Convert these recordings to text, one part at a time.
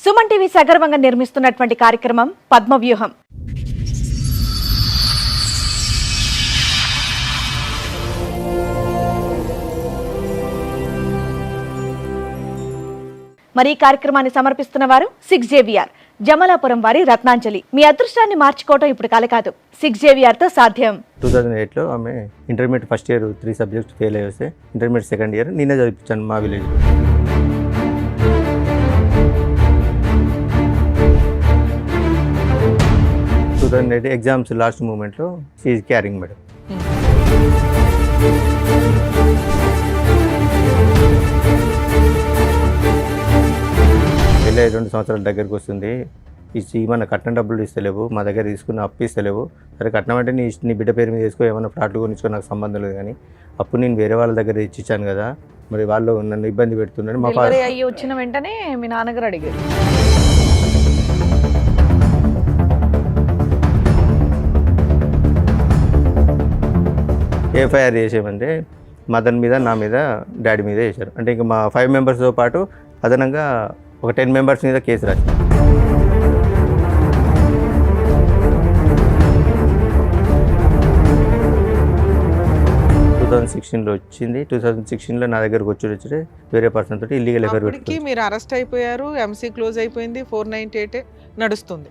Suman TV సగర్వంగా నిర్మిస్తున్నటువంటి కార్యక్రమం పద్మవ్యూహం. మరి ఈ కార్యక్రమాన్ని సమర్పిస్తున్న వారు 6JVR జమలాపురం వారి రత్నాంజలి. మీ అదృష్టాన్ని మార్చుకోవటం ఇప్పుడు కల కాదు, 6JVR తో సాధ్యం. 2008లో ఆమె intermediate first year 3 subjects fail అయ్యి వస్తే ఇంటర్మీడియట్ సెకండ్ ఇయర్ నేనే చదివించాను మా విలేజ్. 2008 ఎగ్జామ్స్ లాస్ట్ మూమెంట్లో షీఈ్ క్యారింగ్ మేడం. పెళ్ళి 2 సంవత్సరాల దగ్గరికి వస్తుంది. మన కట్నం డబ్బులు ఇస్తలేవు, మా దగ్గర తీసుకున్న అప్పు ఇస్తలేవు. సరే కట్నం అంటే నీ బిడ్డ పేరు మీద తీసుకో, ఏమైనా ఫ్లాట్లు కొనిచ్చుకో, నాకు సంబంధం లేదు. కానీ అప్పుడు నేను వేరే వాళ్ళ దగ్గర ఇచ్చాను కదా, మరి వాళ్ళు నన్ను ఇబ్బంది పెడుతున్నారు. మా డెలివరీ అయ్యి వచ్చిన వెంటనే మీ నాన్నగారు అడిగారు. ఎఫ్ఐఆర్ చేసేమంటే మదన్ మీద, నా మీద, డాడీ మీద చేశారు. అంటే ఇంకా మా 5 మెంబర్స్తో పాటు అదనంగా ఒక 10 మెంబర్స్ మీద కేసు రాశారు. వచ్చింది 2016లో నా దగ్గరకు వచ్చి వేరే పర్సన్ తోటి ఇల్లీగల్ ఎఫైర్ పెట్టుకుని మీరు అరెస్ట్ అయిపోయారు. ఎంసీ క్లోజ్ అయిపోయింది. 498 నడుస్తుంది.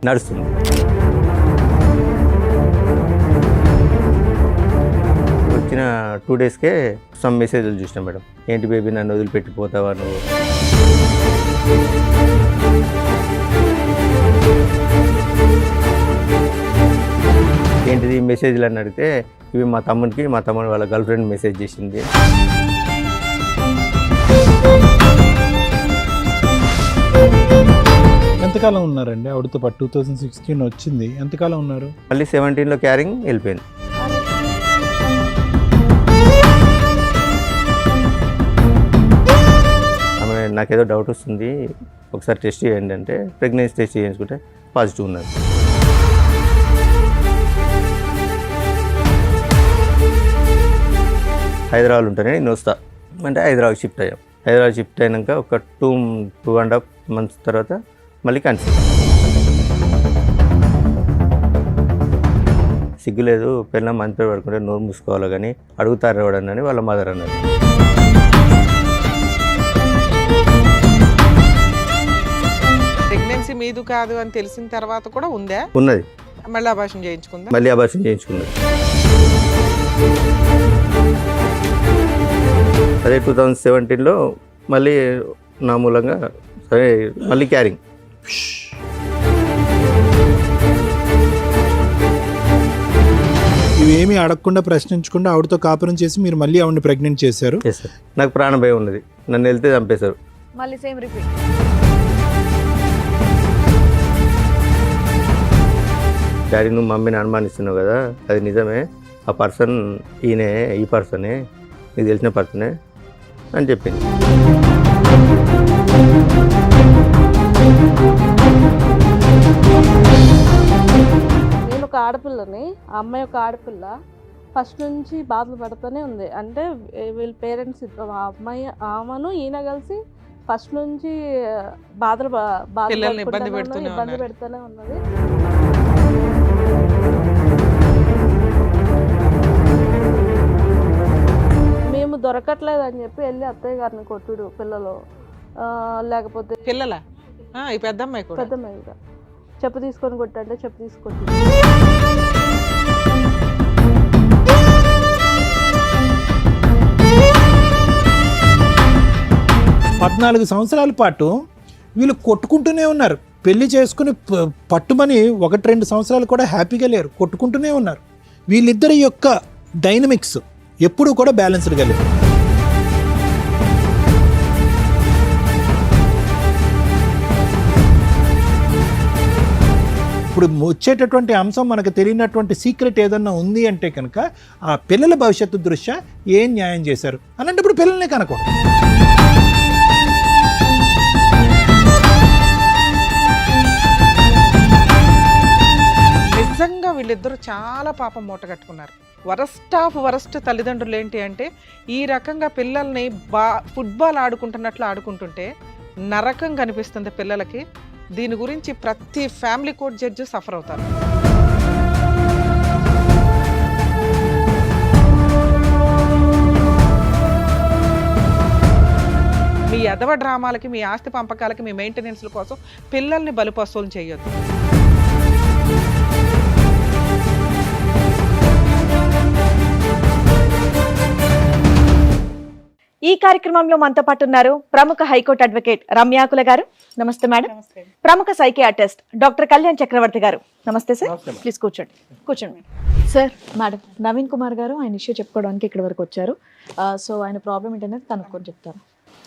వచ్చిన 2 డేస్కే సమ్ మెసేజ్లు చూసినా మేడం. ఏంటి బేబీ నన్ను వదిలిపెట్టిపోతావా నువ్వు, ఏంటిది మెసేజ్లు అని అడిగితే ఇవి మా తమ్ముడు వాళ్ళ గర్ల్ ఫ్రెండ్ మెసేజ్ చేసింది. ఎంతకాలం ఉన్నారండి ఆవిడతో పాటు? 2016 వచ్చింది, ఎంతకాలం ఉన్నారు? మళ్ళీ 17లో క్యారింగ్ వెళ్ళిపోయింది. ఆమె నాకేదో డౌట్ వస్తుంది, ఒకసారి టెస్ట్ చేయండి అంటే ప్రెగ్నెన్సీ టెస్ట్ చేయించుకుంటే పాజిటివ్ ఉన్నది. హైదరాబాద్ ఉంటేనే నేను వస్తా అంటే హైదరాబాద్ షిఫ్ట్ అయ్యాం. హైదరాబాద్ షిఫ్ట్ అయినాక ఒక 2.5 months తర్వాత మళ్ళీ కన్సీవ్. సిగ్గులేదు, పిల్లల మంచి పేరు పడుకుంటే నోరు మూసుకోవాలి కానీ అడుగుతారు ఎవడని వాళ్ళ మదర్ అన్నారు. ప్రెగ్నెన్సీ మీదు కాదు అని తెలిసిన తర్వాత కూడా ఉందా? ఉన్నది. మళ్ళీ అబార్షన్ చేయించుకుందా? మళ్ళీ అబార్షన్ చేయించుకున్నది. అదే 2017లో మళ్ళీ నా మూలంగా సరే మళ్ళీ క్యారింగ్. ఇవేమీ అడగకుండా ప్రశ్నించకుండా ఆవిడతో కాపురం చేసి మీరు మళ్ళీ ఆవిడని ప్రెగ్నెంట్ చేశారు. Yes sir. నాకు ప్రాణ భయం ఉన్నది, నన్ను వెళ్తే చంపేశారు. మళ్ళీ సేమ్ రిపీట్. డాడీ నువ్వు మమ్మీని అనుమానిస్తున్నావు కదా, అది నిజమే, ఆ పర్సన్ ఈయనే, ఈ పర్సనే, నీకు తెలిసిన పర్సనే అని చెప్పింది. నేను ఒక ఆడపిల్లని, ఆ అమ్మాయి ఒక ఆడపిల్ల, ఫస్ట్ నుంచి బాధలు పడుతూనే ఉంది. అంటే వీళ్ళ పేరెంట్స్ ఆ అమ్మాయి ఆమెను ఈయన కలిసి ఫస్ట్ నుంచి ఇబ్బంది పెడుతూనే ఉన్నది. మేము దొరకట్లేదు అని చెప్పి వెళ్ళి అత్తయ్య గారిని కొట్టుడు, పిల్లలు లేకపోతే పిల్లల ఈ పెద్దమ్మాయి కూడా చెప్పు తీసుకొని కొట్టంటే చెప్పు తీసుకొట్టి 14 సంవత్సరాల పాటు వీళ్ళు కొట్టుకుంటూనే ఉన్నారు. పెళ్లి చేసుకుని పట్టుమని 1-2 సంవత్సరాలు కూడా హ్యాపీగా లేరు, కొట్టుకుంటూనే ఉన్నారు. వీళ్ళిద్దరి యొక్క డైనమిక్స్ ఎప్పుడూ కూడా బ్యాలెన్స్డ్గా లేదు. ఇప్పుడు వచ్చేటటువంటి అంశం మనకు తెలియనటువంటి సీక్రెట్ ఏదన్నా ఉంది అంటే కనుక ఆ పిల్లల భవిష్యత్తు దృష్ట్యా ఏం న్యాయం చేశారు అలాంటప్పుడు పిల్లల్ని కనకూడదు. నిజంగా వీళ్ళిద్దరూ చాలా పాపం మూట కట్టుకున్నారు. వరస్ట్ ఆఫ్ వరస్ట్ తల్లిదండ్రులు ఏంటి అంటే ఈ రకంగా పిల్లల్ని ఫుట్బాల్ ఆడుకుంటున్నట్లు ఆడుకుంటుంటే నరకం కనిపిస్తుంది పిల్లలకి. దీని గురించి ప్రతి ఫ్యామిలీ కోర్ట్ జడ్జి సఫర్ అవుతారు. మీ ఎదవ డ్రామాలకి, మీ ఆస్తి పంపకాలకి, మీ మెయింటెనెన్స్ల కోసం పిల్లల్ని బలిపశువులు చేయొద్దు. ఈ కార్యక్రమంలో మనతో పాటు ఉన్నారు ప్రముఖ హైకోర్టు అడ్వకేట్ రమ్యాకుల గారు. నమస్తే మేడం. ప్రముఖ సైకియాట్రిస్ట్ డాక్టర్ కళ్యాణ్ చక్రవర్తి గారు. నమస్తే సార్. ప్లీజ్ కూర్చోండి. కూర్చోండి సార్. మేడం, నవీన్ కుమార్ గారు ఆయన ఇష్యూ చెప్పుకోవడానికి ఇక్కడ వరకు వచ్చారు. సో ఆయన ప్రాబ్లం ఏంటనేది కనుక్కొని చెప్తారు.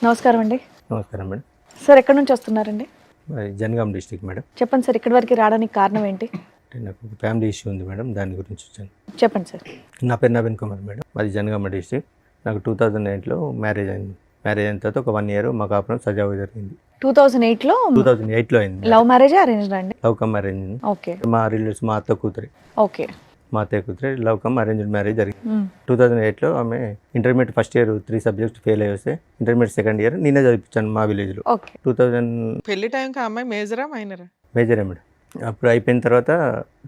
నమస్కారం అండి. నమస్కారం మేడం. సార్ ఎక్కడి నుంచి వస్తున్నారండి? మరి జనగాం డిస్ట్రిక్ట్ మేడం. చెప్పండి సార్, ఇక్కడి వరకు రావడానికి కారణం ఏంటి? అంటే నాకు ఒక ఫ్యామిలీ ఇష్యూ ఉంది మేడం, దాని గురించి వచ్చాను. చెప్పండి సార్. నా పేరు నవీన్ కుమార్ మేడం, మాది జనగామ డిస్ట్రిక్ట్. నాకు 2008లో మ్యారేజ్ అయింది. మ్యారేజ్ అయిన తర్వాత ఒక 1 year మా కాపురం సజావుగా జరిగింది. 2008లో 2008లో అయింది. లవ్ మ్యారేజ్ అరేంజ్డ్ అండి? Love come arrange. ఓకే. మా రిలేటివ్స్, మా అత్త కూతురి. ఓకే. మా అత్తయ్య కూతురి లవ్ కమ్ అరేంజ్డ్ మ్యారేజ్ జరిగింది. 2008లో ఆమె intermediate first year 3 subjects fail అయ్యి వస్తే ఇంటర్మీడియట్ సెకండ్ ఇయర్ నేనే చదివించాను మా విలేజ్లో. ఓకే. 2000 పెళ్లి టైంకి అమ్మాయి మేజరా మైనరా? మేజరే మేడం. అప్పుడు అయిపోయిన తర్వాత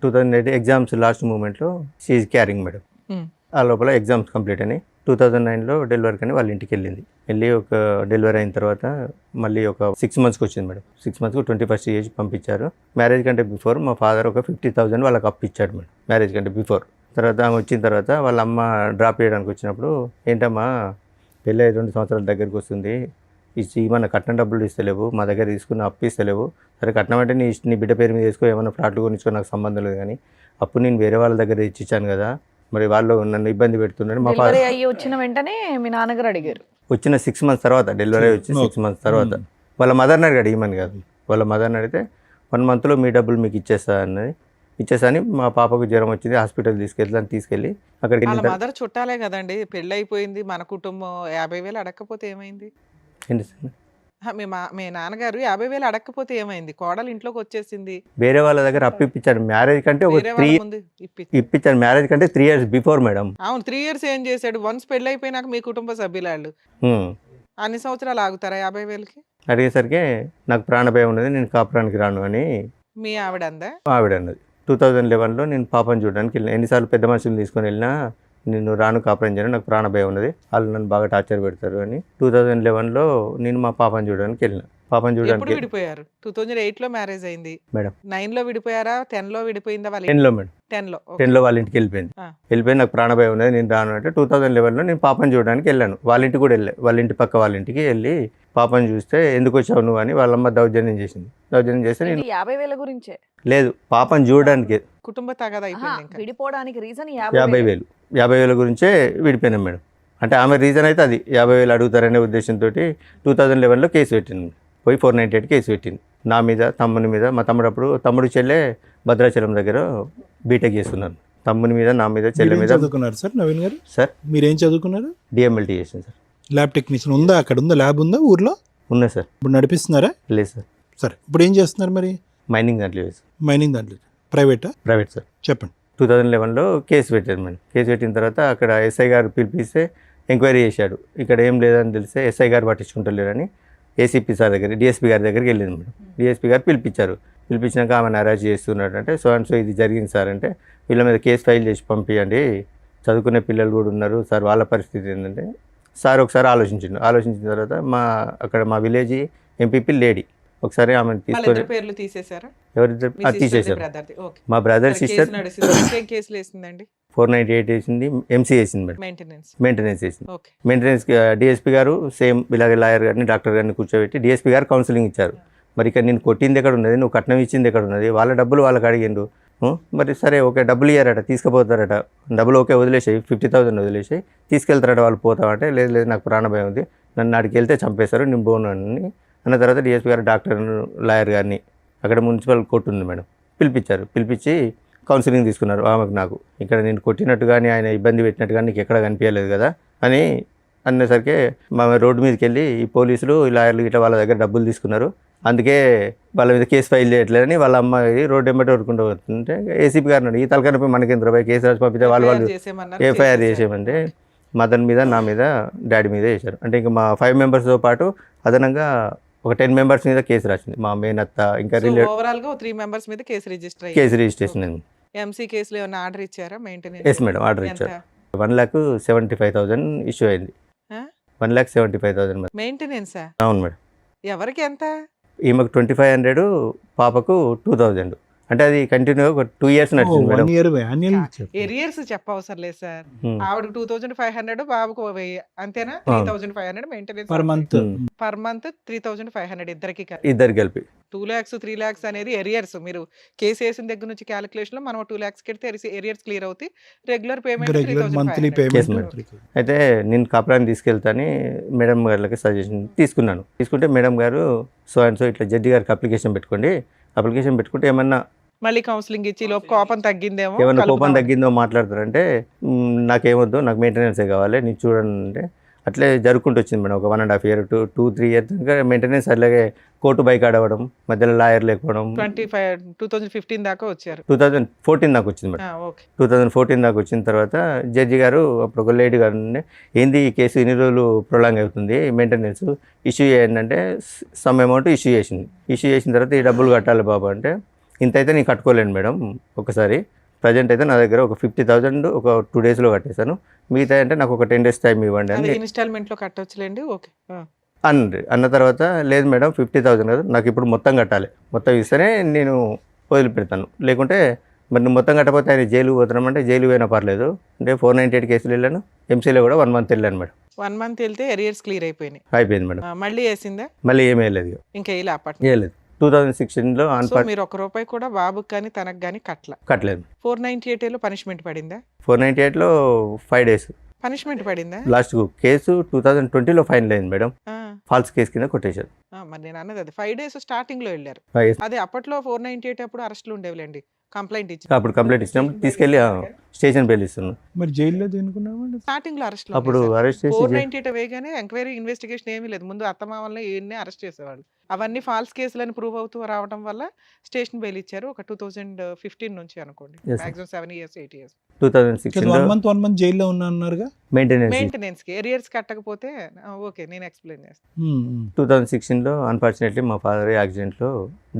2008 ఎగ్జామ్స్ లాస్ట్ మూమెంట్లో షీఈ్ క్యారింగ్ మేడం. ఆ లోపల ఎగ్జామ్స్ కంప్లీట్ అని 2009లో డెలివరీ కానీ వాళ్ళ ఇంటికి వెళ్ళి ఒక డెలివరీ అయిన తర్వాత మళ్ళీ ఒక 6 monthsకి వచ్చింది మేడం. 6 monthsకు 21st ఏజ్ పంపించారు. మ్యారేజ్ కంటే బిఫోర్ మా ఫాదర్ ఒక 50,000 వాళ్ళకి అప్పు ఇచ్చాడు మేడం, మ్యారేజ్ కంటే బిఫోర్. తర్వాత ఆమె వచ్చిన తర్వాత వాళ్ళ అమ్మ డ్రాప్ చేయడానికి వచ్చినప్పుడు, ఏంటమ్మా పెళ్ళి 2 సంవత్సరాల దగ్గరికి వస్తుంది, మన కట్నం డబ్బులు ఇస్తలేవు, మా దగ్గర తీసుకున్న అప్పు ఇస్తలేవు. సరే కట్నం అంటే నీ బిడ్డ పేరు మీద వేసుకో, ఏమైనా ఫ్లాట్లు కొనిచ్చుకో, నాకు సంబంధం లేదు, కానీ అప్పు నేను వేరే వాళ్ళ దగ్గర ఇచ్చాను కదా, మరి వాళ్ళు నన్ను ఇబ్బంది పెడుతున్నారు. మా ఫాదర్ అయ్యి వచ్చిన వెంటనే మీ నాన్నగారు అడిగారు. వచ్చిన 6 months తర్వాత, డెలివరీ వచ్చి 6 months తర్వాత వాళ్ళ మదర్ని అడిగాడు, ఇమ్మని కాదు, వాళ్ళ మదర్ని అడిగితే 1 monthలో మీ డబ్బులు మీకు ఇచ్చేస్తా అని మా పాపకు జ్వరం వచ్చింది, హాస్పిటల్ తీసుకెళ్ళి అక్కడికి వాళ్ళ వెళ్ళిన మదర్ చుట్టాలే కదండి, పెళ్ళి అయిపోయింది, మన కుటుంబం 50,000 అడగకపోతే ఏమైంది? ఏంటి సార్, మీ నాన్నగారు 50,000 అడగకపోతే ఏమైంది? కోడలు ఇంట్లోకి వచ్చేసింది, వేరే వాళ్ళ దగ్గర అప్పు ఇప్పించారు. మ్యారేజ్ కంటే ఒక వేరే వాళ్ళ 3 ముందు ఇప్పించారు, మ్యారేజ్ కంటే 3 years బిఫోర్ మేడం. అవును, 3 years ఏం చేశాడు? వన్స్ పెళ్ళి అయిపోయినాక మీ కుటుంబ సభ్యులాళ్ళు అన్ని సంవత్సరాలు ఆగుతారా 50,000కి? అడిగేసరికి నాకు ప్రాణభయం ఉన్నది, నేను కాపురానికి రాను అని మీ ఆవిడ అందా? ఆవిడ అన్నది. 2011లో నేను పాపను చూడడానికి వెళ్ళిన. ఎన్నిసార్లు పెద్ద మనుషులు తీసుకొని వెళ్ళినా నేను రాను, కాపురం చేయను, నాకు ప్రాణభయం ఉన్నది, వాళ్ళు నన్ను బాగా టార్చర్ పెడతారు అని 2011లో నేను మా పాపను చూడడానికి వెళ్ళిన. పాపను ఎప్పుడు చూడడానికి విడిపోయారు? 2008లో మ్యారేజ్ అయింది మేడం. 9లో విడిపోయారా? 10లో విడిపోయిందా? వాళ్ళ 10లో మేడం. 10లో వాళ్ళ ఇంటికి వెళ్ళిపోయింది. ఆ. వెళ్ళిపోయి నాకు ప్రాణభయం ఉన్నది, నేను రాను అంటే 2011లో నేను పాపను చూడడానికి వెళ్ళాను. వాళ్ళ ఇంటికి కూడా వెళ్ళా, వాళ్ళ ఇంటి పక్క వాళ్ళ ఇంటికి వెళ్ళి పాపను చూస్తే ఎందుకు వచ్చావు నువ్వు అని వాళ్ళమ్మ దౌర్జన్యం చేసింది. దౌర్జన్యం చేస్తే నేను 50,000 గురించే లేదు, పాపను చూడడానికి కుటుంబ తగాదా అయిపోయింది. ఇంకా విడిపోవడానికి రీజన్ 50,000 గురించే విడిపోయినాం మేడం. అంటే ఆమె రీజన్ అయితే అది 50,000 అడుగుతారనే ఉద్దేశంతో 2011లో కేసు పెట్టింది. పోయి 498 కేసు పెట్టింది నా మీద, తమ్ముని మీద. మా తమ్ముడు చెల్లె భద్రాచలం దగ్గర బీటెక్ చేస్తున్నారు. తమ్ముని మీద, నా మీద, చెల్లె మీద. చదువుకున్నారు సార్ నవీన్ గారు? సార్ మీరేం చదువుకున్నారు? డిఎంఎల్టీ చేసింది సార్. ల్యాబ్ టెక్నీషియన్ ఉందా? అక్కడ ఉందా ల్యాబ్? ఉందా ఊర్లో? ఉన్నాయి సార్. ఇప్పుడు నడిపిస్తున్నారా? లేదు సార్. సరే, ఇప్పుడు ఏం చేస్తున్నారు మరి? మైనింగ్ దాంట్లో లేదు సార్. మైనింగ్ దాంట్లో. ప్రైవేటా? Private sir. చెప్పండి. 2011లో కేసు పెట్టారు మేడం. కేసు పెట్టిన తర్వాత అక్కడ ఎస్ఐ గారు పిలిపిస్తే ఎంక్వైరీ చేశాడు. ఇక్కడ ఏం లేదని తెలిస్తే ఎస్ఐ గారు పట్టించుకుంటలేరని ఏసీపీ సార్ దగ్గర, డిఎస్పీ గారి దగ్గరికి వెళ్ళింది మేడం. డిఎస్పీ గారు పిలిపించారు. పిలిపించినాక ఆమెను అరెస్ట్ చేస్తున్నాడు అంటే, సో అండ్ సో ఇది జరిగింది సార్ అంటే, వీళ్ళ మీద కేసు ఫైల్ చేసి పంపించండి, చదువుకునే పిల్లలు కూడా ఉన్నారు సార్, వాళ్ళ పరిస్థితి ఏంటంటే సార్ ఒకసారి ఆలోచించిన తర్వాత అక్కడ మా విలేజ్ ఎంపీపీ లేడీ ఒకసారి ఆమెను తీసుకొని పేర్లు తీసేశారా? ఎవరిద్దరు తీసేశారు. మా బ్రదర్ సిస్టర్ కేసులు వేసిందండి. 498 వేసింది, ఎంసీ వేసింది మేడం, మెయింటెనెన్స్ వేసింది. మెయింటెనెన్స్ డిఎస్పీ గారు సేమ్ ఇలాగే లాయర్ గారిని, డాక్టర్ గారిని కూర్చోబెట్టి డిఎస్పీ గారు కౌన్సిలింగ్ ఇచ్చారు. మరి ఇక్కడ నేను కొట్టింది ఎక్కడ ఉన్నది, నువ్వు కట్నం ఇచ్చింది ఎక్కడ ఉన్నది, వాళ్ళ డబ్బులు వాళ్ళకి అడిగిండు. మరి సరే ఓకే, డబ్బులు ఇయ్యారట, తీసుకుపోతారట, డబ్బులు ఓకే వదిలేసాయి, 50,000 వదిలేసాయి, తీసుకెళ్తారట వాళ్ళు. పోతామంటే లేదు నాకు ప్రాణభయం ఉంది, నన్ను అడిగి వెళ్తే చంపేశారు, నేను పోను అని అన్న తర్వాత డిఎస్పీ గారు డాక్టర్, లాయర్ గారిని, అక్కడ మున్సిపల్ కోర్టు ఉంది మేడం, పిలిపించి కౌన్సిలింగ్ తీసుకున్నారు ఆమెకు. నాకు ఇక్కడ నేను కొట్టినట్టు కానీ ఆయన ఇబ్బంది పెట్టినట్టు కానీ నీకు ఎక్కడ కనిపించలేదు కదా అని అనేసరికి మా రోడ్డు మీదకి వెళ్ళి ఈ పోలీసులు, ఈ లాయర్లు ఇట్లా వాళ్ళ దగ్గర డబ్బులు తీసుకున్నారు, అందుకే వాళ్ళ మీద కేసు ఫైల్ చేయట్లేదని వాళ్ళ అమ్మాయి రోడ్డు వెంబడి వరుకుంటూ వస్తుంటే ఏసీపీ గారిని ఈ తలకనపై మనకి రూపాయి కేసు రాసి పంపితే వాళ్ళు ఎఫ్ఐఆర్ చేసేయమంటే మదన్ మీద, నా మీద, డాడీ మీద వేశారు. అంటే ఇంకా మా 5 members పాటు అదనంగా ఒక 10 మెంబర్స్ మీద కేసు రాసింది. మా మేనత్త ఇంకా ఓవరాల్ గా 3 మెంబర్స్ మీద కేసు రిజిస్టర్ అయ్యింది. కేసు రిజిస్ట్రేషన్ అయింది. ఎంసీ కేసులో ఏమైనా ఆర్డర్ ఇచ్చారా మెయింటెనెన్స్? ఎస్ మేడం, ఆర్డర్ ఇచ్చారు. 1,75,000 ఇష్యూ అయింది. 1,75,000 మేడం. మెయింటెనెన్సా? అవును మేడం. ఎవరికి ఎంత? ఈమెకు 2,500, పాపకు 2,000. అంటే అది కంటిన్యూ ఒక 2 years నడిచింది మేడం. 1 year annual ఎరియర్స్ చెప్పవసరం లేదు సార్. Hmm. ఆవిడకి 2,500, బాబుకు 1,000, అంతేనా? 3,500 maintenance per month. Per month. 3,500 ఇద్దరికి ఇద్దరు కలిపి 2 lakhs 3 lakhs అనేది ఎరియర్స్. మీరు కేసు వేసిన దగ్గర నుంచి క్యాలిక్యులేషన్ లో మనం 2 lakhs కెడితే ఎరియర్స్ క్లియర్ అవుతాయి. Regular payment regular monthly 3,500. Yes, payment. madam. అయితే నేను కాపురాన్ని తీసుకెళ్తాని మేడం గారికి సజెషన్ తీసుకున్నాను. తీసుకుంటే మేడం గారు సో అండ్ సో ఇట్లా జడ్జి గారికి అప్లికేషన్ పెట్టుకోండి, అప్లికేషన్ పెట్టుకుంటే ఏమన్నా మళ్ళీ కౌన్సిలింగ్ ఇచ్చి లోపు కోపం తగ్గిందేమో, ఏమన్నా కోపం కలుపుదాం. తగ్గిందో మాట్లాడతారంటే నాకేమొద్దు, నాకు మెయింటెనెన్సే కావాలి, నేను చూడండి అంటే అట్లే జరుపుకుంటూ వచ్చింది మేడం. ఒక 1.5 year 2-3 years దాకా మెయింటెనెన్స్. అలాగే కోర్టు బైక్ ఆడవడం, మధ్యలో లాయర్ లేకపోవడం. 2015 దాకా వచ్చారు. 2014 దాకా వచ్చింది మేడం. ఓకే. 2014 దాకా వచ్చిన తర్వాత జడ్జి గారు అప్పుడు ఒక లేడీ గారు ఉండే, ఏంది ఈ కేసు ఇన్ని రోజులు ప్రొలాంగ్ అవుతుంది, మెయింటెనెన్స్ ఇష్యూ చేయండి అంటే సమ్ అమౌంట్ ఇష్యూ చేసింది. ఇష్యూ చేసిన తర్వాత ఈ డబ్బులు కట్టాలి బాబు అంటే, ఇంత అయితే నేను కట్టుకోలేను మేడం ఒకసారి, ప్రజెంట్ అయితే నా దగ్గర ఒక 50,000 ఒక 2 daysలో కట్టేశాను, మిగతా అంటే నాకు ఒక 10 days టైం ఇవ్వండి అని ఇన్స్టాల్మెంట్ లో కట్టొచ్చులేండి. ఓకే. అన్న తర్వాత లేదు మేడం 50,000 కదా, నాకు ఇప్పుడు మొత్తం కట్టాలి, మొత్తం ఇస్తేనే నేను వదిలిపెడతాను, లేకుంటే మరి నువ్వు మొత్తం కట్టకపోతే ఆయన జైలు పోతున్నామంటే జైలు పోయినా పర్లేదు అంటే 498 కేసులు వెళ్ళాను. ఎంసీలో కూడా 1 month వెళ్ళాను మేడం. 1 month వెళ్తే ఎరియర్స్ క్లియర్ అయిపోయినాయి. అయిపోయింది మేడం. మళ్ళీ వేసిందా? మళ్ళీ ఏమీ వెళ్ళలేదు, ఇంకా ఇలా అప్పటి వేయలేదు. 2016లో సో మీరు 1 రూపాయి కూడా బాబుకి కానీ తనకు కానీ కట్టలేదు. 498 లో పనిష్మెంట్ పడిందా? 498లో 5 days పనిష్మెంట్ పడిందా? లాస్ట్ కేసు 2020లో ఫైనల్ అయింది మేడం. ఆ, ఫాల్స్ కేసు కింద కొట్టేశారు. మరి నేను అన్నది అది 5 days స్టార్టింగ్ లో వెళ్ళారు. అదే అప్పట్లో 498 అప్పుడు అరెస్టులు ఉండేవిలేండి. కంప్లైంట్ ఇచ్చి అప్పుడు కంప్లైంట్ ఇచ్చినాం, తీసుకెళ్ళి స్టేషన్ బెయిల్ ఇస్తున్నాం. మరి జైల్లో దేనుకున్నామండి? స్టార్టింగ్ లో అరెస్ట్ అప్పుడు అరెస్ట్ చేసి 498 వేయగానే ఎంక్వైరీ ఇన్వెస్టిగేషన్ ఏమీ లేదు. ముందు అత్తమామల్ని ఈయన్ని అరెస్ట్ చేసేవాళ్ళు. అవన్నీ ఫాల్స్ కేసులని ప్రూవ్ అవుతూ రావడం వల్ల స్టేషన్ బెయిల్ ఇచ్చారు. ఒక 2015 నుంచి అనుకోండి, Yes, sir. Maximum 7 years 8 years 2016లో 1 month జైల్లో ఉన్నా అన్నారుగా. మెయింటెనెన్స్ కి ఎరియర్స్ కట్టకపోతే ఓకే నేను ఎక్స్ప్లెయిన్ చేస్తాను. 2016లో అన్ఫార్చునేట్లీ మా ఫాదర్ యాక్సిడెంట్లో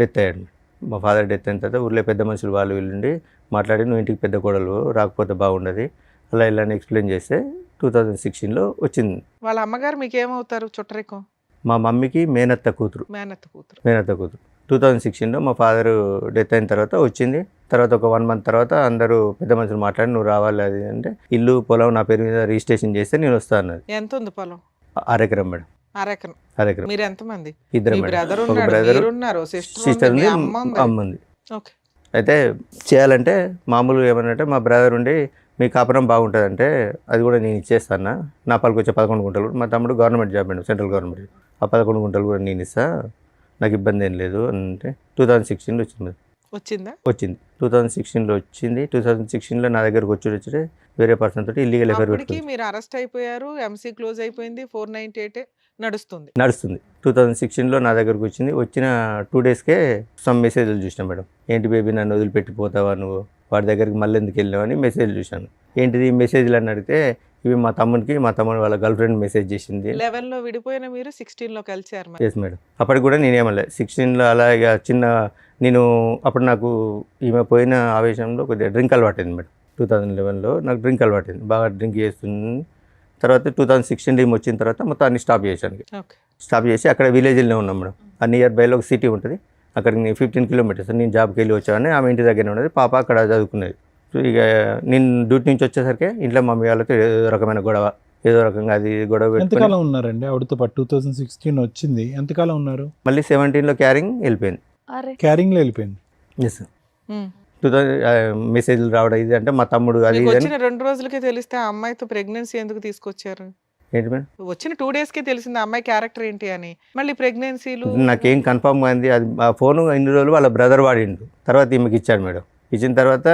డెత్ అయ్యాడు. మా ఫాదర్ డెత్ అయిన తర్వాత ఊళ్ళో పెద్ద మనుషులు వాళ్ళు వీళ్ళుండి మాట్లాడి, నువ్వు ఇంటికి పెద్ద కోడలు రాకపోతే బాగుండదు అలా ఇలా అని ఎక్స్ప్లెయిన్ చేస్తే 2016లో వచ్చింది. వాళ్ళ అమ్మగారు మీకు ఏమవుతారు? చుట్టరికం? మా మమ్మీకి మేనత్త కూతురు. మేనత్త కూతురు. 2016లో మా ఫాదర్ డెత్ అయిన తర్వాత వచ్చింది. తర్వాత ఒక 1 month తర్వాత అందరూ పెద్ద మనుషులు మాట్లాడి నువ్వు రావాలి అది అంటే, ఇల్లు పొలం నా పేరు మీద రిజిస్ట్రేషన్ చేస్తే నేను వస్తాను అన్నది. ఎంత ఉంది పొలం? 6 eకరం మేడం. 6 ఎకరం. 6 eకరం. మీరు ఎంతమంది? ఇద్దరు మీ మేడం. బ్రదర్ ఒక ఉన్నాడు, బ్రదర్, మీరున్నారు, సిస్టర్ సిస్టర్ ఉంది, ఉంది, అమ్మ ఉంది. ఓకే. అయితే చేయాలంటే మామూలుగా ఏమనంటే మా బ్రదర్ ఉండి మీ కాపురం బాగుంటుందంటే అది కూడా నేను ఇచ్చేస్తాను, నా పాలకు వచ్చే 11 గుంటలు, మా తమ్ముడు గవర్నమెంట్ జాబ్ అండి, సెంట్రల్ గవర్నమెంట్, ఆ 11 గుంటలు కూడా నేను ఇస్తా, నాకు ఇబ్బంది ఏం లేదు అంటే 2016లో వచ్చింది. వచ్చిందా? వచ్చింది 2016లో వచ్చింది. 2016లో నా దగ్గరకు వచ్చి వేరే పర్సన్ తోటి ఇల్లీగల్ ఎఫైర్ అప్పటికి పెట్టుకుంది. మీరు అరెస్ట్ అయిపోయారు, ఎంసీ క్లోజ్ అయిపోయింది, 498 నడుస్తుంది. 2016లో నా దగ్గరకు వచ్చింది. వచ్చిన 2 daysకే సమ్ మెసేజ్లు చూసినా మేడం. ఏంటి బేబీ నన్ను వదిలిపెట్టిపోతావా నువ్వు, వాడి దగ్గరికి మళ్ళీ ఎందుకు వెళ్ళావు అని మెసేజ్ చూశాను. ఏంటిది మెసేజ్లు అని అడిగితే ఇవి మా తమ్ముడు వాళ్ళ గర్ల్ ఫ్రెండ్ మెసేజ్ చేసింది. 11లో విడిపోయిన మీరు 16లో కలిసారు మరి. Yes madam. అప్పటికి కూడా నేనేమలే 16లో అలా ఇక చిన్న నేను అప్పుడు నాకు ఈమె పోయిన ఆవేశంలో కొద్దిగా డ్రింక్ అలవాటైంది మేడం. 2011లో నాకు డ్రింక్ అలవాటైంది, బాగా డ్రింక్ చేస్తుంది. తర్వాత 2016 ఈమె వచ్చిన తర్వాత మొత్తం అన్ని స్టాప్ చేశాను. ఓకే. స్టాప్ చేసి అక్కడ విలేజ్లోనే ఉన్నాం మేడం. ఆ నియర్ బైలో ఒక సిటీ ఉంటుంది, అక్కడికి నేను 15 kilometers నేను జాబ్కి వెళ్ళి వచ్చాను. ఆమె ఇంటి దగ్గరనే ఉన్నది, పాప అక్కడ చదువుకునేది. సో ఇక నేను డ్యూటీ నుంచి వచ్చేసరికి ఇంట్లో మమ్మీ వాళ్ళతో ఏదో రకమైన గొడవ, ఏదో రకంగా అది గొడవ పెట్టుకొని ఎంతకాలం ఉన్నారండి ఆవిడతో పాటు? 2016 వచ్చింది, ఎంతకాలం ఉన్నారు? మళ్ళీ 17లో క్యారింగ్ వెళ్ళిపోయింది. అరే క్యారింగ్లో వెళ్ళిపోయింది. ఎస్. 2000 మెసేజ్లు రావడం ఇది అంటే మా తమ్ముడు అది మీకు ఇది అని. వచ్చిన 2 రోజులకే తెలిస్తే ఆ అమ్మాయితో ప్రెగ్నెన్సీ ఎందుకు తీసుకొచ్చారు? ఏంటి మేడం వచ్చిన 2 daysకే తెలిసింది ఆ అమ్మాయి క్యారెక్టర్ ఏంటి అని. మళ్ళీ ప్రెగ్నెన్సీలు నాకేం కన్ఫర్మ్ అయింది. అది ఆ ఫోన్ ఇన్ని రోజులు వాళ్ళ బ్రదర్ వాడిండు, తర్వాత ఈమెకి ఇచ్చాడు మేడం. ఇచ్చిన తర్వాత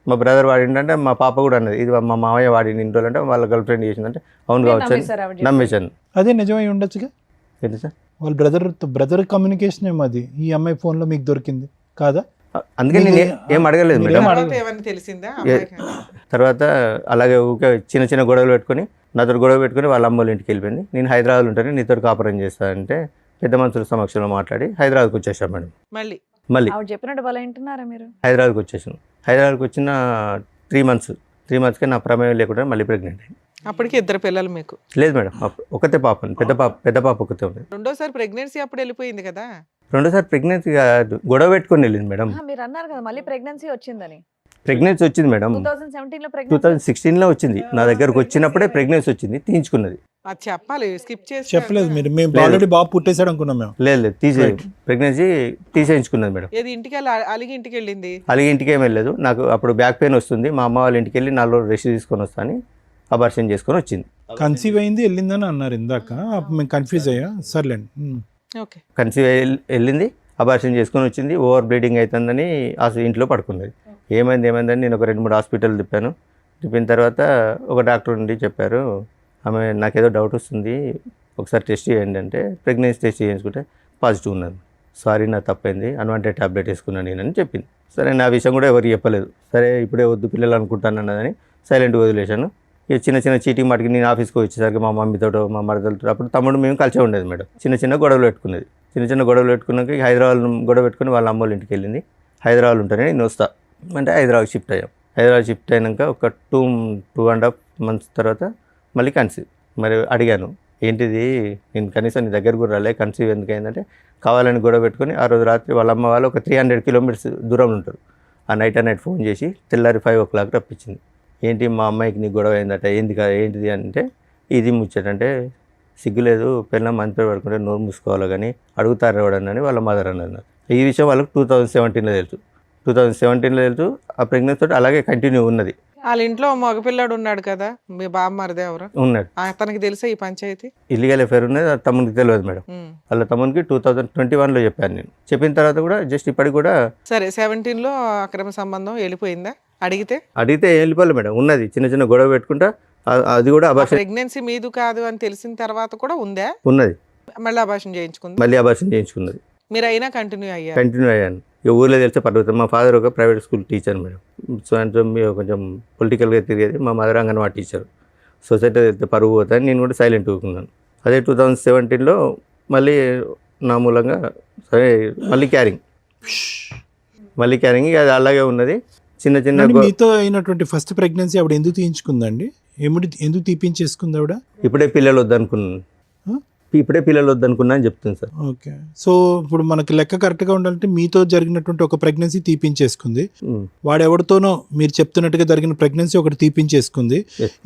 మా బ్రదర్ వాడిండంటే మా పాప కూడా అన్నది ఇది మా మామయ్య వాడింది ఇన్ని రోజులు అంటే వాళ్ళ గర్ల్ ఫ్రెండ్ చేసిందంటే అవును కావచ్చు నమ్మేశాను. అదే నిజమై ఉండొచ్చుగా. ఏంటి సార్ వాళ్ళ బ్రదర్ కమ్యూనికేషన్ ఏమో అది ఈ అమ్మాయి ఫోన్లో మీకు దొరికింది కాదా? అందుకే నేను ఏం అడగలేదు మేడం. తర్వాత ఏమని తెలిసిందా అమ్మాయికి? తర్వాత అలాగే ఊకే చిన్న చిన్న గొడవలు పెట్టుకొని నాతో గొడవ పెట్టుకొని వాళ్ళ అమ్మ వాళ్ళ ఇంటికి వెళ్ళిపోయింది. నేను హైదరాబాద్లో ఉంటాను, నీతో కాపురం చేస్తా అంటే పెద్ద మనుషుల సమక్షంలో మాట్లాడి హైదరాబాద్కి వచ్చేసాం మేడం. మళ్ళీ ఆవిడ చెప్పినట్టు వాళ్ళు వింటున్నారా మీరు? హైదరాబాద్కి వచ్చేసాను. హైదరాబాద్కి వచ్చిన 3 మంత్స్కి నా ప్రమేయం లేకుండా మళ్ళీ ప్రెగ్నెంట్ అయింది. అప్పటికి 2 పిల్లలు మీకు? లేదు మేడం, ఒకతే పాప, పెద్ద పాప ఒకతే ఉంది. రెండోసారి ప్రెగ్నెన్సీ అప్పుడు వెళ్ళిపోయింది కదా? రెండోసారి ప్రెగ్నెన్సీ కాదు, గొడవ పెట్టుకొని వెళ్ళింది మేడం. మీరు అన్నారు కదా మళ్ళీ ప్రెగ్నెన్సీ వచ్చిందని. ప్రెగ్నెన్సీ వచ్చింది మేడం, 2017లో 2016లో వచ్చింది. నా దగ్గరకు వచ్చినప్పుడే ప్రెగ్నెన్సీ వచ్చింది, తీయించుకున్నది. అది చెప్పాలి, స్కిప్ చేసి చెప్పలేదు మీరు. మేము ఆల్రెడీ బాబు పుట్టేశాడు అనుకున్నాం మేము. లేదు ప్రెగ్నెన్సీ తీసేయించుకున్నది మేడం. ఏది ఇంటికి వెళ్ళి అలిగి ఇంటికి వెళ్ళింది? అలాగే ఇంటికి ఏం వెళ్ళలేదు. నాకు అప్పుడు బ్యాక్ పెయిన్ వస్తుంది, మా అమ్మ వాళ్ళ ఇంటికి వెళ్ళి 4 రోజులు రెస్ట్ తీసుకొని వస్తాను, అబార్షన్ చేసుకొని వచ్చింది. కన్సీవ్ అయింది వెళ్ళిందని అన్నారు ఇందాక, మేము కన్ఫ్యూజ్ అయ్యా. సర్లేండి. ఓకే. కన్సీవ్ వెళ్ళింది, అబార్షన్ చేసుకొని వచ్చింది. ఓవర్ బ్లీడింగ్ అవుతుందని ఇంట్లో పడుకున్నది. ఏమైందని నేను ఒక 2-3 హాస్పిటల్ తిప్పిన తర్వాత ఒక డాక్టర్ నుండి చెప్పారు, ఆమె నాకేదో డౌట్ వస్తుంది, ఒకసారి టెస్ట్ చేయండి అంటే ప్రెగ్నెన్సీ టెస్ట్ చేయించుకుంటే పాజిటివ్ ఉన్నది. సారీ, నా తప్పైంది, అన్వాంటెడ్ ట్యాబ్లెట్ వేసుకున్నాను నేనని చెప్పింది. సరే, నా విషయం కూడా ఎవరికి చెప్పలేదు. సరే, ఇప్పుడే వద్దు పిల్లలు అనుకుంటాను అన్నదని సైలెంట్గా వదిలేశాను. ఇక చిన్న చీటింగ్ మాటికి నేను ఆఫీస్కి వచ్చేసరికి మా మమ్మీతో మా మరదలతో, అప్పుడు తమ్ముడు మేము కలిసే ఉండేది మేడం. చిన్న గొడవలు పెట్టుకునేది. చిన్న గొడవలు పెట్టుకున్నాక హైదరాబాద్ గొడవ పెట్టుకుని వాళ్ళ అమ్మోళ్ళ ఇంటికి వెళ్ళింది. హైదరాబాద్ ఉంటానే నేను వస్తా అంటే హైదరాబాద్ షిఫ్ట్ అయ్యాం. హైదరాబాద్ షిఫ్ట్ అయినాక ఒక 2.5 మంత్స్ తర్వాత మళ్ళీ కన్సీవ్. మరి అడిగాను, ఏంటిది, నేను కనీసం నీ దగ్గర కూడా రాలే, కన్సీవ్ ఎందుకు అయిందంటే కావాలని గొడవ పెట్టుకొని ఆ రోజు రాత్రి వాళ్ళ అమ్మ వాళ్ళు ఒక 300 కిలోమీటర్స్ దూరంలో ఉంటారు. ఆ నైట్ ఫోన్ చేసి తెల్లారి 5 o'clock రప్పించింది. ఏంటి మా అమ్మాయికి నీకు గొడవ అయిందట, ఏంటిది అంటే ఇది ముచ్చటంటే సిగ్గులేదు, పిల్లలు మంచి పడుకుంటే నోరు మూసుకోవాలి కానీ అడుగుతారు ఎవడని వాళ్ళ మదర్ అన్నారు. ఈ విషయం వాళ్ళకి 2017లో తెలుసు. 2017లో తెలుసు. ఆ ప్రెగ్నెన్సీ తోటి అలాగే కంటిన్యూ ఉన్నది. వాళ్ళ ఇంట్లో మగపిల్లాడు ఉన్నాడు కదా, మీ బామ్మరిది ఎవరు ఉన్నాడు, అతనికి తెలుసా ఈ పంచాయతీ? ఇల్లీగల్ అఫేర్ ఉన్నది, తమ్మునికి తెలియదు మేడం. వాళ్ళ తమ్మునికి 2021లో చెప్పాను నేను. చెప్పిన తర్వాత కూడా జస్ట్ ఇప్పటికి కూడా సరే 17లో అక్రమ సంబంధం వెళ్ళిపోయిందా? అడిగితే వెళ్ళిపోలే మేడం, ఉన్నది. చిన్న గొడవ పెట్టుకుంటా అది కూడా అబార్షన్. ప్రెగ్నెన్సీ మీదు కాదు అని తెలిసిన తర్వాత కూడా ఉందా? ఉన్నది. మళ్ళీ అబార్షన్ చేయించుకున్నది. మీరు అయినా కంటిన్యూ అయ్యాను. ఇక ఊర్లో తెలిసే పర్వతం. మా ఫాదర్ ఒక private school teacher madam. So అంటే కొంచెం పొలిటికల్గా తిరిగేది. మా మదర్ అంగన్వాడీ టీచర్. సొసైటీ వెళ్తే పరుగు పోతాను, నేను కూడా సైలెంట్ ఊరుకున్నాను. అదే 2017లో మళ్ళీ నా మూలంగా సరే మళ్ళీ క్యారింగ్ అది అలాగే ఉన్నది. చిన్న మీతో అయినటువంటి ఫస్ట్ ప్రెగ్నెన్సీ ఆవిడ ఎందుకు తీయించుకుందండి? ఎందుకు తీపించేసుకుంది ఆవిడ? ఇప్పుడే పిల్లలు వద్దనుకున్నా అని చెప్తుంది సార్. ఓకే. సో ఇప్పుడు మనకి లెక్క కరెక్ట్గా ఉండాలంటే మీతో జరిగినటువంటి ఒక ప్రెగ్నెన్సీ తీపించేసుకుంది, వాడెవరితోనో మీరు చెప్తున్నట్టుగా జరిగిన ప్రెగ్నెన్సీ ఒకటి తీపించేసుకుంది.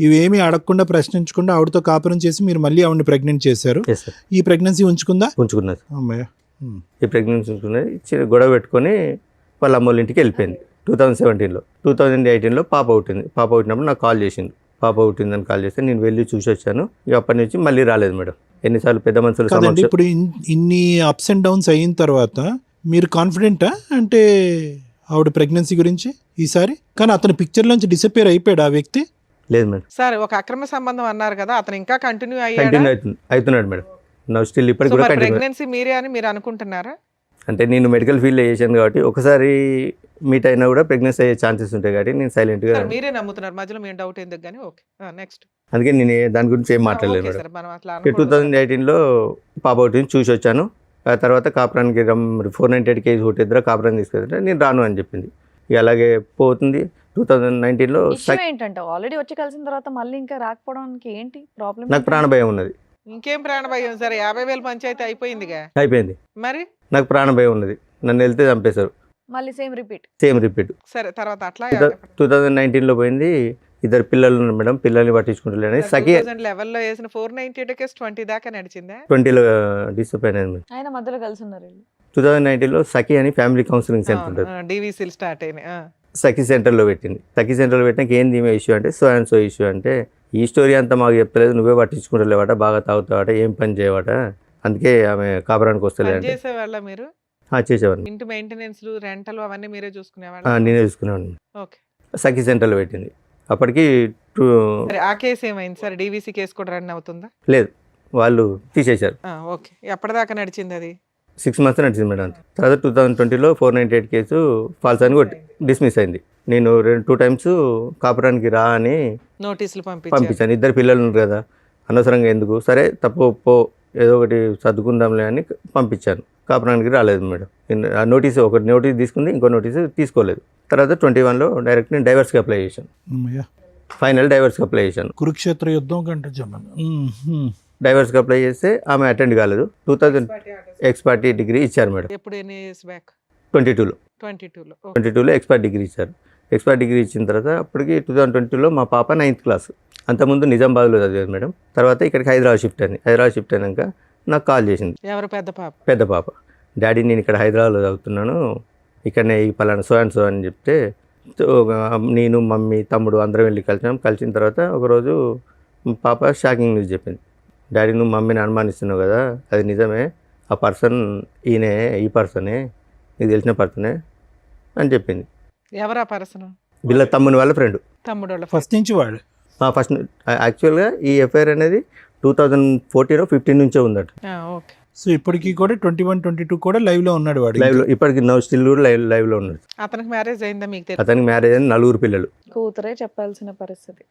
ఇవేమీ అడగకుండా ప్రశ్నించకుండా ఆవిడతో కాపురం చేసి మీరు మళ్ళీ ఆవిడని ప్రెగ్నెంట్ చేశారు. ఈ ప్రెగ్నెన్సీ ఉంచుకున్నది. అమ్మాయి ఈ ప్రెగ్నెన్సీ ఉంచుకున్నది. గొడవ పెట్టుకొని వాళ్ళ అమ్మోళ్ళ ఇంటికి వెళ్ళిపోయింది 2017లో. 2018లో పాప పుట్టినప్పుడు నాకు కాల్ చేసింది. పాప పుట్టిందని కాల్ చేస్తే నేను వెళ్ళి చూసి వచ్చాను. ఇక అప్పటి నుంచి మళ్ళీ రాలేదు మేడం. ఎన్నిసార్లు పెద్ద మనుషులు. ఇప్పుడు ఇన్ని అప్స్ అండ్ డౌన్స్ అయిన తర్వాత మీరు కాన్ఫిడెంటా అంటే ఆవిడ ప్రెగ్నెన్సీ గురించి ఈసారి? కానీ అతని పిక్చర్ నుంచి డిసపియర్ అయిపోయాడు ఆ వ్యక్తి? లేదు మేడం. సార్ ఒక అక్రమ సంబంధం అన్నారు కదా, అతను ఇంకా కంటిన్యూ అవుతున్నాడు మేడం. నా స్టిల్ ఇప్పటికి కూడా ప్రెగ్నెన్సీ మీరే అని మీరు అనుకుంటున్నారా? అంటే నేను మెడికల్ ఫీల్డ్లో చేశాను కాబట్టి ఒకసారి మీట్ అయినా కూడా ప్రెగ్నెన్సీ అయ్యే ఛాన్సెస్ ఉంటాయి కాబట్టి నేను సైలెంట్గా. మీరే నమ్ముతున్నారు, మధ్యలో మేము డౌట్ ఎందుకు కానీ. Okay, next. అందుకే నేను దాని గురించి ఏం మాట్లాడలేదు మేడం. 2018లో పాప ఒకటి చూసి వచ్చాను. ఆ తర్వాత కాపురానికి 498 కేజీ ఒకటి కాపురాన్ని తీసుకెళ్తే నేను రాను అని చెప్పింది. ఇక అలాగే పోతుంది. 2019లో ఏంటంటే ఆల్రెడీ వచ్చి కలిసిన తర్వాత మళ్ళీ ఇంకా రాకపోవడానికి ఏంటి ప్రాబ్లం? నాకు ప్రాణభయం ఉన్నది. ఇంకేం ప్రాణభయం సార్? 50,000 పంచాయతీ అయిపోయింది. మరి నాకు ప్రాణభయం ఉన్నది. నన్ను వెళ్తే చంపేశారు. మళ్ళీ సేమ్ రిపీట్. సరే, తర్వాత అట్లా 2019లో పోయింది. 2 పిల్లలు ఉన్నారు మేడం. పిల్లల్ని పట్టించుకుంటలేని సఖి 2011లో వేసిన 498 కేసు 20 దాకా నడిచిందా? 20లో డిసప్పాయింట్ అయింది. ఆయన మధ్యలో కలిసి ఉన్నారు. 2019లో సఖి అని ఫ్యామిలీ కౌన్సిలింగ్ సెంటర్ ఉంటుంది. డివిసిల్ స్టార్ట్ అయినాయి. సఖి సెంటర్లో పెట్టింది. సఖి సెంటర్లో పెట్టినాక ఏంది ఈమె ఇష్యూ అంటే సో అండ్ సో ఇష్యూ అంటే ఈ స్టోరీ అంతా మాకు చెప్తలేదు, నువ్వే పట్టించుకుంటలేవాట, బాగా తాగుతావాట, ఏం పని చేయవాట, అందుకే ఆమె కాపురానికి వస్తలేదు. చేసేవాళ్ళ మీరు? చేసేవాడిని. ఇంటి మెయింటెనెన్స్, రెంటల్ అవన్నీ మీరే చూసుకునేవాళ్ళ? నేనే చూసుకునేవాడిని. ఓకే. సఖి సెంటర్లో పెట్టింది. అప్పటికి ఆ కేసు ఏమైంది సార్? డివిసి కేసు కూడా రన్ అవుతుందా? లేదు, వాళ్ళు తీసేశారు. ఓకే. ఎప్పటిదాకా నడిచింది అది? 6 months నడిచింది మేడం. తర్వాత 2020లో 498 కేసు ఫాల్స్ అని డిస్మిస్ అయింది. నేను 2 times కాపురానికి రా అని నోటీసులు పంపించాను. 2 పిల్లలు ఉన్నారు కదా, అనవసరంగా ఎందుకు, సరే తప్పు ఏదో ఒకటి సర్దుకుందాంలే అని పంపించాను. కాపురానికి రాలేదు మేడం. ఆ నోటీస్ ఒకటి నోటీస్ తీసుకుంది, ఇంకో నోటీస్ తీసుకోలేదు. తర్వాత 21లో డైరెక్ట్ నేను డైవర్స్కి అప్లై చేశాను. అమ్మయ్య. ఫైనల్ డైవర్స్కి అప్లై చేశాను. కురుక్షేత్ర యుద్ధం కంటే జమన్. డైవర్స్కి అప్లై చేస్తే ఆమె అటెండ్ కాలేదు. 2000 ఎక్స్పర్టీ డిగ్రీ ఇచ్చారు మేడం. ఎప్పుడు ఎన్ని ఇయర్స్ బ్యాక్? 22లో 22లో ఎక్స్పర్ట్ డిగ్రీ ఇచ్చారు. ఎక్స్పర్ట్ డిగ్రీ ఇచ్చిన తర్వాత అప్పటికి 2022లో మా పాప 9th క్లాస్. అంతకుముందు నిజామాబాద్లో చదివేది మేడం. తర్వాత ఇక్కడికి హైదరాబాద్ షిఫ్ట్ అయింది. హైదరాబాద్ షిఫ్ట్ అయినాక నాకు కాల్ చేసింది ఎవరు? పెద్ద పాప. పెద్ద పాప. డాడీ నేను ఇక్కడ హైదరాబాద్లో చదువుతున్నాను, ఇక్కడనే ఈ పలానా సో అండ్ సో అని చెప్తే నేను మమ్మీ తమ్ముడు అందరం వెళ్ళి కలిసినాం. కలిసిన తర్వాత ఒకరోజు పాప షాకింగ్ న్యూస్ చెప్పింది. డాడీ నువ్వు మమ్మీని అనుమానిస్తున్నావు కదా, అది నిజమే, ఆ పర్సన్ ఈయనే, ఈ పర్సనే, నీకు తెలిసిన పర్సనే అని చెప్పింది. ఎవరా పర్సన్? వీళ్ళ తమ్ముని వాళ్ళ ఫ్రెండ్. తమ్ముడు వాళ్ళ ఫస్ట్ నుంచి వాడు ఫస్ట్ యాక్చువల్గా ఈ ఎఫ్ఐఆర్ అనేది 2014-15 నుంచే ఉందట. ఓకే. సో ఇప్పటికీ కూడా 21-22 కూడా లైవ్ లో ఉన్నాడు వాడు. లైవ్లో ఇప్పటికి స్టిల్ కూడా లైవ్లో ఉన్నాడు. అతనికి మ్యారేజ్ అయిందా మీకు తెలుసు? అతనికి మ్యారేజ్ అయిన 4 పిల్లలు. కూతురే చెప్పాల్సిన పరిస్థితి.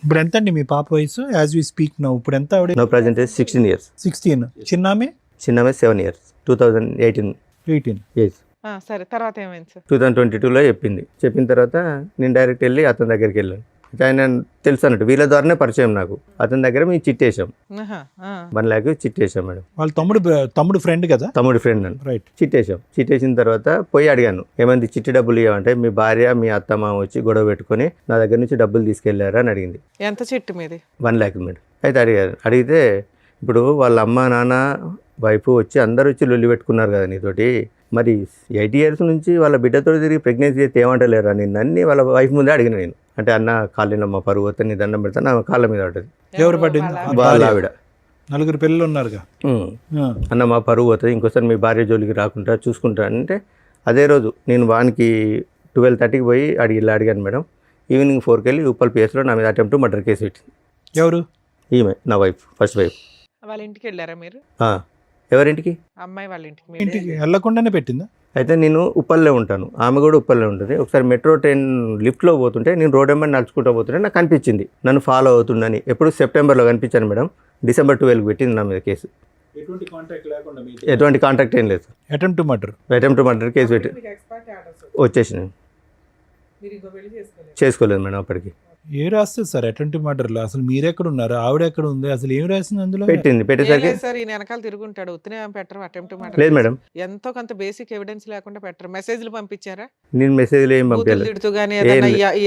ఇప్పుడు ఎంత అండి మీ పాప వయసు యాజ్ వి స్పీక్ నౌ? ఇప్పుడు ఎంత ఆవిడ? No present 16 years. 16. చిన్నామే చిన్నమే 7 years. 2018 18. ఏజ్. సరే, తర్వాత ఏమైంది సార్? 2022లో చెప్పిన తర్వాత నేను డైరెక్ట్ వెళ్ళి అతని దగ్గరికి వెళ్ళాను. ఆయన తెలుసు అన్నట్టు, వీళ్ళ ద్వారానే పరిచయం నాకు. అతని దగ్గర మేము చిట్టేసాం, 1 lakh చిట్టేసాం మేడం. వాళ్ళ తమ్ముడు ఫ్రెండ్ కదా? తమ్ముడి ఫ్రెండ్ అని రైట్. చిట్టేసిన తర్వాత పోయి అడిగాను, ఏమంది చిట్టి డబ్బులు ఇవ్వమంటే మీ భార్య మీ అత్తమ్మ వచ్చి గొడవ పెట్టుకొని నా దగ్గర నుంచి డబ్బులు తీసుకెళ్లారా అని అడిగింది. ఎంత చిట్టు మీది? 1 lakh మేడం. అయితే అడిగితే ఇప్పుడు వాళ్ళ అమ్మ నాన్న వైఫ్ వచ్చి అందరూ వచ్చి లొల్లి పెట్టుకున్నారు కదా నీతోటి, మరి 8 years నుంచి వాళ్ళ బిడ్డతో తిరిగి ప్రెగ్నెన్సీ అయితే ఏమంటలేరా నిన్ను అన్ని వాళ్ళ వైఫ్ ముందే అడిగిన నేను. అంటే అన్న కాళ్ళలో మా పరువు వస్తే నీ దండం పెడతా, నా కాళ్ళ మీద పడ్డది. ఎవరు పడ్డింది? వాళ్ళ ఆవిడ. 4 పిల్లలు ఉన్నారుగా. అన్న మా పరువు అవుతుంది, ఇంకోసారి మీ భార్య జోలికి రాకుండా చూసుకుంటా అంటే అదే రోజు నేను వానికి 12:30కి పోయి అడిగాను మేడం. ఈవినింగ్ 4కి వెళ్ళి ఉప్పల్ పిఎస్లో నా మీద అటెంప్ట్ మర్డర్ కేసు పెట్టింది. ఎవరు? ఈమె నా వైఫ్, ఫస్ట్ వైఫ్. వాళ్ళ ఇంటికి వెళ్ళారా మీరు? ఎవరింటికి? అమ్మాయి వాళ్ళ ఇంటికి. ఇంటికి వెళ్ళకుండానే పెట్టిందా? అయితే నేను ఉప్పల్లో ఉంటాను, ఆమె కూడా ఉప్పల్లో ఉంటుంది. ఒకసారి మెట్రో ట్రైన్ లిఫ్ట్లో పోతుంటే నేను రోడ్ వెంబడి నడుచుకుంటూ పోతుంటే నాకు కనిపించింది, నన్ను ఫాలో అవుతుందని. ఎప్పుడు సెప్టెంబర్లో కనిపించాను మేడం. December 12కి పెట్టింది నా మీద కేసు. ఎటువంటి కాంటాక్ట్ ఏం లేదు. అటెంప్ట్ టు మర్డర్ కేసు పెట్టి వచ్చేసినాయి. చేసుకోలేదు మేడం అప్పటికి. ఏ రాస్తుంది సార్ అటెంప్ట్ మర్డర్లో? అసలు మీరెక్కడ ఉన్నారు, ఆవిడ ఎక్కడ ఉంది, అసలు ఏం రాసింది అందులో? పెట్టేసరికి సార్ ఈయన వెనకాల తిరుగుంటాడు, ఉత్తనే పెట్టరు అటెంప్ట్ లేదు మేడం. ఎంతో కొంత బేసిక్ ఎవిడెన్స్ లేకుండా పెట్టరు. మెసేజ్లు పంపించారా? నేను మెసేజ్లు ఏం పంపించలేదు. తిడుతూ గానీ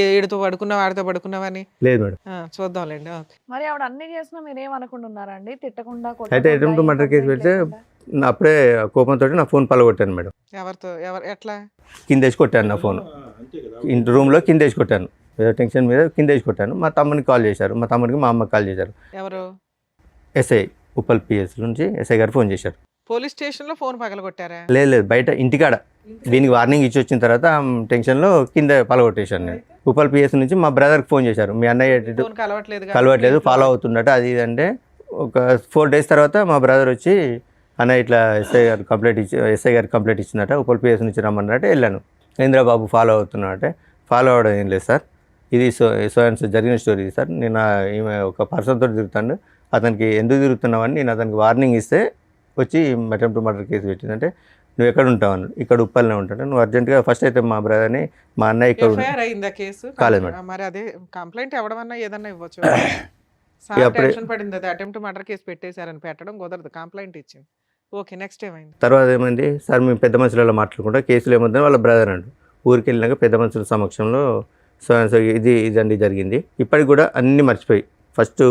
ఏడుతో పడుకున్నావు, ఆడితో పడుకున్నావని? లేదు మేడం. చూద్దాంలేండి. మరి ఆవిడ అన్ని చేసినా మీరేం అనుకుంటున్నారా ఉన్నారండి? తిట్టకుండా అయితే అటెంప్ట్ మర్డర్ కేసు పెడితే అప్పుడే కోపంతో నా ఫోన్ పలగొట్టాను మేడం. ఎవరితో? ఎట్లా? కిందేసి కొట్టాను నా ఫోన్, రూమ్లో కిందేసి కొట్టాను. ఏదో టెన్షన్ మీద కిందేసి కొట్టాను. మా తమ్మునికి కాల్ చేశారు, మా తమ్ముడికి మా అమ్మకి కాల్ చేశారు. ఎవరు? ఎస్ఐ, ఉప్పల్ పిఎస్ నుంచి ఎస్ఐ గారు ఫోన్ చేశారు. పోలీస్ స్టేషన్ లో ఫోన్ పగలగొట్టారా? లేదు బయట ఇంటికాడ. దీనికి వార్నింగ్ ఇచ్చి వచ్చిన తర్వాత టెన్షన్లో కింద పలగొట్టేశాను నేను. ఉప్పల్ పిఎస్ నుంచి మా బ్రదర్కి ఫోన్ చేశారు, మీ అన్నయ్య కలవట్లేదు, ఫాలో అవుతుండట అది ఇది అంటే. ఒక 4 days తర్వాత మా బ్రదర్ వచ్చి అన్న ఇట్లా ఎస్ఐ గారికి కంప్లైంట్ ఇచ్చిందట, ఉప్పల్ పిఎస్ నుంచి రమ్మన్నట్టు వెళ్ళాను. ఇంద్రబాబు ఫాలో అవుతున్నా అంటే, ఫాలో అవడం ఏం లేదు సార్, ఇది సో జరిగిన స్టోరీ సార్, నేను ఈమె ఒక పర్సన్తో తిరుగుతాను, అతనికి ఎందుకు తిరుగుతున్నావని నేను అతనికి వార్నింగ్ ఇస్తే వచ్చి అటెంప్ట్ మర్డర్ కేసు పెట్టిందంటే, నువ్వు ఎక్కడ ఉంటావు అన్నాడు. ఇక్కడ ఉప్పల్నే ఉంటాడు, నువ్వు అర్జెంట్గా ఫస్ట్ అయితే మా బ్రదర్ని మా అన్నయ్య ఇక్కడ కాలేదు మేడం. మరి అదే కంప్లైంట్ ఎవడమన్నా ఏదన్నా ఇవ్వచ్చు. టెన్షన్ పడింది, అది అటెంప్ట్ మర్డర్ కేసు పెట్టేశారని పెట్టడం కుదరదు, కంప్లైంట్ ఇచ్చింది. ఓకే, నెక్స్ట్ ఏమైంది? తర్వాత ఏమైంది సార్, మేము పెద్ద మనుషులలో మాట్లాడుకుంటా కేసులు ఏమవుతుందని వాళ్ళ బ్రదర్ అండు ఊరికి వెళ్ళినాక పెద్ద మనుషుల సమక్షంలో సో ఇదండి జరిగింది. ఇప్పటికి కూడా అన్నీ మర్చిపోయి, ఫస్ట్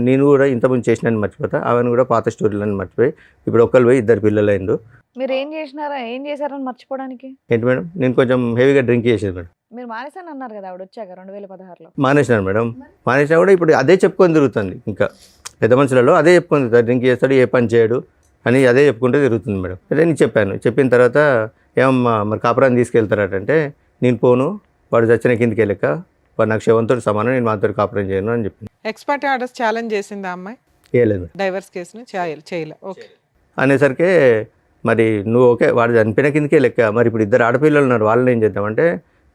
నేను కూడా ఇంతకుముందు చేసినని మర్చిపోతా, ఆమెను కూడా పాత స్టోరీలని మర్చిపోయి, ఇప్పుడు ఒకళ్ళు పోయి 2 పిల్లలు అయిండు. మీరు ఏం చేశారని మర్చిపోవడానికి? ఏంటి మేడం, నేను కొంచెం హెవీగా డ్రింక్ చేసేది మేడం. మీరు మానేసాను అన్నారు కదా ఆవిడ వచ్చాక 2016లో. మానేసినాను మేడం. మానేసినా కూడా ఇప్పుడు అదే చెప్పుకొని తిరుగుతుంది. ఇంకా పెద్ద మనుషులలో అదే చెప్పుకొని తిరుగుతాడు, డ్రింక్ చేస్తాడు, ఏ పని చేయడు అని అదే చెప్పుకుంటూ తిరుగుతుంది మేడం. అదే నేను చెప్పిన తర్వాత ఏమమ్మా మరి కాపురాన్ని తీసుకెళ్తారటంటే, నేను పోను, వాడు చచ్చిన కిందికి వెళ్ళక వాడు నాకు శవంతో సమానం, నేను మాతో కాపురం చేయను అని చెప్పింది. ఎక్స్పర్ట్ ఆర్డర్స్ ఛాలెంజ్ చేసింది ఆ అమ్మాయి? చేయలేదు మేడం. డైవర్స్ కేసుని చేయలే. ఓకే అనేసరికి మరి నువ్వు ఓకే వాడు చనిపోయిన కిందకే లెక్క, మరి ఇప్పుడు 2 ఆడపిల్లలు ఉన్నారు, వాళ్ళని ఏం చేద్దామంటే,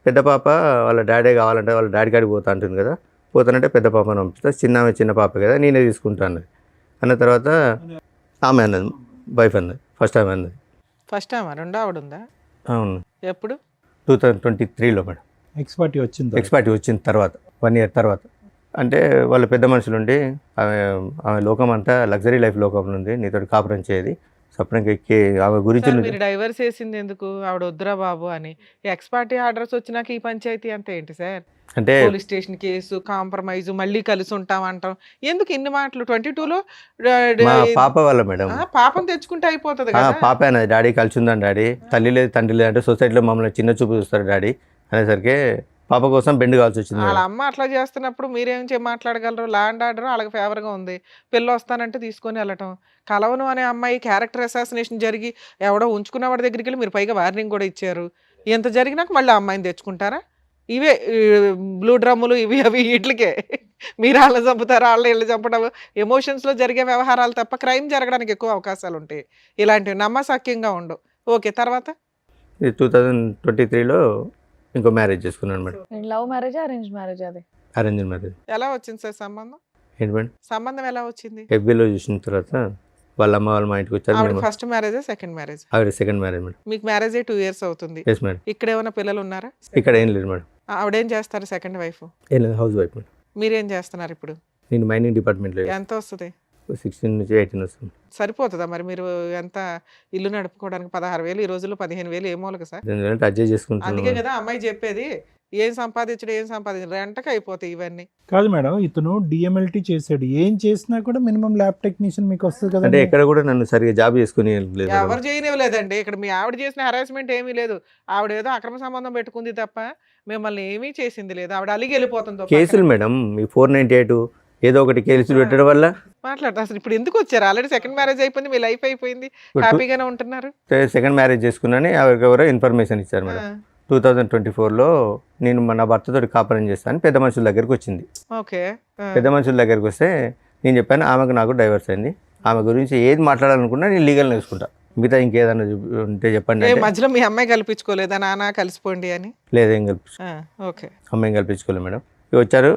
పెద్ద పాప వాళ్ళ డాడీ కావాలంటే వాళ్ళ డాడీ కాడికి పోతా అంటుంది కదా, పోతానంటే పెద్ద పాపను పంపిస్తా, చిన్న పాప కదా నేనే తీసుకుంటాను అన్న తర్వాత ఆమె అన్నది, వైఫ్ అన్నది, ఫస్ట్ ఆమె అన్నది. ఫస్ట్ టైం రెండో ఆవిడ ఉందా? అవును, ఎప్పుడు? 2023లో మేడం. ఎక్స్పర్టీ వచ్చింది. ఎక్స్పర్టీ వచ్చిన తర్వాత 1 year తర్వాత. అంటే వాళ్ళ పెద్ద మనుషులు ఉండి ఆమె లోకం అంతా లగ్జరీ లైఫ్ లోకంలో ఉంది, నీతో కాపురం చేయది సపరేట్గా ఆమె గురించి సార్, మీరు డైవర్స్ చేసింది ఎందుకు? ఆవిడ వద్దురా బాబు అని. ఎక్స్పర్టీ ఆర్డర్స్ వచ్చినాక ఈ పంచాయతీ అంతా ఏంటి సార్? అంటే పోలీస్ స్టేషన్ కేసు, కాంప్రమైజ్, మళ్ళీ కలిసి ఉంటాం అంటాం. ఎందుకు ఇన్ని మాటలు? 22లో మా పాప వాళ్ళ మేడం. పాపం తెచ్చుకుంటే అయిపోతుంది కదా. పాప అన్నది, డాడీ కలిసి ఉందని డాడీ, తల్లి లేదు తండ్రి లేదు అంటే సొసైటీలో మమ్మల్ని చిన్న చూపు చూస్తారు డాడీ అనేసరికి పాప కోసం బెండ్ కావాల్సి వచ్చింది వాళ్ళ మేడం. అమ్మ అట్లా చేస్తున్నప్పుడు మీరేం మాట్లాడగలరు? ల్యాండ్ ఆర్డర్ వాళ్ళకి ఫేవర్గా ఉంది, పిల్ల వస్తానంటే తీసుకొని వెళ్ళటం. కలవను అనే అమ్మాయి క్యారెక్టర్ అసాసినేషన్ జరిగి ఎవడో ఉంచుకున్న వాడి దగ్గరికి వెళ్ళి మీరు పైగా వార్నింగ్ కూడా ఇచ్చారు. ఎంత జరిగినాక మళ్ళీ ఆ అమ్మాయిని తెచ్చుకుంటారా? ఇవే బ్లూ డ్రమ్ములు ఇవి అవి వీటికే మీరు వాళ్ళని చంపుతారు, వాళ్ళని వీళ్ళు చంపడం ఎమోషన్స్లో జరిగే వ్యవహారాలు తప్ప క్రైమ్ జరగడానికి ఎక్కువ అవకాశాలు ఉంటాయి. ఇలాంటివి నమ్మసక్యంగా ఉండవు. ఓకే, తర్వాత 2023లో ఇంకో మ్యారేజ్ చేసుకున్నాను madam. Love marriage, arrange marriage? అది అరేంజ్ మ్యారేజ్. ఎలా వచ్చింది సార్ సంబంధం? ఏంటి మేడం? సంబంధం ఎలా వచ్చింది? FBలో చూసిన తర్వాత వాళ్ళ అమ్మ వాళ్ళు మా ఇంటికి వచ్చారు. ఆవిడ మేము ఫస్ట్ మ్యారేజ్, సెకండ్ మ్యారేజ్? ఆవిడ సెకండ్ మ్యారేజ్ మేడం. మీకు మ్యారేజ్ 2 years అవుతుంది. Yes madam. ఇక్కడ ఏమైనా పిల్లలు ఉన్నారా? ఇక్కడ ఏం లేదు మేడం. ఆవిడేం చేస్తారు సెకండ్ వైఫ్? ఏం లేదు, హౌస్ వైఫ్ మేడం. మీరేం చేస్తున్నారు ఇప్పుడు? నేను మైనింగ్ డిపార్ట్మెంట్లో ఎంత వస్తుంది? 16 నుంచి 18 వస్తుంది. సరిపోతుందా మరి? మీరు ఎంత ఇల్లు నడుపుకోవడానికి 16,000 ఈ రోజుల్లో 15,000 ఏమోలక సార్. అడ్జస్ట్ అందుకే చేసుకుంటున్నాను. కదా అమ్మాయి చెప్పేది, ఏం సంపాదించడు రెంటకి అయిపోతాయి ఇవన్నీ. కాదు మేడం, ఇతను DMLT చేశాడు, ఏం చేసినా కూడా మినిమం ల్యాబ్ టెక్నీషియన్ మీకు వస్తుంది కదా. అంటే ఎక్కడ కూడా నన్ను సరిగా జాబ్ చేసుకుని లేదు మేడం. ఎవరు చేయనివ్వలేదండి. ఇక్కడ మీ ఆవిడ చేసిన హెరాస్మెంట్ ఏమీ లేదు. ఆవిడ ఏదో అక్రమ సంబంధం పెట్టుకుంది తప్ప మిమ్మల్ని ఏమీ చేసింది లేదు. ఆవిడ అలిగి వెళ్ళిపోతుంది. కేసులు మేడం, ఈ 498 ఏదో ఒకటి కేసులు పెట్టడం వల్ల మాట్లాడతా. అసలు ఇప్పుడు ఎందుకు వచ్చారు? ఆల్రెడీ సెకండ్ మ్యారేజ్ అయిపోయింది, మీ లైఫ్ అయిపోయింది, హ్యాపీగానే ఉంటున్నారు. సెకండ్ మ్యారేజ్ చేసుకున్నాను. ఎవరెవరో ఇన్ఫర్మేషన్ ఇచ్చారు మేడం. 2024లో నేను నా భర్తతో కాపురం చేస్తాను, పెద్ద మనుషుల దగ్గరికి వచ్చింది. ఓకే, పెద్ద మనుషుల దగ్గరికి వస్తే నేను చెప్పాను ఆమెకు నాకు డైవర్స్ అయింది, ఆమె గురించి ఏది మాట్లాడాలనుకున్నా నేను లీగల్గా చూసుకుంటా, మిగతా ఇంకేదన్నా ఉంటే చెప్పండి అంటే, మధ్యలో మీ అమ్మాయి కల్పించుకోలేదా నాన్న కలిసిపోండి అని? లేదు, ఏం ఓకే, అమ్మాయిని కల్పించుకోలేదు మేడం. ఇక వచ్చారు,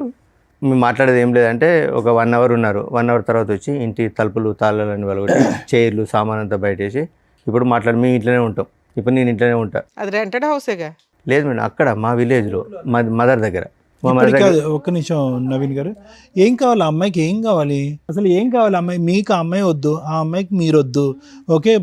మేము మాట్లాడేది ఏం లేదంటే ఒక 1 hour ఉన్నారు. 1 hour తర్వాత వచ్చి ఇంటి తలుపులు తాళాలని వాళ్ళకి చైర్లు సామాన్ అంతా బయటేసి ఇప్పుడు మాట్లాడి మేము ఇంట్లోనే ఉంటాం, ఇప్పుడు నేను ఇంట్లోనే ఉంటా. అది రెంటెడ్ హౌసేగా? లేదు మేడం, అక్కడ మా విలేజ్లో మా మదర్ దగ్గర. మా మదర్ ఇప్పటికి దగ్గర కాదు, ఒక్క నిమిషం నవీన్ గారు, ఏం కావాలి ఆ అమ్మాయికి? ఏం కావాలి అసలు? ఏం కావాలి అమ్మాయి? మీకు ఆ అమ్మాయి వద్దు, ఆ అమ్మాయికి మీరు వద్దు. Okay,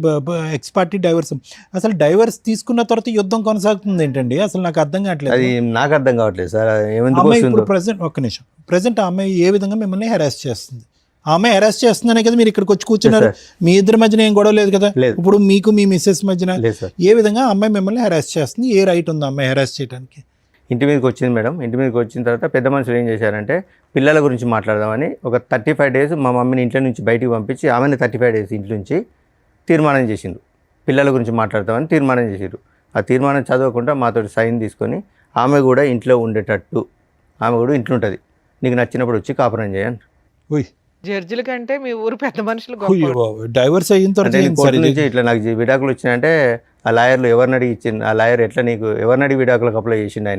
ex parte divorce. అసలు డైవర్స్ తీసుకున్న తర్వాత యుద్ధం కొనసాగుతుంది ఏంటండి? అసలు నాకు అర్థం కావట్లేదు. అది నాకు అర్థం కావట్లేదు సార్. ఏమెందుకు అమ్మాయి ఇప్పుడు వస్తుందో ఒక్క నిమిషం, ప్రెసెంట్ ఆ అమ్మాయి ఏ విధంగా మిమ్మల్ని హెరాస్ చేస్తుంది? ఆ అమ్మాయి హెరాస్ చేస్తుందనే కదా మీరు ఇక్కడికి వచ్చి కూర్చున్నారు. మీ ఇద్దరి మధ్యన ఏం గొడవ లేదు కదా? లేదు. ఇప్పుడు మీకు మీ మిస్సెస్ మధ్యన లేదు సార్. ఏ విధంగా ఆ అమ్మాయి మిమ్మల్ని హెరాస్ చేస్తుంది? ఏ రైట్ ఉంది ఆ అమ్మాయి హెరాస్ చేయడానికి? ఇంటి మీదకి వచ్చింది మేడం. ఇంటి మీదకి వచ్చిన తర్వాత పెద్ద మనుషులు ఏం చేశారంటే పిల్లల గురించి మాట్లాడదామని ఒక 35 days మా మమ్మీని ఇంట్లో నుంచి బయటికి పంపించి ఆమెను 35 days ఇంటి నుంచి తీర్మానం చేసిండు. పిల్లల గురించి మాట్లాడతామని తీర్మానం చేసిండ్రు. ఆ తీర్మానం చదవకుండా మాతో సైన్ తీసుకొని ఆమె కూడా ఇంట్లో ఉండేటట్టు, ఆమె కూడా ఇంట్లో ఉంటుంది, నీకు నచ్చినప్పుడు వచ్చి కాపురం చేయండి. జడ్జిల కంటే మీ ఊరు పెద్ద మనుషులు డైవర్స్ అయిన అంటే తర్వాత ఏం కోర్టు సార్ ఇది? నుంచి ఇట్లా నాకు విడాకులు వచ్చినాయంటే ఆ లాయర్లు ఎవరిని అడిగి ఇచ్చింది, ఆ లాయర్ ఎట్లా నీకు ఎవరిని అడిగి విడాకులకు అప్లై చేసిండు,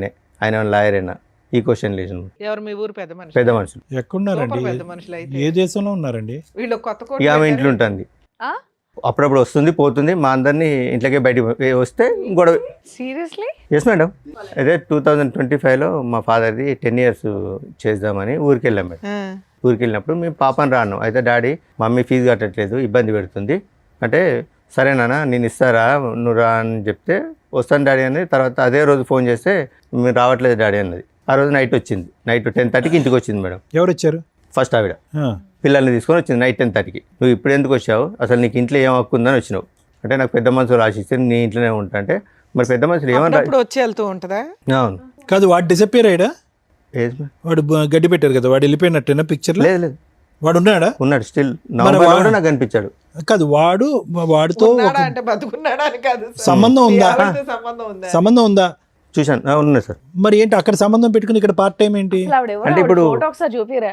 ఆయన లాయర్ అయినా ఈ క్వశ్చన్ లేచిండు. ఎవరు మీ ఊరు పెద్ద మనుషులు? పెద్ద మనుషులు ఎక్కడున్నారండి? సూపర్ పెద్ద మనుషులు అయితే. ఏ దేశంలో ఉన్నారండి? వీళ్ళు కొత్త కోట ఇక ఆమె ఇంట్లో పెట్టారు. ఉంటుంది, ఆ? అప్పుడప్పుడు వస్తుంది పోతుంది, మా అందరినీ ఇంట్లోకే బయటికి వస్తే గొడవ. సీరియస్లీ? Yes madam. అదే 2025లో మా ఫాదర్ది 10 years చేద్దామని ఊరికి వెళ్ళాం మేడం. ఆ, ఊరికి వెళ్ళినప్పుడు మేము పాపని రాను, అయితే డాడీ మమ్మీ ఫీజు కట్టట్లేదు ఇబ్బంది పెడుతుంది అంటే, సరేనా నేను ఇస్తారా నువ్వు రా అని చెప్తే వస్తాను డాడీ అని. తర్వాత అదే రోజు ఫోన్ చేస్తే మీరు రావట్లేదు డాడీ అన్నది. ఆ రోజు నైట్ వచ్చింది, నైట్ 10:30కి ఇంటికి వచ్చింది మేడం. ఎవరు వచ్చారు? ఫస్ట్ ఆవిడ ఆ, పిల్లల్ని తీసుకొని వచ్చింది నైట్ 10:30కి. నువ్వు ఇప్పుడు ఎందుకు వచ్చావు, అసలు నీకు ఇంట్లో ఏం హక్కు ఉందని వచ్చినావు అంటే, నాకు పెద్ద మనుషులు ఆశిస్తే నీ ఇంట్లోనే ఉంటా అంటే, మరి పెద్ద మనుషులు ఏమన్నా. అప్పుడప్పుడు వచ్చి వెళ్తూ ఉంటుందా? అవును. కాదు, వాడు డిసప్పేర్ అయ్యాడా? Age madam. వాడు గడ్డి పెట్టారు కదా, వాడు వెళ్ళిపోయినట్టేనా పిక్చర్ లో? లేదు లేదు, వాడు ఉన్నాడా? ఉన్నాడు స్టిల్. నవంబర్లో కూడా నాకు కనిపించాడు. కాదు, వాడితో ఉన్నాడా ఒక అంటే బతుకున్నాడా అని కాదు సార్. సంబంధం ఉందా? మీ ఆవిడతో సంబంధం ఉందా? సంబంధం ఉందా? చూశాను, ఉన్నాయి సార్. మరి ఏంటి అక్కడ సంబంధం పెట్టుకుని ఇక్కడ పార్ట్ టైం ఏంటి? అసలు ఆవిడ ఎవరు? అంటే ఇప్పుడు- ఫోటో ఒకసారి చూపిరా.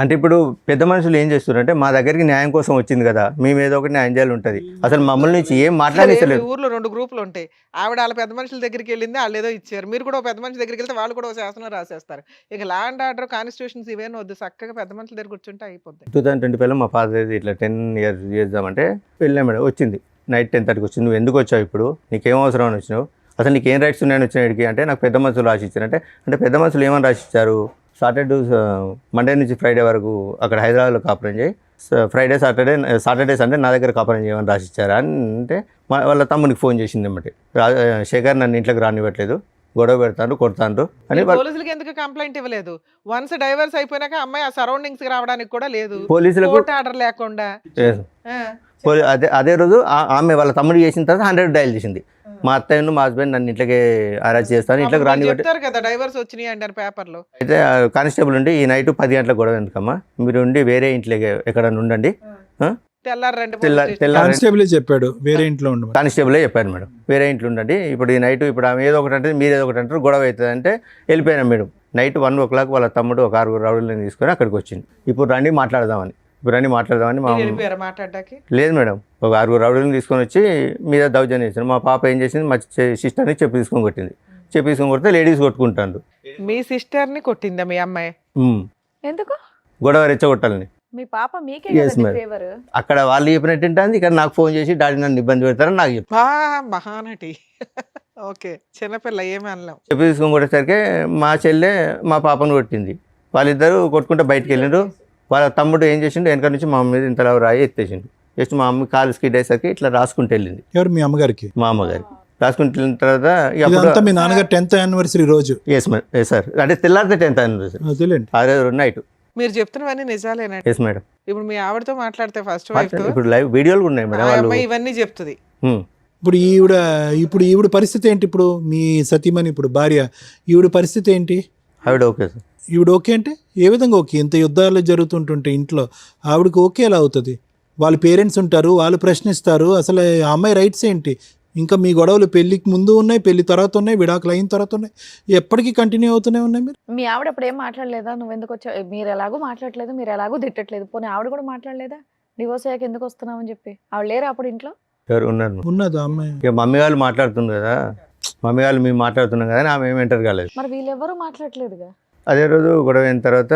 అంటే ఇప్పుడు పెద్ద మనుషులు ఏం చేస్తున్నారంటే మా దగ్గరికి న్యాయం కోసం వచ్చింది కదా, మేము ఏదో ఒకటి న్యాయం చేయాలి ఉంటుంది. అసలు మమ్మల్ని నుంచి ఏం సరే, మీ మాట్లాడేసలేదు. ఊర్లో 2 గ్రూపులు ఉంటాయి. ఆవిడ వాళ్ళ పెద్ద మనుషుల దగ్గరికి వెళ్ళింది, వాళ్ళు ఏదో ఇచ్చారు. మీరు కూడా ఒక పెద్ద మనిషి దగ్గరికి వెళ్తే వాళ్ళు కూడా ఒక శాసనం రాసేస్తారు. ఇక లా అండ్ ఆర్డర్, కాన్స్టిట్యూషన్స్ ఇవేనా వద్దు, చక్కగా పెద్ద మనుషుల దగ్గర కూర్చుంటే అయిపోద్ది. 2025లో మా ఫాదర్ ఇట్లా 10 years చేద్దామంటే వెళ్ళాం మేడం. వచ్చింది నైట్ 10:30కి వచ్చింది. నువ్వు ఎందుకు వచ్చావు, ఇప్పుడు నీకేం అవసరం అని వచ్చినావు, అసలు నీకేం రైట్స్ ఉన్నాయని వచ్చినాడికి అంటే నాకు పెద్ద మనుషులు రాసిచ్చారు. అంటే పెద్ద మనుషులు ఏమని రాసిచ్చారు, సాటర్డే మండే నుంచి ఫ్రైడే వరకు అక్కడ హైదరాబాద్లో కాపురం చేయి, ఫ్రైడే సాటర్డే సండే నా దగ్గర కాపురం చేయమని రాసిచ్చారా అని అంటే వాళ్ళ తమ్మునికి ఫోన్ చేసింది అన్నమాట. శేఖర్ నన్ను ఇంట్లోకి రానివ్వట్లేదు, గొడవ పెడతాను, కొడతాను అని. మీరు పోలీసులకి ఎందుకు కంప్లైంట్ ఇవ్వలేదు? వన్స్ డైవర్స్ అయిపోయినాక అమ్మాయి ఆ సరౌండింగ్స్ కి రావడానికి కూడా లేదు, పోలీసులకు కోర్టు ఆర్డర్ లేకుండా. ఆ, అదే రోజు ఆమె వాళ్ళ తమ్ముడు చేసిన తర్వాత 100 డయల్ చేసింది. మా అత్తయ్యను మా హస్బెండ్ నన్ను ఇంట్లోకి అరెస్ట్ చేస్తాను, ఇంట్లోకి అప్పుడు రానివ్వట్లేదు. చెప్తారు కదా డైవర్స్ వచ్చినాయి అంటారు పేపర్లో. అయితే కానిస్టేబుల్ ఉండి ఈ నైట్ 10 గంటలకు గొడవ ఎందుకమ్మా, మీరు ఉండి వేరే ఇంట్లోకి ఎక్కడ ఉండండి. తెల్లారు రండి తెల్లారి కానిస్టేబుల్ చెప్పాడు వేరే ఇంట్లో ఉండమని. కానిస్టేబులే చెప్పాను మేడం, వేరే ఇంట్లో ఉండండి. ఇప్పుడు ఈ నైట్ ఇప్పుడు ఆమె ఏదో ఒకటి అంటే మీరు ఏదో ఒకటి అంటారు, గొడవ అవుతుంది అంటే వెళ్ళిపోయినాం మేడం. నైట్ 1 o'clock వాళ్ళ తమ్ముడు ఒక 6 రౌడీలను తీసుకొని అక్కడికి వచ్చింది. ఇప్పుడు రండి మాట్లాడదామని మా వెళ్ళిపోయారు మాట్లాడడానికి. లేదు మేడం, ఒక 6 రౌడీలను తీసుకొని వచ్చి మీద దౌర్జన్యం చేశారు. మా పాప ఏం చేసింది, మా సిస్టర్ని చెప్పి తీసుకొని కొట్టింది. చెప్పి తీసుకొని కొడితే లేడీస్ కొట్టుకుంటారు. మీ సిస్టర్ ని కొట్టిందా మీ అమ్మాయి? ఎందుకు గొడవ రెచ్చగొట్టాలని. మీ పాప మీకే Yes, ma'am. ఫేవర్. అక్కడ వాళ్ళు చెప్పినట్టు ఉంటుంది, ఇక్కడ నాకు ఫోన్ చేసి డాడీ నన్ను ఇబ్బంది పెడతారని నాకు చెప్పి మహానటి. ఓకే, చిన్నపిల్ల ఏమి అనలేం. చెప్పి తీసుకొని కొట్టేసరికి మా చెల్లె మా పాపను కొట్టింది. వాళ్ళిద్దరూ కొట్టుకుంటే బయటకు వెళ్ళిండ్రు. వాళ్ళ తమ్ముడు ఏం చేసిండు, వెనక నుంచి మా మీద ఇంతలా రాయి ఎత్తేసిండు. జస్ట్ మా అమ్మ కాలు స్కిడ్ అయ్యేసరికి ఇట్లా రాసుకుంటూ వెళ్ళింది. ఎవరు మీ అమ్మగారికి? మా అమ్మగారి రాసుకుంటూ వెళ్ళిన తర్వాత ఇదంతా మీ నాన్నగారు 10th anniversary రోజు. ఎస్ మేడం, ఎస్ సార్, అంటే తెల్లారితే 10th anniversary అదేలేండి. ఆ రోజు నైట్. మీరు చెప్తున్నవన్నీ నిజాలేనండి. Yes madam. ఇప్పుడు మీ ఆవిడతో మాట్లాడితే ఫస్ట్ వైఫ్ తో ఇప్పుడు లైవ్ వీడియోలు కూడా ఉన్నాయి మేడం. ఆ వాళ్ళు అమ్మాయి ఇవన్నీ చెప్తుంది. ఇప్పుడు ఈవిడ పరిస్థితి ఏంటి? ఇప్పుడు మీ సతీమణి, ఇప్పుడు భార్య, ఈవిడ పరిస్థితి ఏంటి? ఆవిడ ఓకే సార్. ఈవిడ ఓకే అంటే ఏ విధంగా ఓకే? ఇంత యుద్ధాలు జరుగుతుంటుంటే ఇంట్లో ఆవిడకి ఓకే ఎలా అవుతుంది? వాళ్ళ పేరెంట్స్ ఉంటారు, వాళ్ళు ప్రశ్నిస్తారు. అసలు ఆ అమ్మాయి రైట్స్ ఏంటి? ఇంకా మీ గొడవలు పెళ్లికి ముందు ఉన్నాయి, పెళ్లి తర్వాత ఉన్నాయి, విడాకులు అయిన తర్వాత ఉన్నాయి, ఎప్పటికీ కంటిన్యూ అవుతూనే ఉన్నాయి. మీరు మీ ఆవిడ అప్పుడు ఏం మాట్లాడలేదా? నువ్వు ఎందుకు వచ్చావు, మీరు ఎలాగో మాట్లాడలేదు, మీరు ఎలాగో తిట్టట్లేదు, పోనీ ఆవిడ కూడా మాట్లాడలేదా డివోర్స్ అయ్యాక ఎందుకు వస్తున్నావు అని చెప్పి? ఆవిడ లేరా అప్పుడు ఇంట్లో? ఎవరు ఉన్నారు? ఉన్నదా అమ్మాయి? ఇక మమ్మీ వాళ్ళు మాట్లాడుతున్నారు కదా, మమ్మీ వాళ్ళు మేము మాట్లాడుతున్నాం కదా, ఆమె ఏమి ఎంటర్ కాలేదు. మరి వీళ్ళెవరూ మాట్లాడలేదుగా. అదే రోజు గొడవ అయిన తర్వాత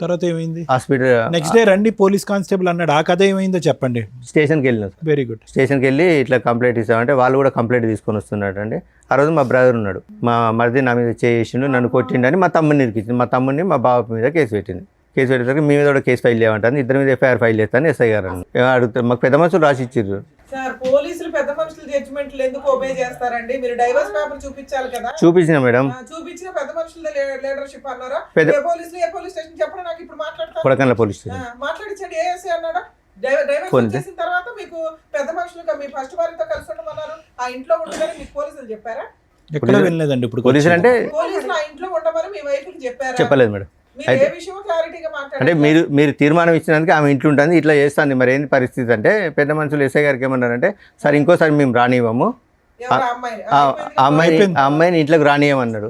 తర్వాత ఏమైంది? హాస్పిటల్ నెక్స్ట్ డే రండి పోలీస్ కానిస్టేబుల్ అన్నాడు. ఆ కథ ఏమైందో చెప్పండి. స్టేషన్కి వెళ్ళినాం. Very good. స్టేషన్కి వెళ్ళి ఇట్లా కంప్లైంట్ ఇస్తామంటే వాళ్ళు కూడా కంప్లైంట్ తీసుకొని వస్తున్నాడు అండి. ఆ రోజు మా బ్రదర్ ఉన్నాడు, మా మరిది నా మీద చేసిండు, నన్ను కొట్టిండని మా తమ్ముడిని ఇరికించింది. మా తమ్ముడిని మా బాబు మీద కేసు పెట్టింది. కేసు పెట్టేసరికి మీ మీద కూడా కేసు ఫైల్ చేయమంటాను, ఇద్దరి మీద ఎఫ్ఐఆర్ ఫైల్ చేస్తాను ఎస్ఐ గారు అడుగుతారు. మాకు పెద్ద మనుషులు రాసి ఇచ్చారు. సార్, పోలీసులు పెద్ద మనుషుల జడ్జిమెంట్లు ఎందుకు ఒబే చేస్తారండి? మీరు డైవర్స్ పేపర్ చూపించాలి కదా. చూపించిన మేడం, చూపించిన పెద్ద మనుషుల లీడర్షిప్ అన్నారా? ఏ పోలీస్ స్టేషన్ చెప్పండి, నాకు ఇప్పుడు మాట్లాడతాను. కొడకన్ల పోలీస్ స్టేషన్ మాట్లాడించండి. ఏఎస్ఐ అన్నాడా? డైవర్స్ చేసిన తర్వాత మీకు పెద్ద మనుషులు మీ ఫస్ట్ వారితో కలిసి ఉండమన్నారు, ఆ ఇంట్లో ఉండమని మీకు పోలీసులు చెప్పారా? ఎక్కడ వెళ్ళలేదండి. ఇప్పుడు పోలీసులు అంటే పోలీసులు ఆ ఇంట్లో ఉండమని మీ వైఫ్కి చెప్పారా? చెప్పలేదు మేడం. మీరు ఏ విషయం క్లారిటీగా అంటే మాట్లాడారు? మీరు తీర్మానం ఇచ్చినందుకు ఆమె ఇంట్లో ఉంటుంది, ఇట్లా చేస్తాను. మరి ఏంటి పరిస్థితి అంటే పెద్ద మనుషులు ఎస్ఐ గారికి ఏమన్నారంటే, సార్ ఇంకోసారి మేము రానివ్వము, ఆ అమ్మాయిని ఇంట్లోకి రానియమన్నాడు.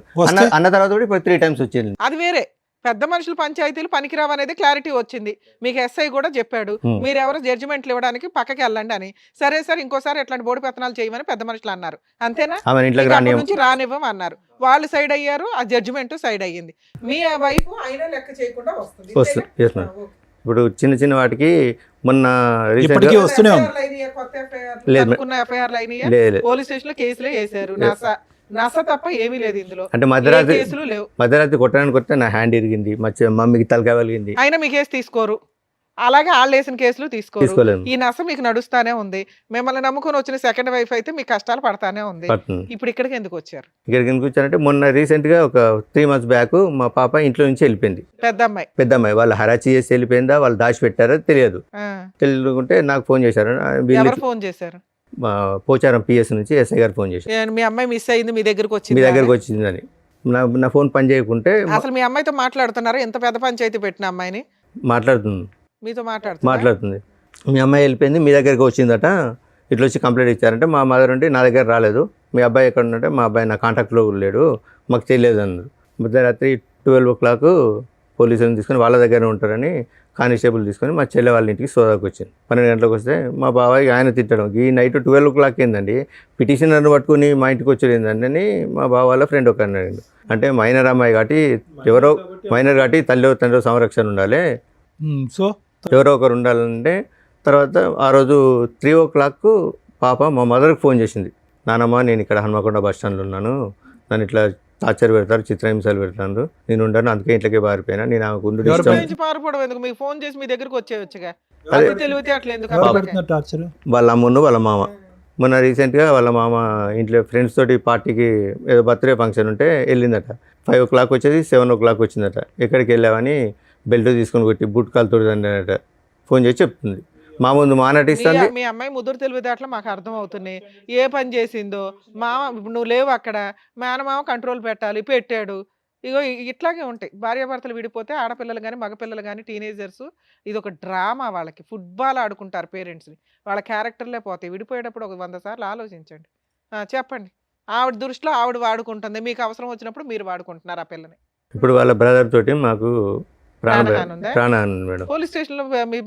అన్న తర్వాత కూడా ఇప్పుడు 3 times వచ్చింది. అది వేరే. పెద్ద మనుషులు పంచాయతీలు పనికిరావు అనేది క్లారిటీ వచ్చింది. మీకు ఎస్ఐ కూడా చెప్పాడు, మీరు ఎవరు జడ్జిమెంట్లు ఇవ్వడానికి పక్కకి వెళ్ళండి అని. సరే సార్, ఇంకోసారి ఎట్లాంటి బోడి పెత్తనాలు చేయమని పెద్ద మనుషులు అన్నారు, అంతేనా? నుంచి రానివ్వం అన్నారు, వాళ్ళు సైడ్ అయ్యారు, ఆ జడ్జిమెంట్ సైడ్ అయ్యింది. మీ వైపు అయినా లెక్క చేయకుండా వస్తుంది. ఇప్పుడు చిన్న చిన్న వాటికి మొన్న వస్తూనే పోలీస్ స్టేషన్ లో కేసులే వేసారు. నస తప్ప ఏమీ లేదు ఇందులో. అంటే మధ్యరాత్రి కొట్టడానికి కొడితే నా హ్యాండ్ ఇరిగింది, మా మమ్మీకి తలకాయ పగిలింది. అయినా మీ కేసు తీసుకోరు, అలాగే వాళ్ళు వేసిన కేసులు తీసుకోరు. ఈ నస మీకు నడుస్తానే ఉంది. మిమ్మల్ని నమ్ముకొని వచ్చిన సెకండ్ వైఫ్ అయితే మీకు కష్టాలు పడతానే ఉంది. ఇప్పుడు ఇక్కడికి ఎందుకు వచ్చారు? ఇక్కడికి ఎందుకు వచ్చారంటే మొన్న రీసెంట్ గా ఒక 3 months బ్యాక్ మా పాప ఇంట్లో నుంచి వెళ్ళిపోయింది. పెద్ద అమ్మాయి వాళ్ళు హరాచి చేసి వెళ్ళిపోయిందా, వాళ్ళు దాచిపెట్టారో తెలియదు. తెలుసుకుంటే నాకు ఫోన్ చేశారు. ఎవరు ఫోన్ చేశారు? పోచారం PS నుంచి ఎస్ఐ గారు ఫోన్ చేశారు. మీ అమ్మాయి మిస్ అయింది, మీ దగ్గరకు వచ్చిందని. నా ఫోన్ పని చేయకుంటే అసలు మీ అమ్మాయితో మాట్లాడుతున్నారా? ఎంత పెద్ద పంచాయతీ పెట్టిన అమ్మాయిని మాట్లాడుతుంది, మీతో మాట్లాడుతుంది. మీ అమ్మాయి వెళ్ళిపోయింది, మీ దగ్గరికి వచ్చిందట, ఇట్లా వచ్చి కంప్లైంట్ ఇచ్చారంటే మా మదర్ ఉంటే నా దగ్గర రాలేదు, మీ అబ్బాయి ఎక్కడ ఉంటే మా అబ్బాయి నా కాంటాక్ట్లో లేడు, మాకు తెలియదు అన్నారు. మధ్యరాత్రి 12 o'clock పోలీసులను తీసుకొని వాళ్ళ దగ్గర ఉంటారని కానిస్టేబుల్ తీసుకొని మా చెల్లె వాళ్ళ ఇంటికి సోదాకు వచ్చింది. 12 గంటలకు వస్తే మా బాబాయ్ ఆయన తిట్టడం ఈ నైట్ 12 o'clock ఏందండి పిటిషనర్ని పట్టుకుని మా ఇంటికి వచ్చేది ఏంటంటే మా బావ వాళ్ళ ఫ్రెండ్ ఒక అన్నాడు. అంటే మైనర్ అమ్మాయి కాబట్టి ఎవరో మైనర్ కాబట్టి తల్లి తండ్రి సంరక్షణ ఉండాలి, సో ఎవరో ఒకరు ఉండాలంటే తర్వాత ఆ రోజు 3 o'clock పాప మా మదర్కి ఫోన్ చేసింది. నానమ్మ నేను ఇక్కడ హన్మకొండ బస్ స్టాండ్లో ఉన్నాను, నన్ను ఇట్లా టార్చర్ పెడతారు, చిత్రహింసలు పెడతారు, నేను ఉండను, అందుకే ఇంట్లోకే పారిపోయినా, నేను ఆమెకు ఉండు ఇష్టం. నుంచి పారిపోవడం ఎందుకు? మీకు ఫోన్ చేసి మీ దగ్గరకు వచ్చేయచ్చుగా. అదే. అది తెలివితే అట్లా ఎందుకు? ఎవరు అసలు పెడుతున్నారు టార్చర్? వాళ్ళ అమ్మును వాళ్ళ మామ మొన్న రీసెంట్గా వాళ్ళ మామ ఇంట్లో ఫ్రెండ్స్ తోటి పార్టీకి ఏదో బర్త్డే ఫంక్షన్ ఉంటే వెళ్ళిందట. 5 o'clock వచ్చేది 7 o'clock వచ్చిందట. ఎక్కడికి వెళ్ళావని బెల్ట్ తీసుకొని కొట్టి బుట్ కాలుతోటి అన్నట ఫోన్ చేసి చెప్తుంది. మా ముందు మానటిస్తుంది. మీ అమ్మాయి ముద్దురు తెలివితేటలు మాకు అర్థం అవుతున్నాయి. ఏ పని చేసిందో మామ, ఇప్పుడు నువ్వు లేవు అక్కడ, మేనమామ కంట్రోల్ పెట్టాలి, పెట్టాడు. ఇగో ఇట్లాగే ఉంటాయి భార్యాభర్తలు విడిపోతే. ఆడపిల్లలు కానీ మగపిల్లలు కానీ టీనేజర్స్ ఇది ఒక డ్రామా. వాళ్ళకి ఫుట్బాల్ ఆడుకుంటారు పేరెంట్స్ని, వాళ్ళ క్యారెక్టర్లే పోతాయి. విడిపోయేటప్పుడు ఒక 100 సార్లు ఆలోచించండి. చెప్పండి. ఆవిడ దృష్టిలో ఆవిడ వాడుకుంటుంది, మీకు అవసరం వచ్చినప్పుడు మీరు వాడుకుంటున్నారు ఆ పిల్లని. ఇప్పుడు వాళ్ళ బ్రదర్ తోటి మాకు ప్రాణహాని ఉందా? ప్రాణహాని ఉంది మేడం. పోలీస్ స్టేషన్లో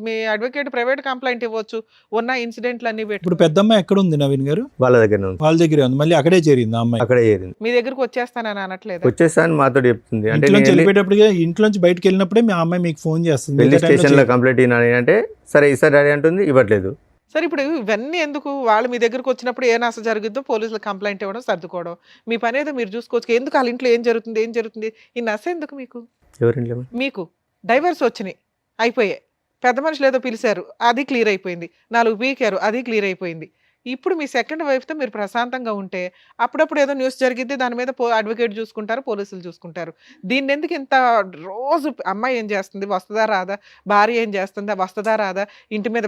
మీ అడ్వకేట్ ప్రైవేట్ కంప్లైంట్ ఇవ్వచ్చు. ఉన్న ఇన్సిడెంట్లు అన్ని ఇప్పుడు పెట్టి పెద్దమ్మాయి ఎక్కడ ఉంది నవీన్ గారు? వాళ్ళ దగ్గర ఉంది, వాళ్ళ దగ్గరే ఉంది. మళ్ళీ అక్కడే చేరింది ఆ అమ్మాయి. అక్కడే చేరింది. మీ దగ్గరకు వచ్చేస్తానని అనట్లేదు. వచ్చేసాను మాతో చెప్తుంది. అంటే ఇంట్లోంచి వెళ్ళిపోయేటప్పటికే, ఇంట్లోంచి బయటకు వెళ్ళినప్పుడే మీ అమ్మాయి మీకు ఫోన్ చేస్తుంది. పెళ్లి మిగతా టైంలో స్టేషన్లో కంప్లైంట్ అయినా అంటే సరే ఇస్తారు డాడీ అంటుంది, ఇవ్వట్లేదు. సరే ఇప్పుడు ఇవన్నీ ఎందుకు? వాళ్ళు మీ దగ్గరకు వచ్చినప్పుడు ఏ నష్టం జరుగుద్దో పోలీసులకు కంప్లైంట్ ఇవ్వడం, సర్దుకోవడం, మీ పని ఏదో మీరు చూసుకోవచ్చు. ఎందుకు వాళ్ళ ఇంట్లో ఏం జరుగుతుంది ఈ నశ ఎందుకు మీకు? ఎవరింట్లో? మీకు డైవర్స్ వచ్చినాయి, అయిపోయాయి. పెద్ద మనుషులు ఏదో పిలిచారు, అది క్లియర్ అయిపోయింది. 4 పీకారు, అది క్లియర్ అయిపోయింది. ఇప్పుడు మీ సెకండ్ వైఫ్తో మీరు ప్రశాంతంగా ఉంటే అప్పుడప్పుడు ఏదో న్యూస్ జరిగిద్ది, దాని మీద అడ్వకేట్ చూసుకుంటారు, పోలీసులు చూసుకుంటారు. దీన్ని ఎందుకు ఇంత రోజు అమ్మాయి ఏం చేస్తుంది, వస్తుందా రాదా, భార్య ఏం చేస్తుందా, వస్తుందా రాదా, ఇంటి మీద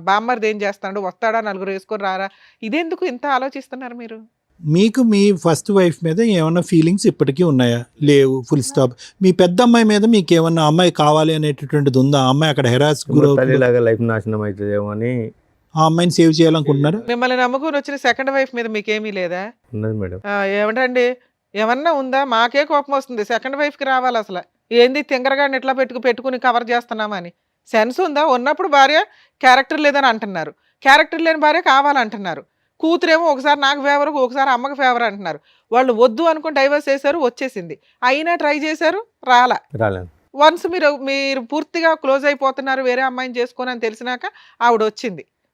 బామ్మర్ది ఏం చేస్తాడు, వస్తాడా, నలుగురు వేసుకొని రారా, ఇదెందుకు ఇంత ఆలోచిస్తున్నారు మీరు? మీకు మీ ఫస్ట్ వైఫ్ మీద ఏమైనా ఫీలింగ్స్ ఇప్పటికీ ఉన్నాయా? లేవు, ఫుల్ స్టాప్. మీ పెద్ద అమ్మాయి మీద మీకు ఏమన్నా అమ్మాయి కావాలి అనేటటువంటిది ఉందా? ఆ అమ్మాయి అక్కడ హెరాస్ తల్లిలాగా లైఫ్ నాశనం అవుతుందేమో అని ఆ అమ్మాయిని సేవ్ చేయాలనుకుంటున్నారు? మిమ్మల్ని నమ్ముకుని వచ్చిన సెకండ్ వైఫ్ మీద మీకేమీ లేదా? ఉన్నది మేడం. ఏమిటండి, ఏమన్నా ఉందా? మాకే కోపం వస్తుంది. సెకండ్ వైఫ్కి రావాలి అసలు. ఏంది తింగరగాడిని ఎట్లా పెట్టుకుని కవర్ చేస్తున్నామని సెన్స్ ఉందా? ఉన్నప్పుడు భార్య క్యారెక్టర్ లేదని అంటున్నారు, క్యారెక్టర్ లేని భార్య కావాలంటున్నారు. కూతురేమో ఒకసారి నాకు ఫేవర్, ఒకసారి అమ్మకి ఫేవర్ అంటున్నారు. వాళ్ళు వద్దు అనుకుని డైవర్స్ చేశారు, వచ్చేసింది. అయినా ట్రై చేశారు, రాలేదు. వన్స్ మీరు పూర్తిగా క్లోజ్ అయిపోతున్నారు, వేరే అమ్మాయిని చేసుకొని అని తెలిసినాక ఆవిడ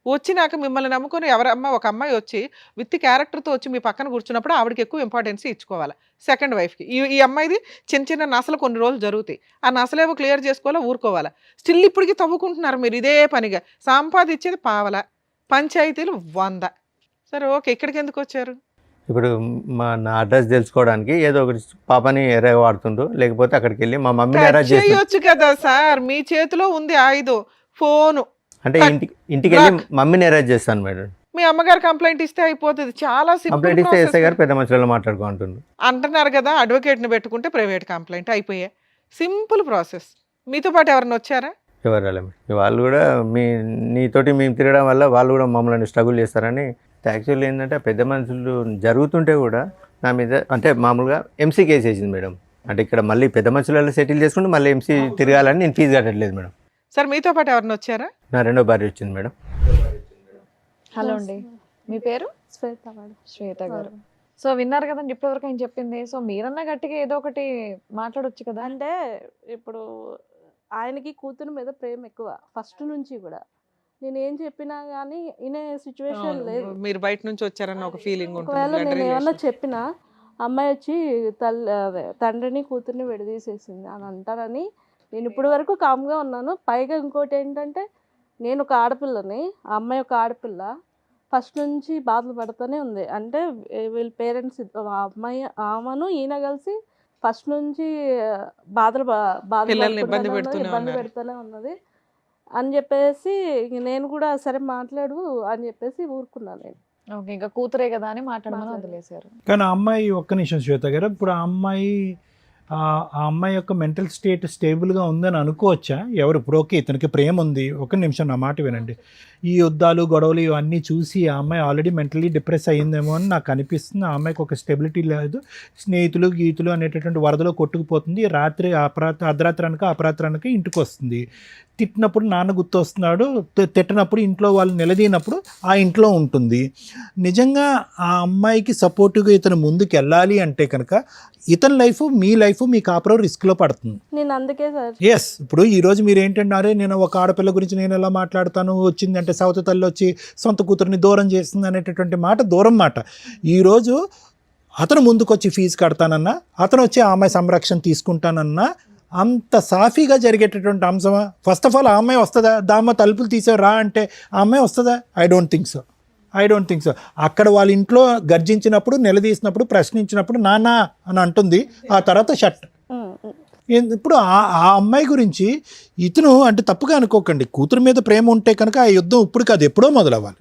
వచ్చినాక మిమ్మల్ని నమ్ముకొని ఎవరమ్మ ఒక అమ్మాయి వచ్చి విత్ క్యారెక్టర్తో వచ్చి మీ పక్కన కూర్చున్నప్పుడు ఆవిడకి ఎక్కువ ఇంపార్టెన్స్ ఇచ్చుకోవాలి సెకండ్ వైఫ్కి. ఈ అమ్మాయిది చిన్న చిన్న నసలు కొన్ని రోజులు జరుగుతాయి, ఆ నసలేవో క్లియర్ చేసుకోవాలా, ఊరుకోవాలా. స్టిల్ ఇప్పటికీ తవ్వుకుంటున్నారు మీరు ఇదే పనిగా. సంపాదించేది పావల, పంచాయతీలు 100. సరే ఓకే, ఇక్కడికి ఎందుకు వచ్చారు? ఇప్పుడు నా అడ్రస్ తెలుసుకోవడానికి ఏదో ఒకటి పాపని ఎర్రగా వాడుతుండ్రు, లేకపోతే అక్కడికి వెళ్ళి మా మమ్మీని అరెస్ట్ చేసి చేయొచ్చు కదా సార్, మీ చేతిలో ఉంది ఆయుధం, ఫోను. అంటే ఇంటికి వెళ్ళి మమ్మీని అరెస్ట్ చేస్తాను మేడం. మీ అమ్మగారు కంప్లైంట్ ఇస్తే అయిపోతుంది. చాలా కంప్లైంట్ ఇస్తే ఎస్ఐ గారు పెద్ద మనుషులలో మాట్లాడుకుంటున్నారు అంటున్నారు కదా, అడ్వకేట్ని పెట్టుకుంటే ప్రైవేట్ కంప్లైంట్ అయిపోయాయి. Simple process. మీతో పాటు ఎవరైనా వచ్చారా? ఎవరు రాలేదు. వాళ్ళు కూడా నీతోటి మేము తిరగడం వల్ల వాళ్ళు కూడా మమ్మల్ని స్ట్రగుల్ చేస్తారని. యాక్చువల్లీ ఏంటంటే పెద్ద మనుషులు జరుగుతుంటే కూడా నా మీద అంటే మామూలుగా ఎంసీ కేసు వేసింది మేడం. అంటే ఇక్కడ మళ్ళీ పెద్ద మనుషులలో సెటిల్ చేసుకుంటే మళ్ళీ ఎంసీ తిరగాలని నేను ఫీజు కట్టట్లేదు మేడం. సార్ మీతో పాటు ఎవరైనా వచ్చారా? నా రెండో భార్య వచ్చింది మేడం. హలో అండి, మీ పేరు? శ్వేత మేడం. శ్వేత గారు. సో విన్నారు కదండి ఇప్పటివరకు ఆయన చెప్పింది. సో మీరన్నా గట్టిగా ఏదో ఒకటి మాట్లాడొచ్చు కదా. అంటే ఇప్పుడు ఆయనకి కూతురు మీద ప్రేమ ఎక్కువ ఫస్ట్ నుంచి కూడా. నేను ఏం చెప్పినా కానీ వినే సిచ్యువేషన్ లేదు. మీరు బయట నుంచి వచ్చారన్న ఒక ఫీలింగ్ ఒకవేళ నేను ఏమన్నా చెప్పినా అమ్మాయి వచ్చి తండ్రిని కూతుర్ని విడదీసేసింది అని అంటారని నేను ఇప్పటి వరకు కామ్గా ఉన్నాను. పైగా ఇంకోటి ఏంటంటే నేను ఒక ఆడపిల్లని, ఆ అమ్మాయి ఒక ఆడపిల్ల, ఫస్ట్ నుంచి బాధలు పడుతూనే ఉంది. అంటే వీళ్ళ పేరెంట్స్ ఆ అమ్మాయి ఆమెను ఈయన కలిసి ఫస్ట్ నుంచి ఇబ్బంది పెడుతూనే ఉన్నది అని చెప్పేసి నేను కూడా సరే మాట్లాడు అని చెప్పేసి ఊరుకున్నాను నేను. ఓకే, ఇంకా కూతురే కదా అని మాట్లాడమని వదిలేశారు. కానీ ఆ అమ్మాయి ఒక్క నిమిషం శ్వేత గారు, ఇప్పుడు ఆ అమ్మాయి ఆ అమ్మాయి యొక్క మెంటల్ స్టేట్ స్టేబుల్గా ఉందని అనుకోవచ్చా? ఎవరు ఇప్పుడు ఓకే ఇతనికి ప్రేమ ఉంది, ఒక నిమిషం నా మాట వినండి, ఈ యుద్ధాలు గొడవలు ఇవన్నీ చూసి ఆ అమ్మాయి ఆల్రెడీ మెంటలీ డిప్రెస్ అయ్యిందేమో అని నాకు అనిపిస్తుంది. ఆ అమ్మాయికి ఒక స్టెబిలిటీ లేదు, స్నేహితులు గీతులు అనేటటువంటి వరదలో కొట్టుకుపోతుంది. రాత్రి అర్ధరాత్రి అనక అపరాత్రి అనక ఇంటికి వస్తుంది. తిట్టినప్పుడు నాన్న గుర్తొస్తున్నాడు, తిట్టినప్పుడు ఇంట్లో వాళ్ళు నిలదీనప్పుడు ఆ ఇంట్లో ఉంటుంది. నిజంగా ఆ అమ్మాయికి సపోర్టివ్గా ఇతను ముందుకు వెళ్ళాలి అంటే కనుక ఇతని లైఫ్ మీ లైఫ్ మీ కాపురం రిస్క్లో పడుతుంది. నేను అందుకే సార్ ఎస్, ఇప్పుడు ఈరోజు మీరు ఏంటంటే నేను ఒక ఆడపిల్ల గురించి నేను ఎలా మాట్లాడతాను, వచ్చిందంటే సవతి తల్లి వచ్చి సొంత కూతురిని దూరం చేస్తుంది అనేటటువంటి మాట దూరం మాట. ఈరోజు అతను ముందుకొచ్చి ఫీజు కడతానన్నా, అతను వచ్చి ఆ అమ్మాయి సంరక్షణ తీసుకుంటానన్నా అంత సాఫీగా జరిగేటటువంటి అంశమా? ఫస్ట్ ఆఫ్ ఆల్ ఆ అమ్మాయి వస్తుందా? దామ్మ తలుపులు తీసావు రా అంటే ఆ అమ్మాయి వస్తుందా? I don't think so. అక్కడ వాళ్ళ ఇంట్లో గర్జించినప్పుడు, నిలదీసినప్పుడు, ప్రశ్నించినప్పుడు నాన్న అని అంటుంది, ఆ తర్వాత షట్. ఇప్పుడు ఆ అమ్మాయి గురించి ఇతను అంటే తప్పుగా అనుకోకండి, కూతురు మీద ప్రేమ ఉంటే కనుక ఆ యుద్ధం ఇప్పుడు కాదు ఎప్పుడో మొదలవ్వాలి.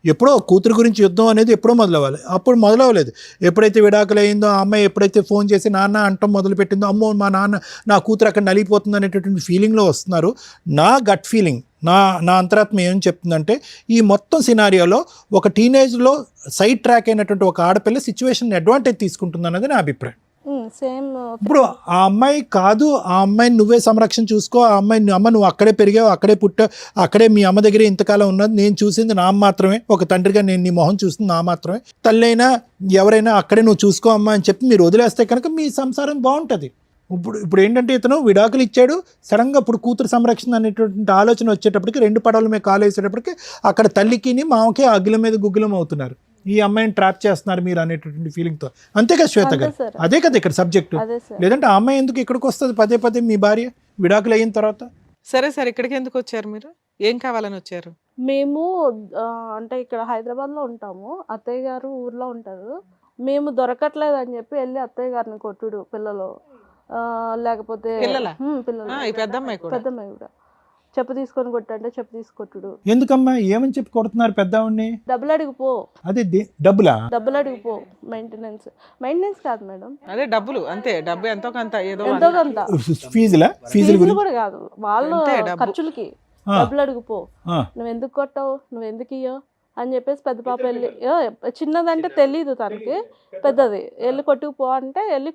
ఎప్పుడో కూతురు గురించి యుద్ధం అనేది ఎప్పుడో మొదలవ్వాలి, అప్పుడు మొదలవ్వలేదు. ఎప్పుడైతే విడాకులు అయిందో ఆ అమ్మాయి ఎప్పుడైతే ఫోన్ చేసి నాన్న అంటం మొదలుపెట్టిందో, అమ్మో మా నాన్న నా కూతురు అక్కడ నలిగిపోతుంది అనేటటువంటి ఫీలింగ్లో వస్తున్నారు. నా గట్ ఫీలింగ్, నా అంతరాత్మ ఏం చెప్తుందంటే ఈ మొత్తం సినారియోలో ఒక టీనేజ్లో సైడ్ ట్రాక్ అయినటువంటి ఒక ఆడపిల్ల సిచ్యువేషన్ అడ్వాంటేజ్ తీసుకుంటుంది అన్నది నా అభిప్రాయం. సేమ్. ఇప్పుడు ఆ అమ్మాయి కాదు, ఆ అమ్మాయిని నువ్వే సంరక్షణ చూసుకో, ఆ అమ్మాయిని అమ్మ నువ్వు అక్కడే పెరిగావు, అక్కడే పుట్టావు, అక్కడే మీ అమ్మ దగ్గరే ఇంతకాలం ఉన్నది, నేను చూసింది నా మాత్రమే, ఒక తండ్రిగా నేను నీ మొహం చూసింది నా మాత్రమే, తల్లి అయినా ఎవరైనా అక్కడే నువ్వు చూసుకో అమ్మా అని చెప్పి మీరు వదిలేస్తే కనుక మీ సంసారం బాగుంటుంది. ఇప్పుడు ఏంటంటే ఇతను విడాకులు ఇచ్చాడు, సడన్గా ఇప్పుడు కూతురు సంరక్షణ అనేటువంటి ఆలోచన వచ్చేటప్పటికి 2 పడవల మీద కాలు వేసేటప్పటికి అక్కడ తల్లికి మామకి అగ్గుల మీద గుగ్గులం అవుతున్నారు, ఈ అమ్మాయిని ట్రాప్ చేస్తున్నారు మీరు అనేటటువంటి ఫీలింగ్తో. అంతే కదా శ్వేత గారు? అదే కదా ఇక్కడ సబ్జెక్టు. లేదంటే ఆ అమ్మాయి ఎందుకు ఇక్కడికి వస్తుంది పదే పదే మీ భార్య విడాకులు అయిన తర్వాత? సరే సార్, ఇక్కడికి ఎందుకు వచ్చారు మీరు? ఏం కావాలని వచ్చారు? మేము అంటే ఇక్కడ హైదరాబాద్లో ఉంటాము, అత్తయ్య గారు ఊర్లో ఉంటారు. మేము దొరకట్లేదు అని చెప్పి వెళ్ళి అత్తయ్య గారిని కొట్టుడు, పిల్లలు లేకపోతే పిల్లలా? పిల్లలు, పెద్దమ్మాయి కూడా చెప్పు తీసుకొని కొట్టంటే చెప్పు తీసుకొట్టుడు. ఎందుకమ్మా ఏమని చెప్పి కొడుతున్నారు పెద్దవాడిని? డబ్బులు అడిగిపో. అదే డబ్బులు అడిగిపో. మెయింటెనెన్స్ కాదు మేడం, అదే డబ్బులు, అంతే. డబ్బు ఎంతో కొంత, ఏదో ఎంతో కొంత. ఫీజులు కూడా కాదు, వాళ్ళు ఖర్చులకి డబ్బులు అడిగిపో. నువ్వు ఎందుకు కొట్టావు, నువ్వు ఎందుకు ఇయ్యో అని చెప్పేసి పెద్ద పాప వెళ్ళి, చిన్నదంటే తెలీదు తనకి, పెద్దది వెళ్ళి కొట్టుకుపో అంటే వెళ్ళి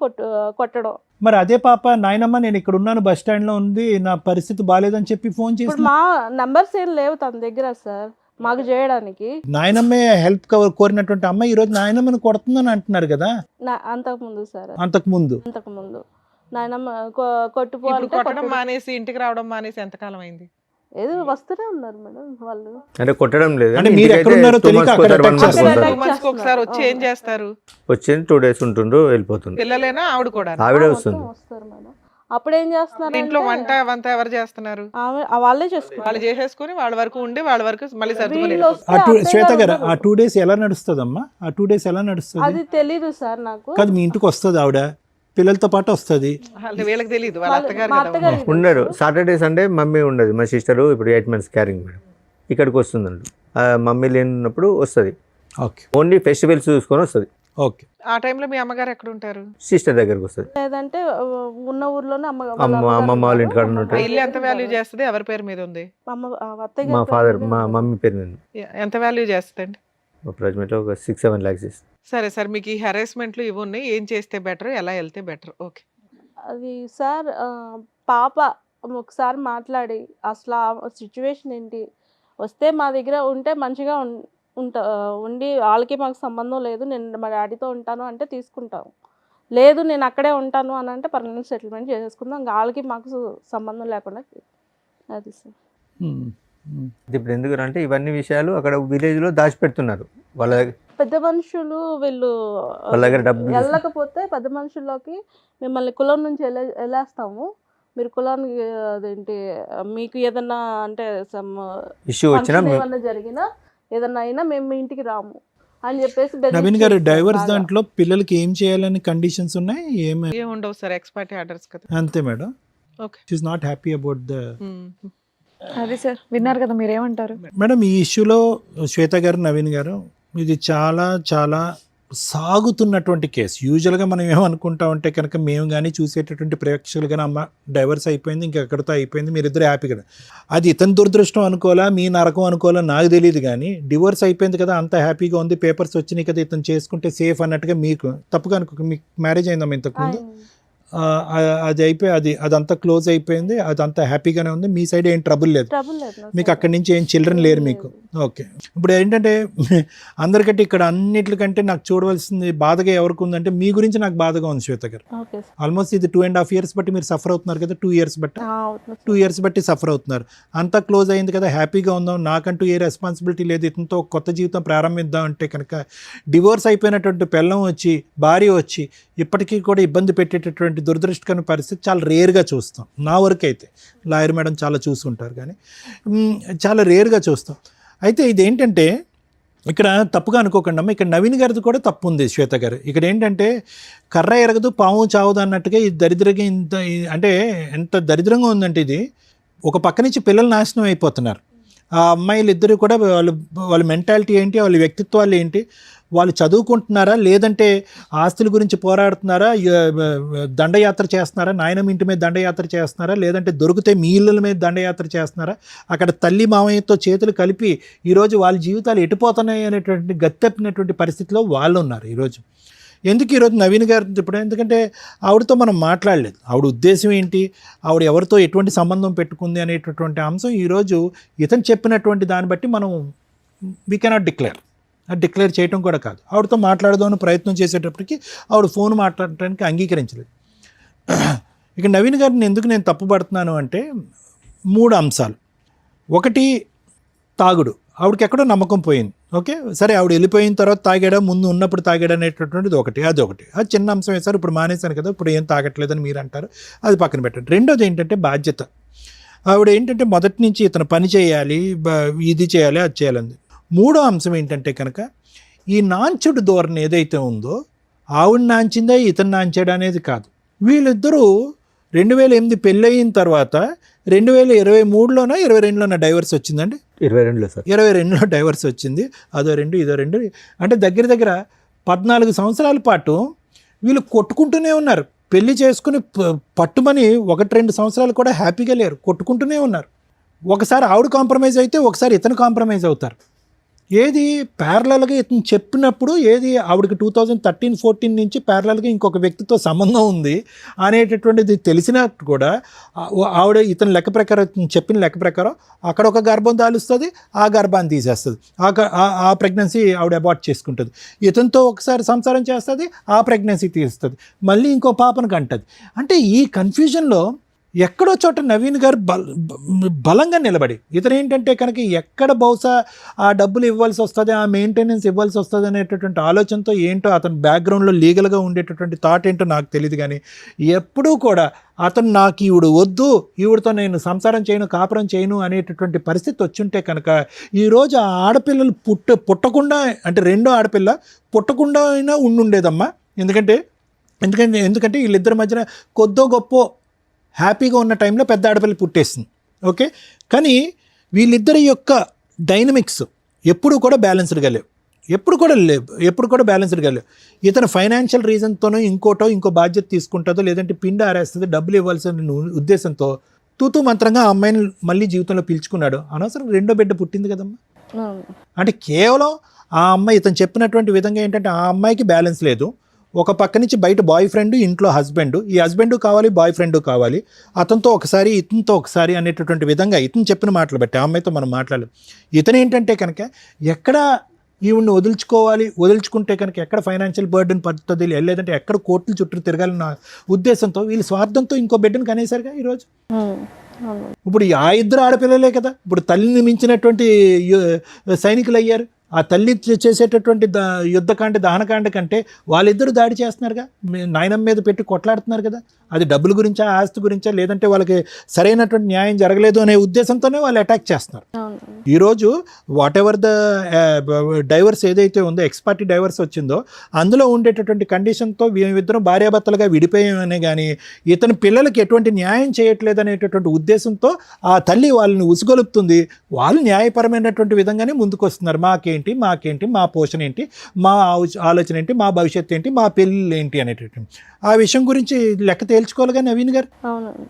కొట్టడం. మరి అదే పాప నాయనమ్మ నేను ఇక్కడ ఉన్నాను, బస్ స్టాండ్ లో ఉంది, నా పరిస్థితి బాగాలేదని చెప్పి ఫోన్ చేసి, ఇప్పుడు మా నంబర్స్ ఏం లేవు తన దగ్గర సార్ మాకు చేయడానికి. నాయనమ్మే హెల్ప్ కోరినటువంటి అమ్మాయి ఈ రోజు నాయనమ్మని కొడుతుందని అంటున్నారు కదా? అంతకుముందు సార్, అంతకుముందు నాయనమ్మ కొట్టుపో అంటే కొట్టడం మానేసి ఇంటికి రావడం మానేసి ఎంతకాలం అయింది? ఏదో వస్తూనే ఉన్నారు మేడం వాళ్ళు. అంటే కొట్టడం లేదు, అంటే మీరు ఎక్కడున్నారో తెలియక అక్కడ attack చేస్తారు. 2 months ఒకసారి వచ్చి ఏం చేస్తారు? వచ్చింది 2 days ఉంటుండ్రు వెళ్ళిపోతుంది. పిల్లలేనా ఆవిడ కూడా? ఆవిడే వస్తుంది. వస్తారు మేడం. అప్పుడు ఏం చేస్తున్నారు ఇంట్లో వంట ఎవరు చేస్తున్నారు? వాళ్ళే చేసుకుంటారు. వాళ్ళు చేసేసుకుని వాళ్ళ వరకు ఉండి వాళ్ళ వరకు మళ్ళీ సర్దుకొని వీళ్ళు వెళ్ళిపోతారు. వస్తే శ్వేత గారు అత్తయ్య ఆ 2 days ఎలా నడుస్తుందమ్మా? ఆ 2 days ఎలా నడుస్తుంది? అది తెలీదు సార్ నాకు. కాదు మీ ఇంటికి వస్తుంది ఆవిడ, పిల్లలతో పాటు వస్తుంది. వీళ్ళకి తెలియదు, వాళ్ళ అత్తగారు మా కదా. అత్తగారికి ఉండరు. సాటర్డే సండే మమ్మీ ఉండదు. మా సిస్టరు ఇప్పుడు 8 months క్యారింగ్ మేడం, ఇక్కడికి వస్తుందండి. మమ్మీ లేనప్పుడు వస్తుంది, ఓకే ఓన్లీ ఫెస్టివల్స్ చూసుకొని వస్తుంది. ఓకే, ఆ టైంలో మీ అమ్మగారు ఎక్కడ ఉంటారు? సిస్టర్ దగ్గరకు వస్తుంది. లేదంటే ఉన్న ఊర్లోనే అమ్మమ్మ వాళ్ళ ఇంటికాడ ఆ ఉంటాయి. ఇల్లు ఎంత వాల్యూ చేస్తుంది? ఎవరి పేరు మీద ఉంది? అత్తయ్య మా ఫాదర్ మా మమ్మీ పేరు మీద ఎంత వాల్యూ చేస్తుందండి? అప్రాక్సిమేట్లీ ఒక 6-7 lakhs ఇస్తుంది. సరే సార్, మీకు ఈ హెరాస్మెంట్లు ఇవి ఉన్నాయి, ఏం చేస్తే బెటర్, ఎలా వెళ్తే బెటర్? ఓకే. అది సార్ పాప ఒకసారి మాట్లాడి అసలు ఆ సిచ్యువేషన్ ఏంటి, వస్తే మా దగ్గర ఉంటే మంచిగా ఉండి వాళ్ళకి మాకు సంబంధం లేదు, నేను మా డాడీతో ఉంటాను అంటే తీసుకుంటాం, లేదు నేను అక్కడే ఉంటాను అని అంటే పర్మనెంట్ సెటిల్మెంట్ చేసేసుకుందాం, ఇంకా వాళ్ళకి మాకు సంబంధం లేకుండా. అది సార్. ఇప్పుడు ఎందుకంటే ఇవన్నీ విషయాలు అక్కడ విలేజ్లో దాచిపెడుతున్నారు. వాళ్ళ దగ్గర పెద్ద మనుషులు వీళ్ళు వాళ్ళ దగ్గర డబ్బులు వెళ్ళకపోతే పెద్ద మనుషుల్లోకి మిమ్మల్ని కులం నుంచి వెళ్ళేస్తాము, మీరు కులానికి అదేంటి మీకు ఏదన్నా అంటే ఇష్యూ వచ్చినా ఏమన్నా జరిగినా ఏదన్నా అయినా మేము మీ ఇంటికి రాము అని చెప్పేసి. నవీన్ గారు డైవర్స్ దాంట్లో పిల్లలకి ఏం చేయాలని కండిషన్స్ ఉన్నాయి? ఏం ఉండవు సార్, ఎక్స్పర్ట్ ఆర్డర్స్ కదా. అంతే madam. Okay, she is not happy about the. అది సార్ విన్నారు కదా, మీరేమంటారు? మేడం ఈ ఇష్యూలో శ్వేత గారు, నవీన్ గారు, ఇది చాలా చాలా సాగుతున్నటువంటి కేసు. యూజువల్గా మనం ఏమనుకుంటామంటే కనుక మేము కానీ చూసేటటువంటి ప్రేక్షకులు కానీ అమ్మ డైవర్స్ అయిపోయింది ఇంకెక్కడితో అయిపోయింది మీరిద్దరు హ్యాపీగా, అది ఇతని దురదృష్టం అనుకోవాలా మీ నరకం అనుకోవాలా నాకు తెలియదు, కానీ డివోర్స్ అయిపోయింది కదా అంత హ్యాపీగా ఉంది పేపర్స్ వచ్చినాయి కదా ఇతను చేసుకుంటే సేఫ్ అన్నట్టుగా మీకు తప్పుగా అనుకో. మీకు మ్యారేజ్ అయిందమ్మా ఇంతకుముందు? అది అయిపోయి అదంతా క్లోజ్ అయిపోయింది, అదంతా హ్యాపీగానే ఉంది, మీ సైడ్ ఏం ట్రబుల్ లేదు, మీకు అక్కడి నుంచి ఏం చిల్డ్రన్ లేరు మీకు. ఓకే, ఇప్పుడు ఏంటంటే అందరికంటే ఇక్కడ అన్నిటికంటే నాకు చూడవలసింది బాధగా ఎవరికి ఉందంటే మీ గురించి నాకు బాధగా ఉంది శ్వేత గారు. ఆల్మోస్ట్ ఇది 2.5 years బట్టి మీరు సఫర్ అవుతున్నారు కదా, 2 years బట్టి 2 years బట్టి సఫర్ అవుతున్నారు. అంతా క్లోజ్ అయింది కదా హ్యాపీగా ఉందాం, నాకంటూ ఏ రెస్పాన్సిబిలిటీ లేదు, ఇతనితో కొత్త జీవితం ప్రారంభిద్దాం అంటే కనుక డివోర్స్ అయిపోయినటువంటి పెళ్ళం వచ్చి భార్య వచ్చి ఇప్పటికీ కూడా ఇబ్బంది పెట్టేటటువంటి దురదృష్టకరమైన పరిస్థితి చాలా రేర్గా చూస్తాం. నా వరకు అయితే లాయర్ మేడం చాలా చూసుంటారు కానీ చాలా రేర్గా చూస్తాం. అయితే ఇదేంటంటే ఇక్కడ తప్పుగా అనుకోకండి అమ్మ, ఇక్కడ నవీన్ గారిది కూడా తప్పు ఉంది శ్వేత గారు. ఇక్కడ ఏంటంటే కర్ర ఎరగదు పాము చావదు అన్నట్టుగా ఈ దరిద్రంగా ఇంత అంటే ఎంత దరిద్రంగా ఉందంటే ఇది ఒక పక్క నుంచి పిల్లలు నాశనం అయిపోతున్నారు. ఆ అమ్మాయిలు ఇద్దరు కూడా వాళ్ళ మెంటాలిటీ ఏంటి, వాళ్ళ వ్యక్తిత్వాలు ఏంటి, వాళ్ళు చదువుకుంటున్నారా లేదంటే ఆస్తుల గురించి పోరాడుతున్నారా, దండయాత్ర చేస్తున్నారా, నాయనమ్మ ఇంటి మీద దండయాత్ర చేస్తున్నారా, లేదంటే దొరికితే మీ ఇళ్ళ మీద దండయాత్ర చేస్తున్నారా, అక్కడ తల్లి మామయ్యతో చేతులు కలిపి ఈరోజు వాళ్ళ జీవితాలు ఎటుపోతున్నాయి అనేటువంటి గత్తెప్పినటువంటి పరిస్థితిలో వాళ్ళు ఉన్నారు ఈరోజు. ఎందుకు ఈరోజు నవీన్ గారు ఇప్పుడు ఎందుకంటే ఆవిడతో మనం మాట్లాడలేదు, ఆవిడ ఉద్దేశం ఏంటి, ఆవిడ ఎవరితో ఎటువంటి సంబంధం పెట్టుకుంది అనేటటువంటి అంశం ఈరోజు ఇతను చెప్పినటువంటి దాన్ని బట్టి మనం వీ కెనాట్ డిక్లేర్ చేయటం కూడా కాదు. ఆవిడతో మాట్లాడదామని ప్రయత్నం చేసేటప్పటికి ఆవిడ ఫోన్ మాట్లాడటానికి అంగీకరించలేదు. ఇక నవీన్ గారిని ఎందుకు నేను తప్పుపడుతున్నాను అంటే 3 అంశాలు. ఒకటి తాగుడు, ఆవిడకి ఎక్కడో నమ్మకం పోయింది. ఓకే సరే, ఆవిడ వెళ్ళిపోయిన తర్వాత తాగాడా ముందు ఉన్నప్పుడు తాగాడా అనేటటువంటిది ఒకటి, అది చిన్న అంశం వేశారు, ఇప్పుడు మానేశాను కదా ఇప్పుడు ఏం తాగట్లేదని మీరు అంటారు, అది పక్కన పెట్టండి. రెండోది ఏంటంటే బాధ్యత. ఆవిడ ఏంటంటే మొదటి నుంచి ఇతను పని చేయాలి, ఇది చేయాలి, అది చేయాలంది. మూడో అంశం ఏంటంటే కనుక ఈ నాంచుడు ధోరణి ఏదైతే ఉందో ఆవిడ నాంచిందా ఇతను నాంచాడు అనేది కాదు. వీళ్ళిద్దరూ 2008 పెళ్ళయిన తర్వాత 2023లోనో 22లోనో డైవర్స్ వచ్చిందండి. 22లో సార్, 22లో డైవర్స్ వచ్చింది. అదో 2 ఇదో 2 అంటే దగ్గర 14 సంవత్సరాల పాటు వీళ్ళు కొట్టుకుంటూనే ఉన్నారు. పెళ్లి చేసుకుని పట్టుమని 1-2 సంవత్సరాలు కూడా హ్యాపీగా లేరు, కొట్టుకుంటూనే ఉన్నారు. ఒకసారి ఆవిడ కాంప్రమైజ్ అయితే ఒకసారి ఇతను కాంప్రమైజ్ అవుతారు. ఏది ప్యారలల్గా ఇతను చెప్పినప్పుడు ఏది ఆవిడకి 2013-14 నుంచి ప్యారలల్గా ఇంకొక వ్యక్తితో సంబంధం ఉంది అనేటటువంటిది తెలిసినట్టు కూడా ఆవిడ ఇతని లెక్క ప్రకారం చెప్పిన లెక్క ప్రకారం అక్కడ ఒక గర్భం దాలుస్తుంది, ఆ గర్భాన్ని తీసేస్తుంది, ఆ ప్రెగ్నెన్సీ ఆవిడ అబార్ట్ చేసుకుంటుంది. ఇతనితో ఒకసారి సంసారం చేస్తుంది, ఆ ప్రెగ్నెన్సీ తీస్తుంది, మళ్ళీ ఇంకో పాపను కంటది. అంటే ఈ కన్ఫ్యూజన్లో ఎక్కడో చోట నవీన్ గారు బలంగా నిలబడి ఇతను ఏంటంటే కనుక ఎక్కడ బహుశా ఆ డబ్బులు ఇవ్వాల్సి వస్తుంది, ఆ మెయింటెనెన్స్ ఇవ్వాల్సి వస్తుంది అనేటటువంటి ఆలోచనతో ఏంటో అతని బ్యాక్గ్రౌండ్లో లీగల్గా ఉండేటటువంటి థాట్ ఏంటో నాకు తెలియదు, కానీ ఎప్పుడూ కూడా అతను నాకు ఈవిడ వద్దు, ఈవిడతో నేను సంసారం చేయను, కాపురం చేయను అనేటటువంటి పరిస్థితి వచ్చుంటే కనుక ఈరోజు ఆ ఆడపిల్లలు పుట్టకుండా అంటే రెండో ఆడపిల్ల పుట్టకుండా అయినా ఉండుండేదమ్మా. ఎందుకంటే వీళ్ళిద్దరి మధ్యన కొద్దో గొప్ప హ్యాపీగా ఉన్న టైంలో పెద్ద ఆడపిల్ల పుట్టేస్తుంది. ఓకే, కానీ వీళ్ళిద్దరి యొక్క డైనమిక్స్ ఎప్పుడు కూడా బ్యాలెన్స్డ్గా లేవు, ఎప్పుడు కూడా బ్యాలెన్స్డ్గా లేవు. ఇతను ఫైనాన్షియల్ రీజన్తోనో ఇంకో బాధ్యత తీసుకుంటుందో లేదంటే పిండి ఆరేస్తుంది డబ్బులు ఇవ్వాల్సిన ఉద్దేశంతో తూతూ మంత్రంగా ఆ అమ్మాయిని మళ్ళీ జీవితంలో పిలుచుకున్నాడు. అనవసరం రెండో బిడ్డ పుట్టింది కదమ్మా. అంటే కేవలం ఆ అమ్మాయి ఇతను చెప్పినటువంటి విధంగా ఏంటంటే ఆ అమ్మాయికి బ్యాలెన్స్ లేదు. ఒక పక్క నుంచి బయట బాయ్ ఫ్రెండ్, ఇంట్లో హస్బెండ్, ఈ హస్బెండ్ కావాలి, బాయ్ ఫ్రెండ్ కావాలి, అతనితో ఒకసారి ఇతనితో ఒకసారి అనేటటువంటి విధంగా ఇతను చెప్పిన మాటలు బట్టి ఆ అమ్మాయితో మనం మాట్లాడలేం. ఇతను ఏంటంటే కనుక ఎక్కడ ఈవిడ్ని వదులుచుకుంటే కనుక ఎక్కడ ఫైనాన్షియల్ బర్డెన్ పడుతుంది, లేదంటే ఎక్కడ కోర్టుల చుట్టూ తిరగాలన్న ఉద్దేశంతో వీళ్ళు స్వార్థంతో ఇంకో బిడ్డను కనేసారుగా ఈరోజు. ఇప్పుడు ఆ ఇద్దరు ఆడపిల్లలే కదా ఇప్పుడు తల్లిని మించినటువంటి సైనికులు అయ్యారు. ఆ తల్లి చేసేటటువంటి యుద్ధకాండ దహనకాండ కంటే వాళ్ళిద్దరూ దాడి చేస్తున్నారుగా, నాయనమ్మ మీద పెట్టి కొట్లాడుతున్నారు కదా. అది డబ్బుల గురించా, ఆస్తి గురించా, లేదంటే వాళ్ళకి సరైనటువంటి న్యాయం జరగలేదు అనే ఉద్దేశంతోనే వాళ్ళు అటాక్ చేస్తున్నారు. ఈరోజు వాట్ ఎవర్ ద డైవర్స్ ఏదైతే ఉందో, ఎక్స్పార్టీ డైవర్స్ వచ్చిందో అందులో ఉండేటటువంటి కండిషన్తో వీళ్ళిద్దరం భార్యాభర్తలుగా విడిపోయామనే కానీ ఇతని పిల్లలకి ఎటువంటి న్యాయం చేయట్లేదు అనేటటువంటి ఉద్దేశంతో ఆ తల్లి వాళ్ళని ఉసుగొలుపుతుంది. వాళ్ళు న్యాయపరమైనటువంటి విధంగానే ముందుకు వస్తున్నారు. మాకేంటి మీకేంటి, మాకేంటి, మా పోషణ ఏంటి, మా ఆలోచన ఏంటి, మా భవిష్యత్తు ఏంటి, మా పెళ్ళి ఏంటి అనేటటువంటి ఆ విషయం గురించి లెక్క తేల్చుకోవాలిగా నవీన్ గారు. అవునండి.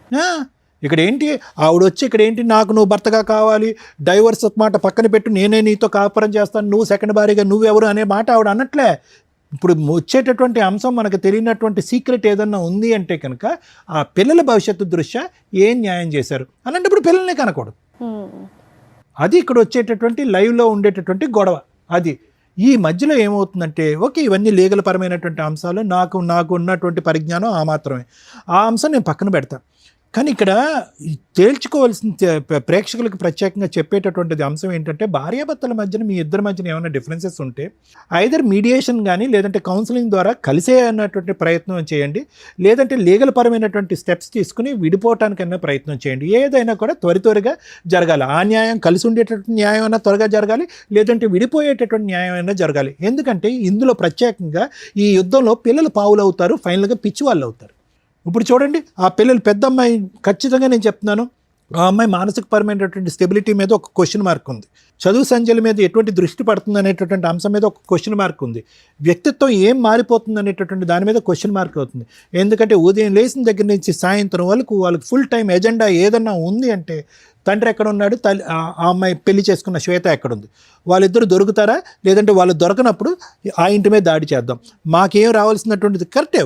ఇక్కడ ఏంటి ఆవిడ వచ్చి ఇక్కడ ఏంటి నాకు నువ్వు భర్తగా కావాలి, డైవర్స్ మాట పక్కన పెట్టు, నేనే నీతో కాపురం చేస్తాను, నువ్వు సెకండ్ భార్యగా నువ్వెవరు అనే మాట ఆవిడ అనట్లే. ఇప్పుడు వచ్చేటటువంటి అంశం మనకు తెలియనటువంటి సీక్రెట్ ఏదన్నా ఉంది అంటే కనుక ఆ పిల్లల భవిష్యత్తు దృష్ట్యా ఏం న్యాయం చేశారు అలాంటప్పుడు పిల్లల్ని కనకూడదు. అది ఇక్కడ వచ్చేటటువంటి లైవ్లో ఉండేటటువంటి గొడవ. అది ఈ మధ్యలో ఏమవుతుందంటే ఓకే ఇవన్నీ లీగల్ పరమైనటువంటి అంశాలు, నాకు ఉన్నటువంటి పరిజ్ఞానం ఆ మాత్రమే, ఆ అంశం నేను పక్కన పెడతాను. కానీ ఇక్కడ తేల్చుకోవాల్సిన ప్రేక్షకులకు ప్రత్యేకంగా చెప్పేటటువంటిది అంశం ఏంటంటే భార్యాభర్తల మధ్యన మీ ఇద్దరి మధ్యన ఏమైనా డిఫరెన్సెస్ ఉంటే ఐదర్ మీడియేషన్ కానీ లేదంటే కౌన్సిలింగ్ ద్వారా కలిసే అన్నటువంటి ప్రయత్నం చేయండి, లేదంటే లీగల్ పరమైనటువంటి స్టెప్స్ తీసుకుని విడిపోవటానికైనా ప్రయత్నం చేయండి. ఏదైనా కూడా త్వరగా జరగాలి. ఆ న్యాయం కలిసి ఉండేటటువంటి న్యాయం అయినా త్వరగా జరగాలి, లేదంటే విడిపోయేటటువంటి న్యాయం అయినా జరగాలి. ఎందుకంటే ఇందులో ప్రత్యేకంగా ఈ యుద్ధంలో పిల్లలు పావులు అవుతారు, ఫైనల్గా పిచ్చి వాళ్ళు అవుతారు. ఇప్పుడు చూడండి ఆ పిల్లలు పెద్ద అమ్మాయి ఖచ్చితంగా నేను చెప్తున్నాను ఆ అమ్మాయి మానసికపరమైనటువంటి స్టెబిలిటీ మీద ఒక క్వశ్చన్ మార్క్ ఉంది, చదువు సంధ్యల మీద ఎటువంటి దృష్టి పడుతుంది అనేటటువంటి అంశం మీద ఒక క్వశ్చన్ మార్క్ ఉంది, వ్యక్తిత్వం ఏం మారిపోతుంది అనేటటువంటి దాని మీద క్వశ్చన్ మార్క్ అవుతుంది. ఎందుకంటే ఉదయం లేచిన దగ్గర నుంచి సాయంత్రం వరకు వాళ్ళకి ఫుల్ టైం ఎజెండా ఏదన్నా ఉంది అంటే తండ్రి ఎక్కడ ఉన్నాడు, ఆ అమ్మాయి పెళ్లి చేసుకున్న శ్వేత ఎక్కడుంది, వాళ్ళిద్దరు దొరుకుతారా, లేదంటే వాళ్ళు దొరకనప్పుడు ఆ ఇంటి మీద దాడి చేద్దాం, మాకేం రావాల్సినటువంటిది కరెక్టే,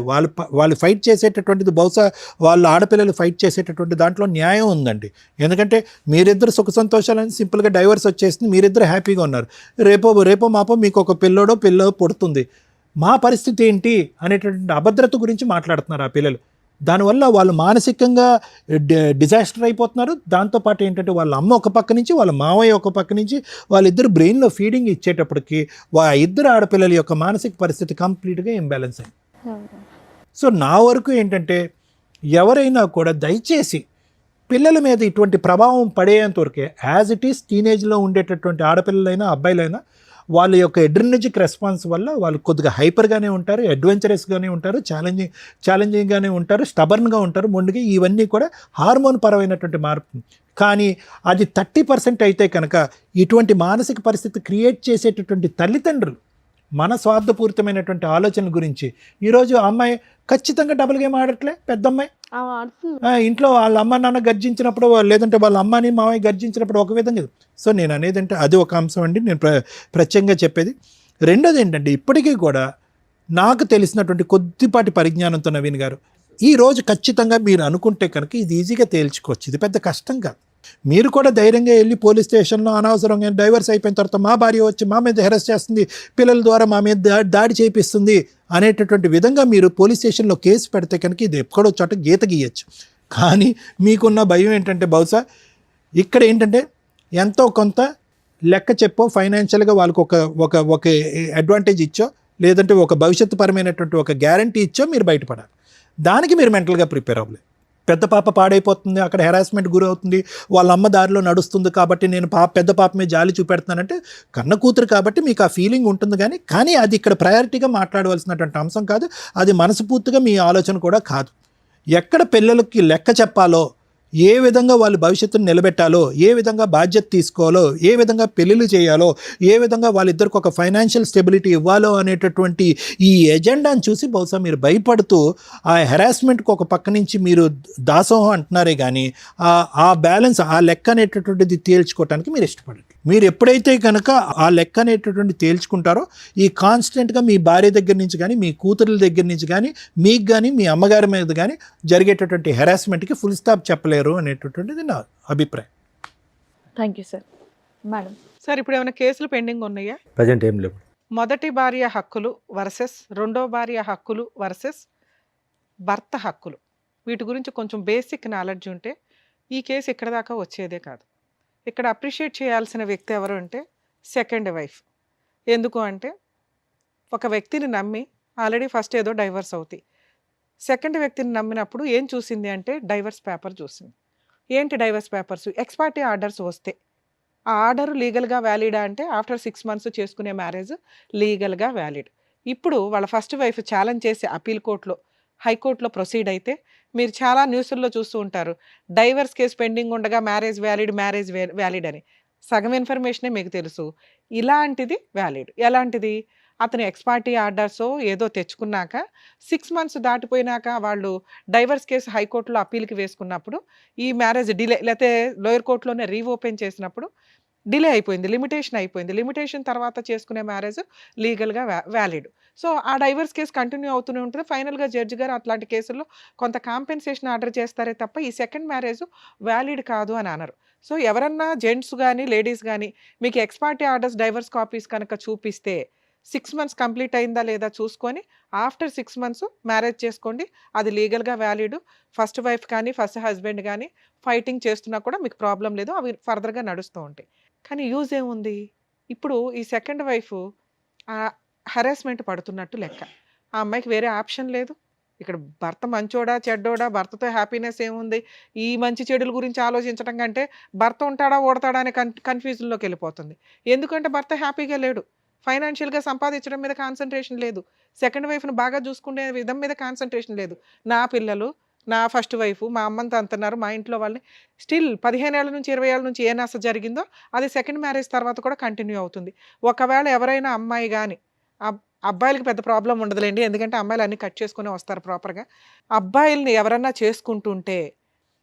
వాళ్ళు ఫైట్ చేసేటటువంటిది బహుశా వాళ్ళు ఆడపిల్లలు ఫైట్ చేసేటటువంటి దాంట్లో న్యాయం ఉందండి. ఎందుకంటే మీరిద్దరు సుఖ సంతోషాలని సింపుల్గా డైవర్స్ వచ్చేసింది, మీరిద్దరు హ్యాపీగా ఉన్నారు, రేపో మాపో మీకు ఒక పిల్లో పుడుతుంది, మా పరిస్థితి ఏంటి అనేటటువంటి అభద్రత గురించి మాట్లాడుతున్నారు ఆ పిల్లలు. దానివల్ల వాళ్ళు మానసికంగా డిజాస్టర్ అయిపోతున్నారు. దాంతోపాటు ఏంటంటే వాళ్ళ అమ్మ ఒక పక్క నుంచి వాళ్ళ మావయ్య ఒక పక్క నుంచి వాళ్ళిద్దరు బ్రెయిన్లో ఫీడింగ్ ఇచ్చేటప్పటికి ఇద్దరు ఆడపిల్లల యొక్క మానసిక పరిస్థితి కంప్లీట్గా ఇంబ్యాలెన్స్ అయింది. సో నా వరకు ఏంటంటే ఎవరైనా కూడా దయచేసి పిల్లల మీద ఇటువంటి ప్రభావం పడేంత వరకే యాజ్ ఇట్ ఈస్ టీనేజ్లో ఉండేటటువంటి ఆడపిల్లలైనా అబ్బాయిలైనా వాళ్ళ యొక్క ఎడ్రినర్జిక్ రెస్పాన్స్ వల్ల వాళ్ళు కొద్దిగా హైపర్గానే ఉంటారు, అడ్వెంచరస్గానే ఉంటారు, ఛాలెంజింగ్గానే ఉంటారు, స్టబర్న్గా ఉంటారు, మొండిగా. ఇవన్నీ కూడా హార్మోన్ పరమైనటువంటి మార్పు. కానీ అది 30% అయితే కనుక ఇటువంటి మానసిక పరిస్థితి క్రియేట్ చేసేటటువంటి తల్లిదండ్రులు మన స్వార్థపూరితమైనటువంటి ఆలోచనల గురించి ఈరోజు అమ్మాయి ఖచ్చితంగా డబుల్ గేమ్ ఆడట్లే. పెద్ద అమ్మాయి ఇంట్లో వాళ్ళ అమ్మ నాన్న గర్జించినప్పుడు లేదంటే వాళ్ళ అమ్మని మామయ్య గర్జించినప్పుడు ఒక విధంగా. సో నేను అనేది అంటే అది ఒక అంశం అండి నేను ప్రత్యేకంగా చెప్పేది. రెండోది ఏంటంటే ఇప్పటికీ కూడా నాకు తెలిసినటువంటి కొద్దిపాటి పరిజ్ఞానంతో నవీన్ గారు ఈరోజు ఖచ్చితంగా మీరు అనుకుంటే కనుక ఇది ఈజీగా తేల్చుకోవచ్చు, ఇది పెద్ద కష్టం కాదు. మీరు కూడా ధైర్యంగా వెళ్ళి పోలీస్ స్టేషన్లో అనవసరంగా డైవర్స్ అయిపోయిన తర్వాత మా భార్య వచ్చి మా మీద హెరాస్ చేస్తుంది, పిల్లల ద్వారా మా మీద దాడి చేపిస్తుంది అనేటటువంటి విధంగా మీరు పోలీస్ స్టేషన్లో కేసు పెడితే కనుక ఇది ఎక్కడో చోట గీత గీయచ్చు. కానీ మీకున్న భయం ఏంటంటే బహుశా ఇక్కడ ఏంటంటే ఎంతో కొంత లెక్క చెప్పో ఫైనాన్షియల్గా వాళ్ళకి ఒక అడ్వాంటేజ్ ఇచ్చో లేదంటే ఒక భవిష్యత్తు పరమైనటువంటి ఒక గ్యారంటీ ఇచ్చో మీరు బయటపడాలి. దానికి మీరు మెంటల్గా ప్రిపేర్ అవ్వలేదు. పెద్ద పాప పాడైపోతుంది, అక్కడ హెరాస్మెంట్ గురవుతుంది, వాళ్ళ అమ్మ దారిలో నడుస్తుంది కాబట్టి నేను పెద్ద పాప మీద జాలి చూపెడుతున్నానంటే కన్న కూతురు కాబట్టి మీకు ఆ ఫీలింగ్ ఉంటుంది. కానీ అది ఇక్కడ ప్రయారిటీగా మాట్లాడవలసినటువంటి అంశం కాదు, అది మనస్ఫూర్తిగా మీ ఆలోచన కూడా కాదు. ఎక్కడ పిల్లలకి లెక్క చెప్పాలో, ఏ విధంగా వాళ్ళు భవిష్యత్తును నిలబెట్టాలో, ఏ విధంగా బాధ్యత తీసుకోవాలో, ఏ విధంగా పెళ్ళిళ్ళు చేయాలో, ఏ విధంగా వాళ్ళిద్దరికి ఒక ఫైనాన్షియల్ స్టెబిలిటీ ఇవ్వాలో అనేటటువంటి ఈ ఎజెండాను చూసి బహుశా మీరు భయపడుతూ ఆ హెరాస్మెంట్కి ఒక పక్క నుంచి మీరు దాసోహం అంటున్నారే కానీ ఆ బ్యాలెన్స్ ఆ లెక్క అనేటటువంటిది తేల్చుకోవటానికి మీరు ఇష్టపడండి. మీరు ఎప్పుడైతే కనుక ఆ లెక్క అనేటటువంటి తేల్చుకుంటారో ఈ కాన్స్టెంట్గా మీ భార్య దగ్గర నుంచి కానీ మీ కూతురుల దగ్గర నుంచి కానీ మీకు కానీ మీ అమ్మగారి మీద కానీ జరిగేటటువంటి హెరాస్మెంట్కి ఫుల్ స్టాప్ చెప్పలేరు అనేటటువంటిది నా అభిప్రాయం. Thank you sir. Madam sir ఇప్పుడు ఏమైనా కేసులు పెండింగ్ ఉన్నాయా? ప్రజెంట్ ఏం లేవు. మొదటి భార్య హక్కులు వర్సెస్ రెండో భార్య హక్కులు వర్సెస్ భర్త హక్కులు, వీటి గురించి కొంచెం బేసిక్ నాలెడ్జ్ ఉంటే ఈ కేసు ఇక్కడ దాకా వచ్చేదే కాదు. ఇక్కడ అప్రిషియేట్ చేయాల్సిన వ్యక్తి ఎవరు అంటే సెకండ్ వైఫ్. ఎందుకు అంటే ఒక వ్యక్తిని నమ్మి ఆల్రెడీ ఫస్ట్ ఏదో డైవర్స్ అవుతాయి, సెకండ్ వ్యక్తిని నమ్మినప్పుడు ఏం చూసింది అంటే డైవర్స్ పేపర్ చూసింది. ఏంటి డైవర్స్ పేపర్స్? ఎక్స్పార్టీ ఆర్డర్స్ వస్తే ఆ ఆర్డర్ లీగల్గా వ్యాలిడా అంటే ఆఫ్టర్ 6 months చేసుకునే మ్యారేజ్ లీగల్గా వ్యాలిడ్. ఇప్పుడు వాళ్ళ ఫస్ట్ వైఫ్ ఛాలెంజ్ చేసి అపీల్ కోర్టులో హైకోర్టులో ప్రొసీడ్ అయితే మీరు చాలా న్యూస్ల్లో చూస్తూ ఉంటారు, డైవర్స్ కేసు పెండింగ్ ఉండగా మ్యారేజ్ వ్యాలిడ్ అని. సగం ఇన్ఫర్మేషనే మీకు తెలుసు. ఇలాంటిది వ్యాలిడ్. ఎలాంటిది? అతను ఎక్స్-పార్టీ ఆర్డర్సో ఏదో తెచ్చుకున్నాక 6 మంత్స్ దాటిపోయినాక వాళ్ళు డైవర్స్ కేసు హైకోర్టులో అప్పీల్‌కి వేసుకున్నప్పుడు, ఈ మ్యారేజ్ డిలే లేతే లోయర్ కోర్ట్‌లోనే రీఓపెన్ చేసినప్పుడు డిలే అయిపోయింది. లిమిటేషన్ అయిపోయింది. లిమిటేషన్ తర్వాత చేసుకునే మ్యారేజ్ లీగల్‌గా వ్యాలిడ్. సో, ఆ డైవర్స్ కేస్ కంటిన్యూ అవుతూనే ఉంటుంది. ఫైనల్‌గా జడ్జి గారు అట్లాంటి కేసుల్లో కొంత కాంపెన్సేషన్ ఆర్డర్ చేస్తారే తప్ప, ఈ సెకండ్ మ్యారేజ్ వ్యాలిడ్ కాదు అని అనరు. సో, ఎవరన్నా జెంట్స్ గాని, లేడీస్ గాని మీకు X party orders, divorce copies కనుక చూపిస్తే 6 మంత్స్ కంప్లీట్ అయిందా లేదా చూసుకొని ఆఫ్టర్ 6 మంత్స్ మ్యారేజ్ చేసుకోండి. అది లీగల్‌గా వ్యాలిడ్. ఫస్ట్ వైఫ్ కానీ, ఫస్ట్ హస్బెండ్ గానీ ఫైటింగ్ చేస్తున్నా కూడా మీకు ప్రాబ్లమ్ లేదు. అవి ఫర్దర్‌గా నడుస్తూ ఉంటాయి. కానీ యూజ్ ఏముంది? ఇప్పుడు ఈ సెకండ్ వైఫ్ హరాస్మెంట్ పడుతున్నట్టు లెక్క. ఆ అమ్మాయికి వేరే ఆప్షన్ లేదు. ఇక్కడ భర్త మంచోడా, చెడ్డోడా, భర్తతో హ్యాపీనెస్ ఏముంది? ఈ మంచి చెడుల గురించి ఆలోచించడం కంటే భర్త ఉంటాడా, ఓడతాడా అనే కన్‌ఫ్యూజన్‌లోకెళ్ళిపోతుంది. ఎందుకంటే భర్త హ్యాపీగా లేడు. ఫైనాన్షియల్‌గా సంపాదించడం మీద కాన్సంట్రేషన్ లేదు. సెకండ్ వైఫ్‌ని బాగా చూసుకునే విధం మీద కాన్సంట్రేషన్ లేదు. నా పిల్లలు, నా ఫస్ట్ వైఫ్, మా అమ్మంతా అంటున్నారు, మా ఇంట్లో వాళ్ళని స్టిల్ 15 ఏళ్ల నుంచి 20 ఏళ్ల నుంచి ఏ నస జరిగిందో అది సెకండ్ మ్యారేజ్ తర్వాత కూడా కంటిన్యూ అవుతుంది. ఒకవేళ ఎవరైనా అమ్మాయి గాని అబ్బాయిలకి పెద్ద ప్రాబ్లమ్ ఉండదులేండి. ఎందుకంటే అమ్మాయిలు అన్నీ కట్ చేసుకునే వస్తారు ప్రాపర్‌గా. అబ్బాయిల్ని ఎవరన్నా చేసుకుంటుంటే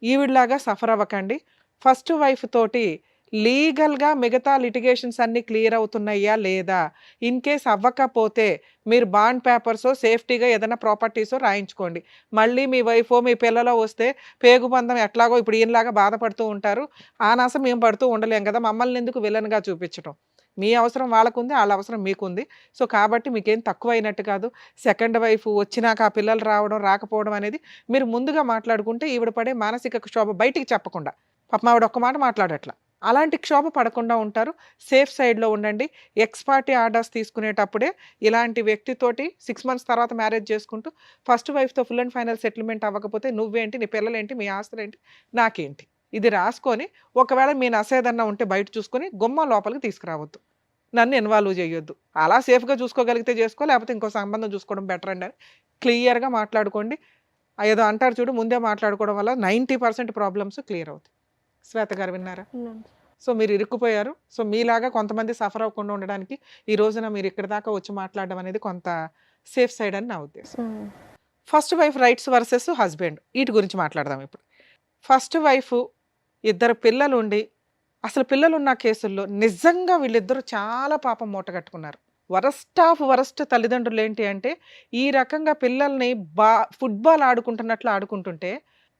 ఈవిడలాగా సఫర్ అవ్వకండి. ఫస్ట్ వైఫ్ తోటి లీగల్‌గా మిగతా లిటిగేషన్స్ అన్నీ క్లియర్ అవుతున్నాయా లేదా? ఇన్ కేస్ అవ్వకపోతే మీరు బాండ్ పేపర్సో, సేఫ్టీగా ఏదైనా ప్రాపర్టీసో రాయించుకోండి. మళ్ళీ మీ వైఫో, మీ పిల్లలో వస్తే పేగుబంధం ఎట్లాగో ఇప్పుడు ఈయనలాగా బాధపడుతూ ఉంటారు. ఆ నస మేము పడుతూ ఉండలేం కదా! మమ్మల్ని ఎందుకు విలన్‌గా చూపించటం. మీ అవసరం వాళ్ళకుంది, ఆళ్ళ అవసరం మీకుంది. సో, కాబట్టి మీకేం తక్కువైనట్టు కాదు. సెకండ్ వైఫ్ వచ్చినాక ఆ పిల్లలు రావడం, రాకపోవడం అనేది మీరు ముందుగా మాట్లాడుకుంటే ఈవిడ పడే మానసిక క్షోభ బయటికి చెప్పకుండా. పాపం ఆవిడ ఒక్క మాట మాట్లాడట్ల. అలాంటి క్షోభ పడకుండా ఉంటారు. సేఫ్ సైడ్‌లో ఉండండి. ఎక్స్ పార్టీ ఆర్డర్స్ తీసుకునేటప్పుడే ఇలాంటి వ్యక్తితోటి 6 మంత్స్ తర్వాత మ్యారేజ్ చేసుకుంటూ ఫస్ట్ వైఫ్‌తో ఫుల్ అండ్ ఫైనల్ సెటిల్మెంట్ అవ్వకపోతే నువ్వేంటి, నీ పిల్లలేంటి, మీ ఆస్తులేంటి, నాకేంటి? ఇది రాసుకొని ఒకవేళ మీ నసేదన్నా ఉంటే బయట చూసుకొని గుమ్మం లోపలికి తీసుకురావద్దు. నన్ను ఇన్వాల్వ్ చేయొద్దు. అలా సేఫ్‌గా చూసుకోగలిగితే చేసుకో, లేకపోతే ఇంకో సంబంధం చూసుకోవడం బెటర్ అండి అని క్లియర్‌గా మాట్లాడుకోండి. ఏదో అంటారు చూడు, ముందే మాట్లాడుకోవడం వల్ల 90% ప్రాబ్లమ్స్ క్లియర్ అవుతాయి. శ్వేత గారు విన్నారా? సో, మీరు ఇరుక్కుపోయారు. సో, మీలాగా కొంతమంది సఫర్ అవ్వకుండా ఉండడానికి ఈ రోజున మీరు ఇక్కడి దాకా వచ్చి మాట్లాడడం అనేది కొంత సేఫ్ సైడ్ అని నా ఉద్దేశం. First wife rights versus husband ఈటి గురించి మాట్లాడదాం ఇప్పుడు. ఫస్ట్ వైఫ్ ఇద్దరు పిల్లలుండి అసలు పిల్లలున్న కేసుల్లో నిజంగా వీళ్ళిద్దరూ చాలా పాపం మూటగట్టుకున్నారు. వరస్ట్ ఆఫ్ వరస్ట్ తల్లిదండ్రులు ఏంటి అంటే ఈ రకంగా పిల్లల్ని ఫుట్బాల్ ఆడుకుంటున్నట్లు ఆడుకుంటుంటే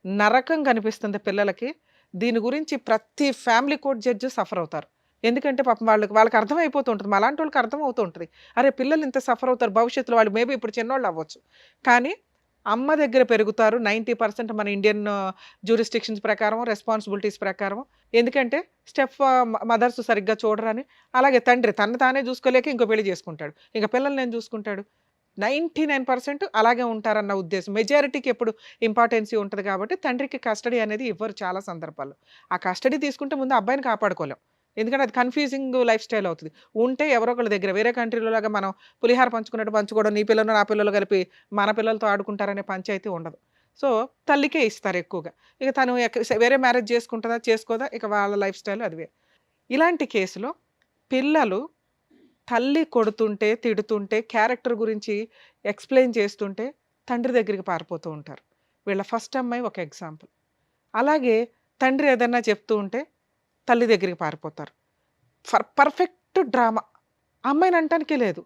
నరకం కనిపిస్తుంది పిల్లలకి. దీని గురించి ప్రతి ఫ్యామిలీ కోర్ట్ జడ్జి సఫర్ అవుతారు. ఎందుకంటే పాపం వాళ్ళకి అర్థమైపోతూ ఉంటుంది. మాలాంటి వాళ్ళకి అర్థమవుతూ ఉంటుంది. అరే పిల్లలు ఇంత సఫర్ అవుతారు భవిష్యత్తులో, వాళ్ళు మేబీ ఇప్పుడు చిన్నోళ్ళు అవ్వచ్చు. కానీ అమ్మ దగ్గర పెరుగుతారు 90% మన ఇండియన్ జ్యూరిస్డిక్షన్స్ ప్రకారం, రెస్పాన్సిబిలిటీస్ ప్రకారం. ఎందుకంటే స్టెప్ మదర్స్ సరిగ్గా చూడరని. అలాగే తండ్రి తను తానే చూసుకోలేక ఇంకో పెళ్లి చేసుకుంటాడు. ఇంక పిల్లల్ని నేను చూసుకుంటాడు. 99% అలాగే ఉంటారన్న ఉద్దేశం. మెజారిటీకి ఎప్పుడు ఇంపార్టెన్సీ ఉంటుంది కాబట్టి తండ్రికి కస్టడీ అనేది ఇవ్వరు చాలా సందర్భాల్లో. ఆ కస్టడీ తీసుకుంటే ముందు అబ్బాయిని కాపాడుకోలేం. ఎందుకంటే అది కన్ఫ్యూజింగ్ లైఫ్ స్టైల్ అవుతుంది. ఉంటే ఎవరో ఒకళ్ళ దగ్గర వేరే కంట్రీలో లాగా మనం పులిహార పంచుకున్నట్టు పంచుకోవడం, నీ పిల్లలు నా పిల్లలు కలిపి మన పిల్లలతో ఆడుకుంటారనే పంచాయతీ ఉండదు. సో, తల్లికే ఇస్తారు ఎక్కువగా. ఇక తను వేరే మ్యారేజ్ చేసుకుంటుందా, చేసుకోదా, ఇక వాళ్ళ లైఫ్ స్టైల్ అది. ఇలాంటి కేసులో పిల్లలు తల్లి కొడుతుంటే, తిడుతుంటే, క్యారెక్టర్ గురించి ఎక్స్‌ప్లెయిన్ చేస్తుంటే తండ్రి దగ్గరికి పారిపోతూ ఉంటారు. వీళ్ళ ఫస్ట్ అమ్మాయి ఒక ఎగ్జాంపుల్. అలాగే తండ్రి ఏదన్నా చెప్తూ ఉంటే తల్లి దగ్గరికి పారిపోతారు. Perfect drama. అమ్మాయిని అనటానికే లేదు.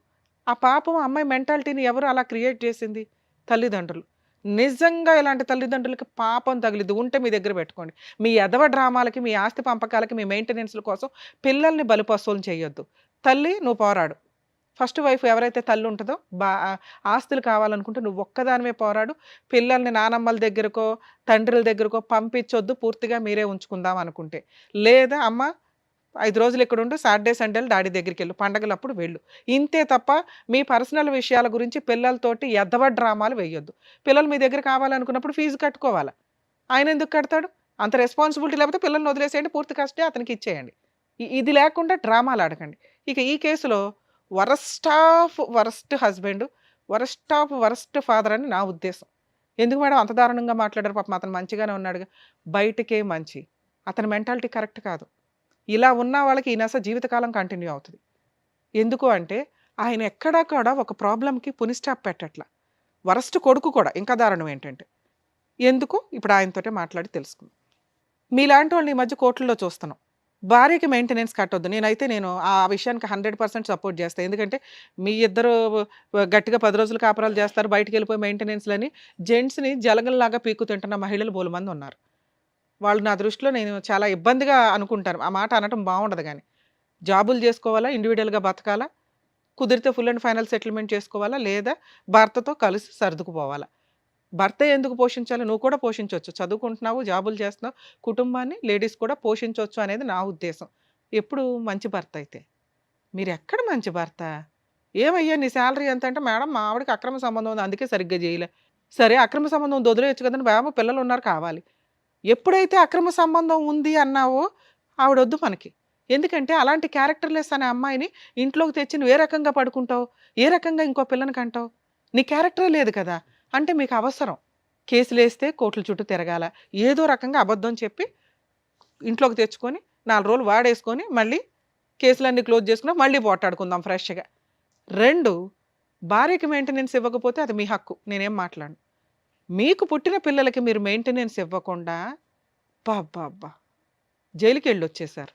ఆ పాపం అమ్మాయి మెంటాలిటీని ఎవరు అలా క్రియేట్ చేసింది? తల్లిదండ్రులు. నిజంగా ఇలాంటి తల్లిదండ్రులకి పాపం తగిలిద్ది. ఉంటే మీ దగ్గర పెట్టుకోండి. మీ ఎదవ డ్రామాలకి, మీ ఆస్తి పంపకాలకి, మీ మెయింటెనెన్స్‌ల కోసం పిల్లల్ని బలిపశువులను చేయొద్దు. తల్లి నువ్వు పోరాడు. ఫస్ట్ వైఫ్ ఎవరైతే తల్లి ఉంటుందో ఆస్తులు కావాలనుకుంటే నువ్వు ఒక్కదానివే పోరాడు. పిల్లల్ని నానమ్మల దగ్గరకో, తండ్రుల దగ్గరకో పంపించొద్దు. పూర్తిగా మీరే ఉంచుకుందాం అనుకుంటే. లేదా అమ్మ 5 రోజులు ఇక్కడ ఉండు, సాటర్డే సండేలు డాడీ దగ్గరికి వెళ్ళు, పండగలప్పుడు వెళ్ళు. ఇంతే తప్ప మీ పర్సనల్ విషయాల గురించి పిల్లలతోటి ఎద్దవ డ్రామాలు వేయొద్దు. పిల్లలు మీ దగ్గర కావాలనుకున్నప్పుడు ఫీజు కట్టుకోవాలా? ఆయన ఎందుకు కడతాడు? అంత రెస్పాన్సిబిలిటీ లేకపోతే పిల్లల్ని వదిలేసేయండి, పూర్తి కష్టే అతనికి ఇచ్చేయండి. ఇది లేకుండా డ్రామాలు ఆడకండి. ఇక ఈ కేసులో worst of worst husband, worst of worst father అని నా ఉద్దేశం. ఎందుకు మేడం అంత దారుణంగా మాట్లాడారు? పాపం అతను మంచిగానే ఉన్నాడుగా. బయటకే మంచి. అతని మెంటాలిటీ కరెక్ట్ కాదు. ఇలా ఉన్న వాళ్ళకి ఈ నస జీవితకాలం కంటిన్యూ అవుతుంది. ఎందుకు అంటే ఆయన ఎక్కడా కూడా ఒక ప్రాబ్లంకి పుని స్టాప్ పెట్టట్ల. వరస్ట్ కొడుకు కూడా ఇంకా దారుణం ఏంటంటే ఎందుకు ఇప్పుడు ఆయనతోటే మాట్లాడి తెలుసుకుందాం. మీలాంటి వాళ్ళని ఈ మధ్య కోర్టుల్లో చూస్తున్నాం. భార్యకి మెయింటెనెన్స్ కట్టొద్దు. నేను ఆ విషయానికి 100% సపోర్ట్ చేస్తాను. ఎందుకంటే మీ ఇద్దరు గట్టిగా 10 రోజులు కాపురాలు చేస్తారు, బయటికి వెళ్ళిపోయి మెయింటెనెన్స్లని జెంట్స్ని జలగల్లాగా పీకు తింటున్న మహిళలు బోలెమంది ఉన్నారు. వాళ్ళు నా దృష్టిలో నేను చాలా ఇబ్బందిగా అనుకుంటాను. ఆ మాట అనటం బాగుండదు. కానీ జాబులు చేసుకోవాలా, ఇండివిజువల్గా బతకాలా, కుదిరితే ఫుల్ అండ్ ఫైనల్ సెటిల్మెంట్ చేసుకోవాలా, లేదా భర్తతో కలిసి సర్దుకుపోవాలా. భర్త ఎందుకు పోషించాలి? నువ్వు కూడా పోషించవచ్చు. చదువుకుంటున్నావు, జాబులు చేస్తున్నావు, కుటుంబాన్ని లేడీస్ కూడా పోషించవచ్చు అనేది నా ఉద్దేశం. ఎప్పుడు మంచి భర్త అయితే. మీరు ఎక్కడ మంచి భర్త? ఏమయ్యా నీ శాలరీ ఎంత అంటే, మేడం మా ఆవిడకి అక్రమ సంబంధం ఉంది అందుకే సరిగ్గా చేయలే. సరే అక్రమ సంబంధం వదిలేయచ్చు కదండి, వేమ పిల్లలు ఉన్నారు కావాలి. ఎప్పుడైతే అక్రమ సంబంధం ఉంది అన్నావో ఆవిడొద్దు మనకి. ఎందుకంటే అలాంటి క్యారెక్టర్లెస్ అనే అమ్మాయిని ఇంట్లోకి తెచ్చి నువ్వు ఏ రకంగా పడుకుంటావు, ఏ రకంగా ఇంకో పిల్లని కంటావు? నీ క్యారెక్టరే లేదు కదా. అంటే మీకు అవసరం కేసులు వేస్తే కోర్టుల చుట్టూ తిరగాల, ఏదో రకంగా అబద్ధం చెప్పి ఇంట్లోకి తెచ్చుకొని 4 రోజులు వాడేసుకొని మళ్ళీ కేసులన్నీ క్లోజ్ చేసుకున్నా మళ్ళీ పోటాడుకుందాం ఫ్రెష్గా. 2, భార్యకి మెయింటెనెన్స్ ఇవ్వకపోతే అది మీ హక్కు, నేనేం మాట్లాడను. మీకు పుట్టిన పిల్లలకి మీరు మెయింటెనెన్స్ ఇవ్వకుండా అబ్బా జైలుకి వెళ్ళి వచ్చేసారు.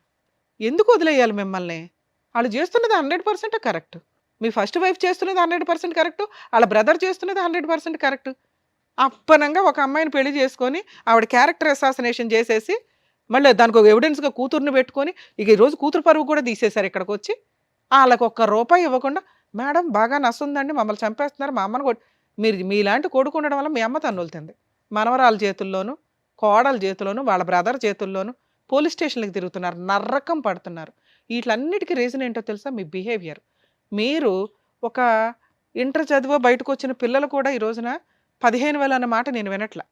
ఎందుకు వదిలేయాలి మిమ్మల్ని? వాళ్ళు చేస్తున్నది 100% కరెక్ట్. మీ ఫస్ట్ వైఫ్ చేస్తున్నది 100% కరెక్ట్, వాళ్ళ బ్రదర్ చేస్తున్నది 100% కరెక్ట్. అప్పనంగా ఒక అమ్మాయిని పెళ్లి చేసుకొని ఆవిడ క్యారెక్టర్ అసాసినేషన్ చేసేసి మళ్ళీ దానికి ఒక ఎవిడెన్స్గా కూతుర్ని పెట్టుకొని ఇక ఈరోజు కూతురు పరువు కూడా తీసేశారు. ఇక్కడికి వచ్చి వాళ్ళకి ₹1 ఇవ్వకుండా, మేడం బాగా నస్తుందండి, మమ్మల్ని చంపేస్తున్నారు, మా అమ్మని మీరు మీలాంటి కొడుకు ఉండడం వల్ల మీ అమ్మ తన్నులుతుంది. మనవరాల చేతుల్లోనూ, కోడల చేతుల్లోనూ, వాళ్ళ బ్రదర్ చేతుల్లోనూ పోలీస్ స్టేషన్లకు తిరుగుతున్నారు, నర్రకం పడుతున్నారు. వీటన్నిటికీ రీజన్ ఏంటో తెలుసా? మీ బిహేవియర్. మీరు ఒక ఇంటర్ చదివో బయటకు వచ్చిన పిల్లలు కూడా ఈ రోజున 15,000 అన్న మాట నేను వినట్లా.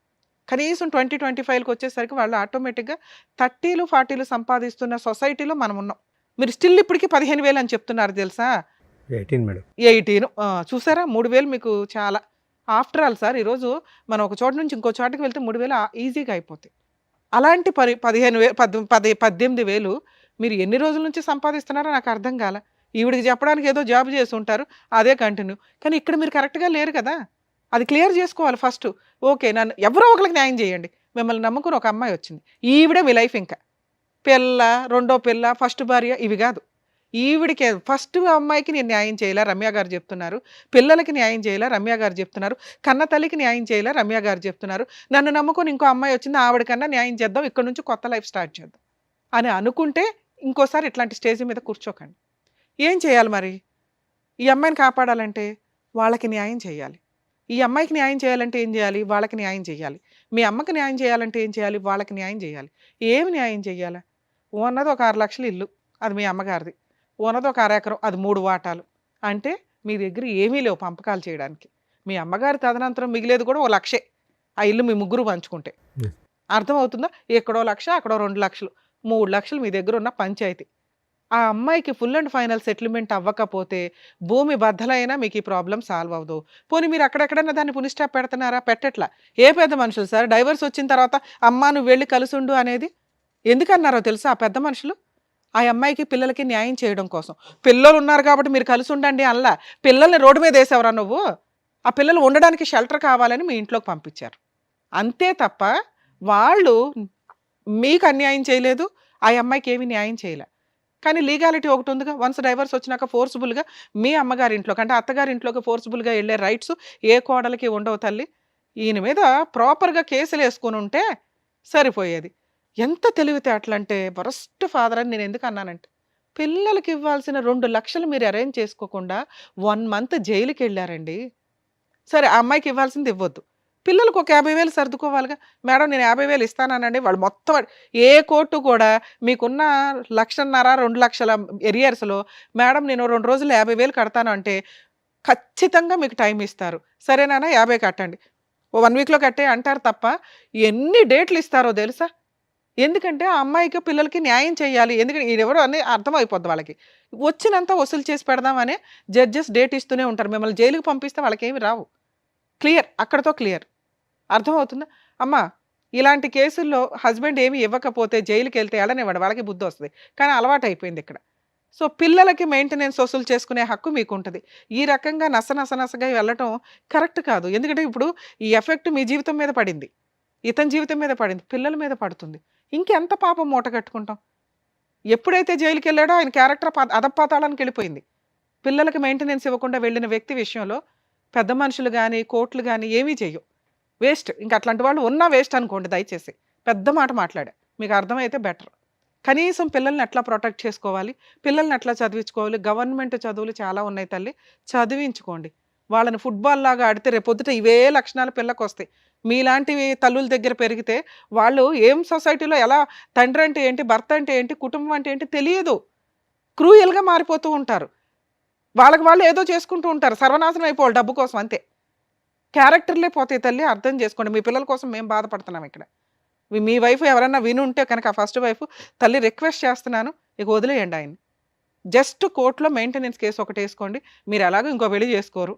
కనీసం 20-25కి వచ్చేసరికి వాళ్ళు ఆటోమేటిక్గా 30లు 40లు సంపాదిస్తున్న సొసైటీలో మనం ఉన్నాం. మీరు స్టిల్ ఇప్పటికీ 15,000 అని చెప్తున్నారు తెలుసా? 18 మేడం. 18 చూసారా? 3,000 మీకు చాలా. ఆఫ్టర్ ఆల్ సార్ ఈరోజు మనం ఒక చోట నుంచి ఇంకో చోటకి వెళ్తే 3,000 ఈజీగా అయిపోతాయి. అలాంటి 18,000 మీరు ఎన్ని రోజుల నుంచి సంపాదిస్తున్నారో నాకు అర్థం కాల. ఈవిడికి చెప్పడానికి ఏదో జాబ్ చేసి ఉంటారు, అదే కంటిన్యూ. కానీ ఇక్కడ మీరు కరెక్ట్గా లేరు కదా, అది క్లియర్ చేసుకోవాలి ఫస్ట్. ఓకే, నన్ను ఎవరో ఒకరికి న్యాయం చేయండి. మిమ్మల్ని నమ్ముకుని ఒక అమ్మాయి వచ్చింది, ఈవిడే మీ లైఫ్. ఇంకా పిల్ల, రెండో పిల్ల, ఫస్ట్ భార్య ఇవి కాదు. ఈవిడికి ఫస్ట్ అమ్మాయికి నేను న్యాయం చేయాలా, రమ్య గారు చెప్తున్నారు. పిల్లలకి న్యాయం చేయాలా, రమ్య గారు చెప్తున్నారు. కన్న తల్లికి న్యాయం చేయాలా, రమ్య గారు చెప్తున్నారు. నన్ను నమ్ముకొని ఇంకో అమ్మాయి వచ్చింది, ఆవిడకన్నా న్యాయం చేద్దాం, ఇక్కడ నుంచి కొత్త లైఫ్ స్టార్ట్ చేద్దాం అని అనుకుంటే ఇంకోసారి ఇట్లాంటి స్టేజ్ మీద కూర్చోకండి. ఏం చేయాలి మరి? ఈ అమ్మాయిని కాపాడాలంటే వాళ్ళకి న్యాయం చేయాలి. ఈ అమ్మాయికి న్యాయం చేయాలంటే ఏం చేయాలి? వాళ్ళకి న్యాయం చేయాలి. మీ అమ్మకి న్యాయం చేయాలంటే ఏం చేయాలి? వాళ్ళకి న్యాయం చేయాలి. ఏమి న్యాయం చేయాలా? ఉన్నది ఒక 6 లక్షలు ఇల్లు, అది మీ అమ్మగారిది. ఉన్నది ఒక 1/2 ఎకరం, అది 3 వాటాలు. అంటే మీ దగ్గర ఏమీ లేవు పంపకాలు చేయడానికి. మీ అమ్మగారి తదనంతరం మిగిలేదు కూడా 1 లక్షే, ఆ ఇల్లు మీ ముగ్గురు పంచుకుంటే. అర్థమవుతుందా? ఎక్కడో 1 లక్ష, అక్కడో 2 లక్షలు, 3 లక్షలు మీ దగ్గర ఉన్న పంచాయతీ. ఆ అమ్మాయికి ఫుల్ అండ్ ఫైనల్ సెటిల్మెంట్ అవ్వకపోతే భూమి బద్దలైనా మీకు ఈ ప్రాబ్లం సాల్వ్ అవ్వదు. పోనీ మీరు అక్కడెక్కడైనా దాన్ని పుని స్టాప్ పెడుతున్నారా? పెట్టట్లా. ఏ పెద్ద మనుషులు సార్ డైవర్స్ వచ్చిన తర్వాత అమ్మా నువ్వు వెళ్ళి కలుసుండు అనేది ఎందుకన్నారో తెలుసా? ఆ పెద్ద మనుషులు ఆ అమ్మాయికి పిల్లలకి న్యాయం చేయడం కోసం. పిల్లలు ఉన్నారు కాబట్టి మీరు కలిసి ఉండండి అల్లా. పిల్లల్ని రోడ్డు మీద వేసేవరా నువ్వు? ఆ పిల్లలు ఉండడానికి షెల్టర్ కావాలని మీ ఇంట్లోకి పంపించారు అంతే తప్ప వాళ్ళు మీకు అన్యాయం చేయలేదు, ఆ అమ్మాయికి ఏమీ న్యాయం చేయలే. కానీ లీగాలిటీ ఒకటి ఉందిగా, వన్స్ డైవర్స్ వచ్చినాక ఫోర్స్ఫుల్గా మీ అమ్మగారి ఇంట్లోకి అంటే అత్తగారి ఇంట్లోకి ఫోర్స్ఫుల్గా వెళ్ళే రైట్స్ ఏ కోడలికి ఉండవు తల్లి. ఈయన మీద ప్రాపర్గా కేసులు వేసుకొని ఉంటే సరిపోయేది. ఎంత తెలివితేటలంటే వరస్ట్ ఫాదర్ అని నేను ఎందుకు అన్నానంటే, పిల్లలకి ఇవ్వాల్సిన 2 లక్షలు మీరు అరేంజ్ చేసుకోకుండా 1 మంత్ జైలుకి వెళ్ళారండి. సరే ఆ అమ్మాయికి ఇవ్వాల్సింది ఇవ్వద్దు, పిల్లలకు ఒక 50,000 సర్దుకోవాలిగా. మేడం నేను 50,000 ఇస్తానండి, వాళ్ళు మొత్తం ఏ కోర్టు కూడా మీకున్న 1,50,000 2 లక్షల ఎరియర్స్లో మేడం నేను 2 రోజులు 50,000 కడతాను అంటే ఖచ్చితంగా మీకు టైం ఇస్తారు. సరేనా 50 కట్టండి, 1 వీక్లో కట్టే అంటారు తప్ప ఎన్ని డేట్లు ఇస్తారో తెలుసా? ఎందుకంటే ఆ అమ్మాయికి పిల్లలకి న్యాయం చేయాలి. ఎందుకంటే ఈడెవరో అని అర్థమైపోద్ది వాళ్ళకి. వచ్చినంత వసూలు చేసి పెడదామనే జడ్జెస్ డేట్ ఇస్తూనే ఉంటారు. మిమ్మల్ని జైలుకి పంపిస్తే వాళ్ళకి ఏమి రావు. క్లియర్, అక్కడతో క్లియర్. అర్థమవుతుందా? అమ్మ ఇలాంటి కేసుల్లో హస్బెండ్ ఏమి ఇవ్వకపోతే జైలుకి వెళ్తే వెళ్ళనివ్వడు, వాళ్ళకి బుద్ధి వస్తుంది. కానీ అలవాటు అయిపోయింది ఇక్కడ. సో పిల్లలకి మెయింటెనెన్స్ వసూలు చేసుకునే హక్కు మీకు ఉంటుంది. ఈ రకంగా నసగా వెళ్ళటం కరెక్ట్ కాదు. ఎందుకంటే ఇప్పుడు ఈ ఎఫెక్ట్ మీ జీవితం మీద పడింది, ఇతని జీవితం మీద పడింది, పిల్లల మీద పడుతుంది. ఇంకెంత పాపం మూట కట్టుకుంటాం? ఎప్పుడైతే జైలుకి వెళ్ళాడో ఆయన క్యారెక్టర్ అధపాతాళానికి వెళ్ళిపోయింది. పిల్లలకి మెయింటెనెన్స్ ఇవ్వకుండా వెళ్ళిన వ్యక్తి విషయంలో పెద్ద మనుషులు కానీ కోర్టులు కానీ ఏమీ చెయ్యవు, వేస్ట్. ఇంకా అట్లాంటి వాళ్ళు ఉన్నా వేస్ట్ అనుకోండి. దయచేసి పెద్ద మాట మాట్లాడా, మీకు అర్థమైతే బెటర్. కనీసం పిల్లల్ని ఎట్లా ప్రొటెక్ట్ చేసుకోవాలి, పిల్లల్ని ఎట్లా చదివించుకోవాలి. గవర్నమెంట్ చదువులు చాలా ఉన్నాయి తల్లి, చదివించుకోండి. వాళ్ళని ఫుట్బాల్ లాగా ఆడితే రేపొద్దుట ఇవే లక్షణాలు పిల్లకి వస్తాయి. మీలాంటివి తల్లుల దగ్గర పెరిగితే వాళ్ళు ఏం సొసైటీలో ఎలా తండ్రి అంటే ఏంటి, భర్త అంటే ఏంటి, కుటుంబం అంటే ఏంటి తెలియదు. క్రూయల్గా మారిపోతూ ఉంటారు. వాళ్ళకి వాళ్ళు ఏదో చేసుకుంటూ ఉంటారు, సర్వనాశనం అయిపోవాలి డబ్బు కోసం, అంతే. క్యారెక్టర్లే పోతాయి తల్లి, అర్థం చేసుకోండి. మీ పిల్లల కోసం మేము బాధపడుతున్నాం ఇక్కడ. మీ వైఫ్ ఎవరన్నా విని ఉంటే కనుక, ఫస్ట్ వైఫ్, తల్లి రిక్వెస్ట్ చేస్తున్నాను, ఇక వదిలేయండి ఆయన్ని. జస్ట్ కోర్టులో మెయింటెనెన్స్ కేసు ఒకటి వేసుకోండి. మీరు ఎలాగో ఇంకో పెళ్లి చేసుకోరు,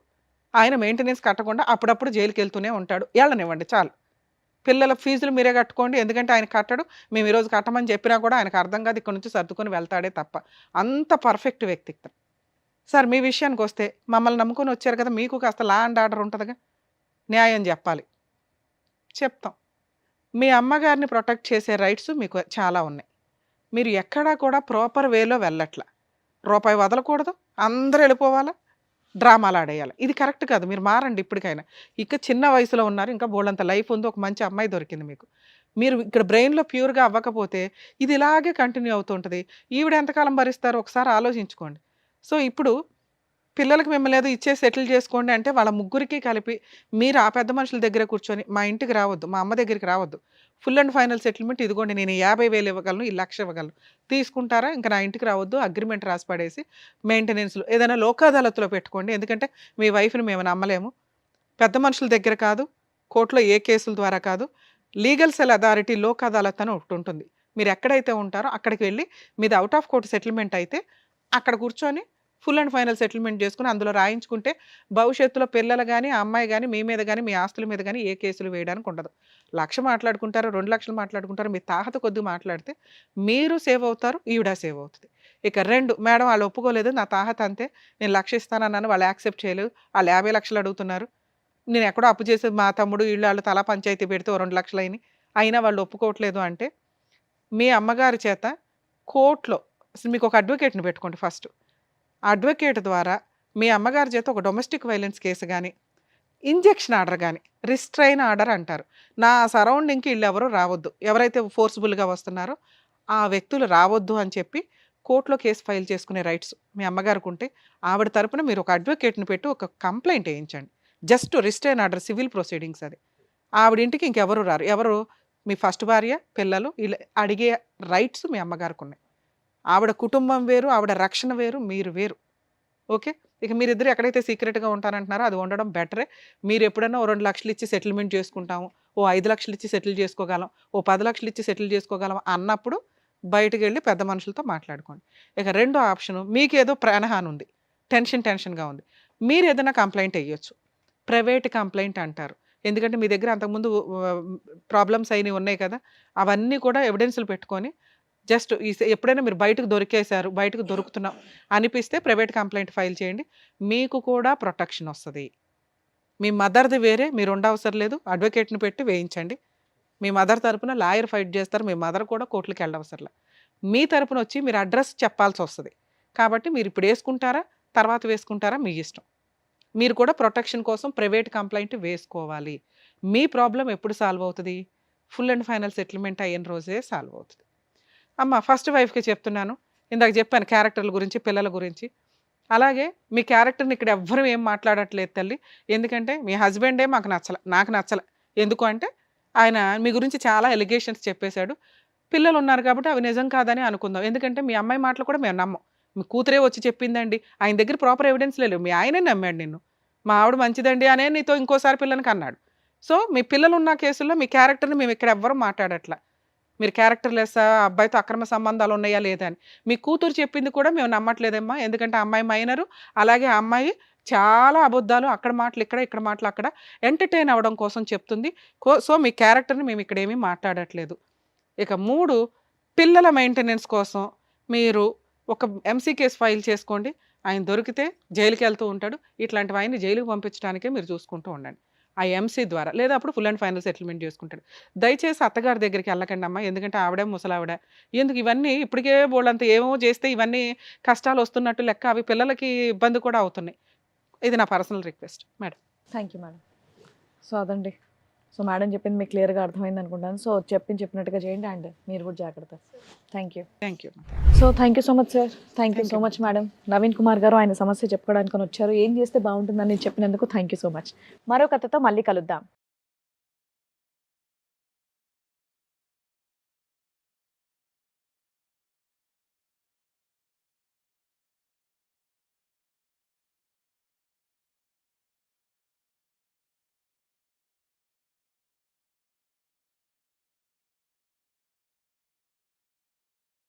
ఆయన మెయింటెనెన్స్ కట్టకుండా అప్పుడప్పుడు జైలుకి వెళ్తూనే ఉంటాడు, వెళ్ళనివ్వండి చాలు. పిల్లల ఫీజులు మీరే కట్టుకోండి, ఎందుకంటే ఆయన కట్టడు. మేము ఈరోజు కట్టమని చెప్పినా కూడా ఆయనకు అర్థం కాదు, ఇక్కడ నుంచి సర్దుకొని వెళ్తాడే తప్ప. అంత పర్ఫెక్ట్ వ్యక్తి. సార్ మీ విషయానికి వస్తే, మమ్మల్ని నమ్ముకొని వచ్చారు కదా, మీకు కాస్త లా అండ్ ఆర్డర్ ఉంటుందిగా, న్యాయం చెప్పాలి, చెప్తాం. మీ అమ్మగారిని ప్రొటెక్ట్ చేసే రైట్స్ మీకు చాలా ఉన్నాయి. మీరు ఎక్కడా కూడా ప్రాపర్ వేలో వెళ్ళట్లా. రూపాయి వదలకూడదు, అందరూ వెళ్ళిపోవాలా, డ్రామాలు ఆడేయాలి. ఇది కరెక్ట్ కాదు. మీరు మారండి ఇప్పటికైనా. ఇక చిన్న వయసులో ఉన్నారు, ఇంకా బోల్డంత లైఫ్ ఉంది, ఒక మంచి అమ్మాయి దొరికింది మీకు. మీరు ఇక్కడ బ్రెయిన్లో ప్యూర్గా అవ్వకపోతే ఇది ఇలాగే కంటిన్యూ అవుతుంటుంది. ఈవిడ ఎంతకాలం భరిస్తారో ఒకసారి ఆలోచించుకోండి. సో ఇప్పుడు పిల్లలకి మిమ్మల్ని ఏదో ఇచ్చే సెటిల్ చేసుకోండి అంటే, వాళ్ళ ముగ్గురికి కలిపి మీరు ఆ పెద్ద మనుషుల దగ్గర కూర్చొని, మా ఇంటికి రావద్దు, మా అమ్మ దగ్గరికి రావద్దు, ఫుల్ అండ్ ఫైనల్ సెటిల్మెంట్ ఇదిగోండి, నేను 50,000 ఇవ్వగలను, 1,00,000 ఇవ్వగలను, తీసుకుంటారా, ఇంకా నా ఇంటికి రావద్దు, అగ్రిమెంట్ రాసి పడేసి మెయింటెనెన్స్లో ఏదైనా లోక్ అదాలత్లో పెట్టుకోండి. ఎందుకంటే మీ వైఫ్ని మేము నమ్మలేము, పెద్ద మనుషుల దగ్గర కాదు, కోర్టులో ఏ కేసుల ద్వారా కాదు, legal cell authority Lok Adalat అని ఒకటి ఉంటుంది. మీరు ఎక్కడైతే ఉంటారో అక్కడికి వెళ్ళి, మీది అవుట్ ఆఫ్ కోర్టు సెటిల్మెంట్ అయితే అక్కడ కూర్చొని ఫుల్ అండ్ ఫైనల్ సెటిల్మెంట్ చేసుకుని అందులో రాయించుకుంటే భవిష్యత్తులో పిల్లలు కానీ, ఆ అమ్మాయి కానీ, మీ మీద కానీ, మీ ఆస్తుల మీద కానీ ఏ కేసులు వేయడానికి ఉండదు. 1,00,000 మాట్లాడుకుంటారు, 2,00,000 మాట్లాడుకుంటారు, మీ తాహత కొద్ది మాట్లాడితే మీరు సేవ్ అవుతారు, ఈవిడ సేవ్ అవుతుంది. ఇక 2, మేడం వాళ్ళు ఒప్పుకోలేదు, నా తాహత అంతే, నేను 1,00,000 ఇస్తానన్నాను, వాళ్ళు యాక్సెప్ట్ చేయలేదు, వాళ్ళు 50,00,000 అడుగుతున్నారు, నేను ఎక్కడో అప్పు చేసి మా తమ్ముడు వీళ్ళు వాళ్ళు తలా పంచాయతీ పెడితే 2,00,000 అయినాయి, అయినా వాళ్ళు ఒప్పుకోవట్లేదు అంటే, మీ అమ్మగారి చేత కోర్టులో మీకు ఒక అడ్వకేట్ని పెట్టుకోండి ఫస్ట్. అడ్వకేట్ ద్వారా మీ అమ్మగారి చేత ఒక డొమెస్టిక్ వైలెన్స్ కేసు కానీ, ఇంజెక్షన్ ఆర్డర్ కానీ, రిస్ట్రైన్ ఆర్డర్ అంటారు, నా సరౌండింగ్కి వీళ్ళు ఎవరు రావద్దు, ఎవరైతే ఫోర్స్ఫుల్గా వస్తున్నారో ఆ వ్యక్తులు రావద్దు అని చెప్పి కోర్టులో కేసు ఫైల్ చేసుకునే రైట్స్ మీ అమ్మగారికి ఉంటే, ఆవిడ తరపున మీరు ఒక అడ్వకేట్ని పెట్టి ఒక కంప్లైంట్ వేయించండి. Just restrain order, civil proceedings అది. ఆవిడ ఇంటికి ఇంకెవరు రారు, ఎవరు మీ ఫస్ట్ భార్య, పిల్లలు, ఇలా అడిగే రైట్స్ మీ అమ్మగారికి ఉన్నాయి. ఆవిడ కుటుంబం వేరు, ఆవిడ రక్షణ వేరు, మీరు వేరు. ఓకే, ఇక మీరిద్దరు ఎక్కడైతే సీక్రెట్గా ఉంటారంటున్నారో అది ఉండడం బెటరే. మీరు ఎప్పుడైనా ఓ 2,00,000 ఇచ్చి సెటిల్మెంట్ చేసుకుంటాము, ఓ 5,00,000 ఇచ్చి సెటిల్ చేసుకోగలం, ఓ 10,00,000 ఇచ్చి సెటిల్ చేసుకోగలం అన్నప్పుడు బయటకు వెళ్ళి పెద్ద మనుషులతో మాట్లాడుకోండి. ఇక 2వ ఆప్షను, మీకేదో ప్రాణహాని ఉంది, టెన్షన్గా ఉంది, మీరు ఏదైనా కంప్లైంట్ వేయొచ్చు. ప్రైవేట్ కంప్లైంట్ అంటారు. ఎందుకంటే మీ దగ్గర అంతకుముందు ప్రాబ్లమ్స్ అయినవి ఉన్నాయి కదా, అవన్నీ కూడా ఎవిడెన్స్లు పెట్టుకొని జస్ట్ ఎప్పుడైనా మీరు బయటకు దొరికేశారు, బయటకు దొరుకుతున్నాం అనిపిస్తే ప్రైవేట్ కంప్లైంట్ ఫైల్ చేయండి, మీకు కూడా ప్రొటెక్షన్ వస్తుంది. మీ మదర్ది వేరే, మీరు ఉండవసరం లేదు, అడ్వకేట్ని పెట్టి వేయించండి. మీ మదర్ తరపున లాయర్ ఫైట్ చేస్తారు, మీ మదర్ కూడా కోర్టులకు వెళ్ళవసరం. మీ తరపున వచ్చి మీరు అడ్రస్ చెప్పాల్సి వస్తుంది. కాబట్టి మీరు ఇప్పుడు వేసుకుంటారా, తర్వాత వేసుకుంటారా, మీ ఇష్టం. మీరు కూడా ప్రొటెక్షన్ కోసం ప్రైవేట్ కంప్లైంట్ వేసుకోవాలి. మీ ప్రాబ్లం ఎప్పుడు సాల్వ్ అవుతుంది, ఫుల్ అండ్ ఫైనల్ సెటిల్మెంట్ అయిన రోజే సాల్వ్ అవుతుంది. అమ్మ ఫస్ట్ వైఫ్కి చెప్తున్నాను, ఇందాక చెప్పాను క్యారెక్టర్ల గురించి, పిల్లల గురించి. అలాగే మీ క్యారెక్టర్ని ఇక్కడ ఎవ్వరూ ఏం మాట్లాడట్లేదు తల్లి, ఎందుకంటే మీ హస్బెండే మాకు నచ్చల, నాకు నచ్చల. ఎందుకు అంటే ఆయన మీ గురించి చాలా ఎలిగేషన్స్ చెప్పేశాడు. పిల్లలు ఉన్నారు కాబట్టి అవి నిజం కాదని అనుకుందాం, ఎందుకంటే మీ అమ్మాయి మాటలు కూడా మేము నమ్మం. మీ కూతురే వచ్చి చెప్పిందండి, ఆయన దగ్గర ప్రాపర్ ఎవిడెన్స్ లేవు, మీ ఆయనే నమ్మాడు నిన్ను, మా ఆవిడ మంచిదండి అనే నీతో ఇంకోసారి పిల్లనికి అన్నాడు. సో మీ పిల్లలు ఉన్న కేసుల్లో మీ క్యారెక్టర్ని మేము ఇక్కడ ఎవ్వరూ మాట్లాడట్లా. మీరు క్యారెక్టర్ లెస్సా, అబ్బాయితో అక్రమ సంబంధాలు ఉన్నాయా లేదా అని. మీ కూతురు చెప్పింది కూడా మేము నమ్మట్లేదమ్మా, ఎందుకంటే ఆ అమ్మాయి మైనరు, అలాగే ఆ అమ్మాయి చాలా అబద్ధాలు, అక్కడ మాటలు ఇక్కడ, ఇక్కడ మాటలు అక్కడ ఎంటర్టైన్ అవ్వడం కోసం చెప్తుంది. సో మీ క్యారెక్టర్ని మేము ఇక్కడ ఏమీ మాట్లాడట్లేదు. ఇక 3, పిల్లల మెయింటెనెన్స్ కోసం మీరు ఒక ఎంసీ కేసు ఫైల్ చేసుకోండి. ఆయన దొరికితే జైలుకి వెళ్తూ ఉంటాడు. ఇట్లాంటివి ఆయన్ని జైలుకి పంపించడానికే మీరు చూసుకుంటూ ఉండండి ఆ ఎంసీ ద్వారా. లేదా అప్పుడు ఫుల్ అండ్ ఫైనల్ సెటిల్మెంట్ చేసుకుంటాడు. దయచేసి అత్తగారి దగ్గరికి వెళ్ళకండి అమ్మా, ఎందుకంటే ఆవిడే ముసలావిడ. ఎందుకు ఇవన్నీ ఇప్పటికే బోళ్ళంతా ఏమో చేస్తే ఇవన్నీ కష్టాలు వస్తున్నట్టు లెక్క, అవి పిల్లలకి ఇబ్బంది కూడా అవుతున్నాయి. ఇది నా personal request madam. Thank you madam. So అదండి, సో మేడం చెప్పింది మీకు క్లియర్గా అర్థమైంది అనుకుంటాను. సో చెప్పినట్టుగా చేయండి అండ్ మీరు కూడా జాగ్రత్త. Thank you. Thank you. So thank you so much sir. Thank you so much madam. Naveen Kumar గారు ఆయన సమస్య చెప్పుకోవడానికి వచ్చారు. ఏం చేస్తే బాగుంటుందని చెప్పినందుకు థ్యాంక్ యూ సో మచ్. మరో కథతో మళ్ళీ కలుద్దాం.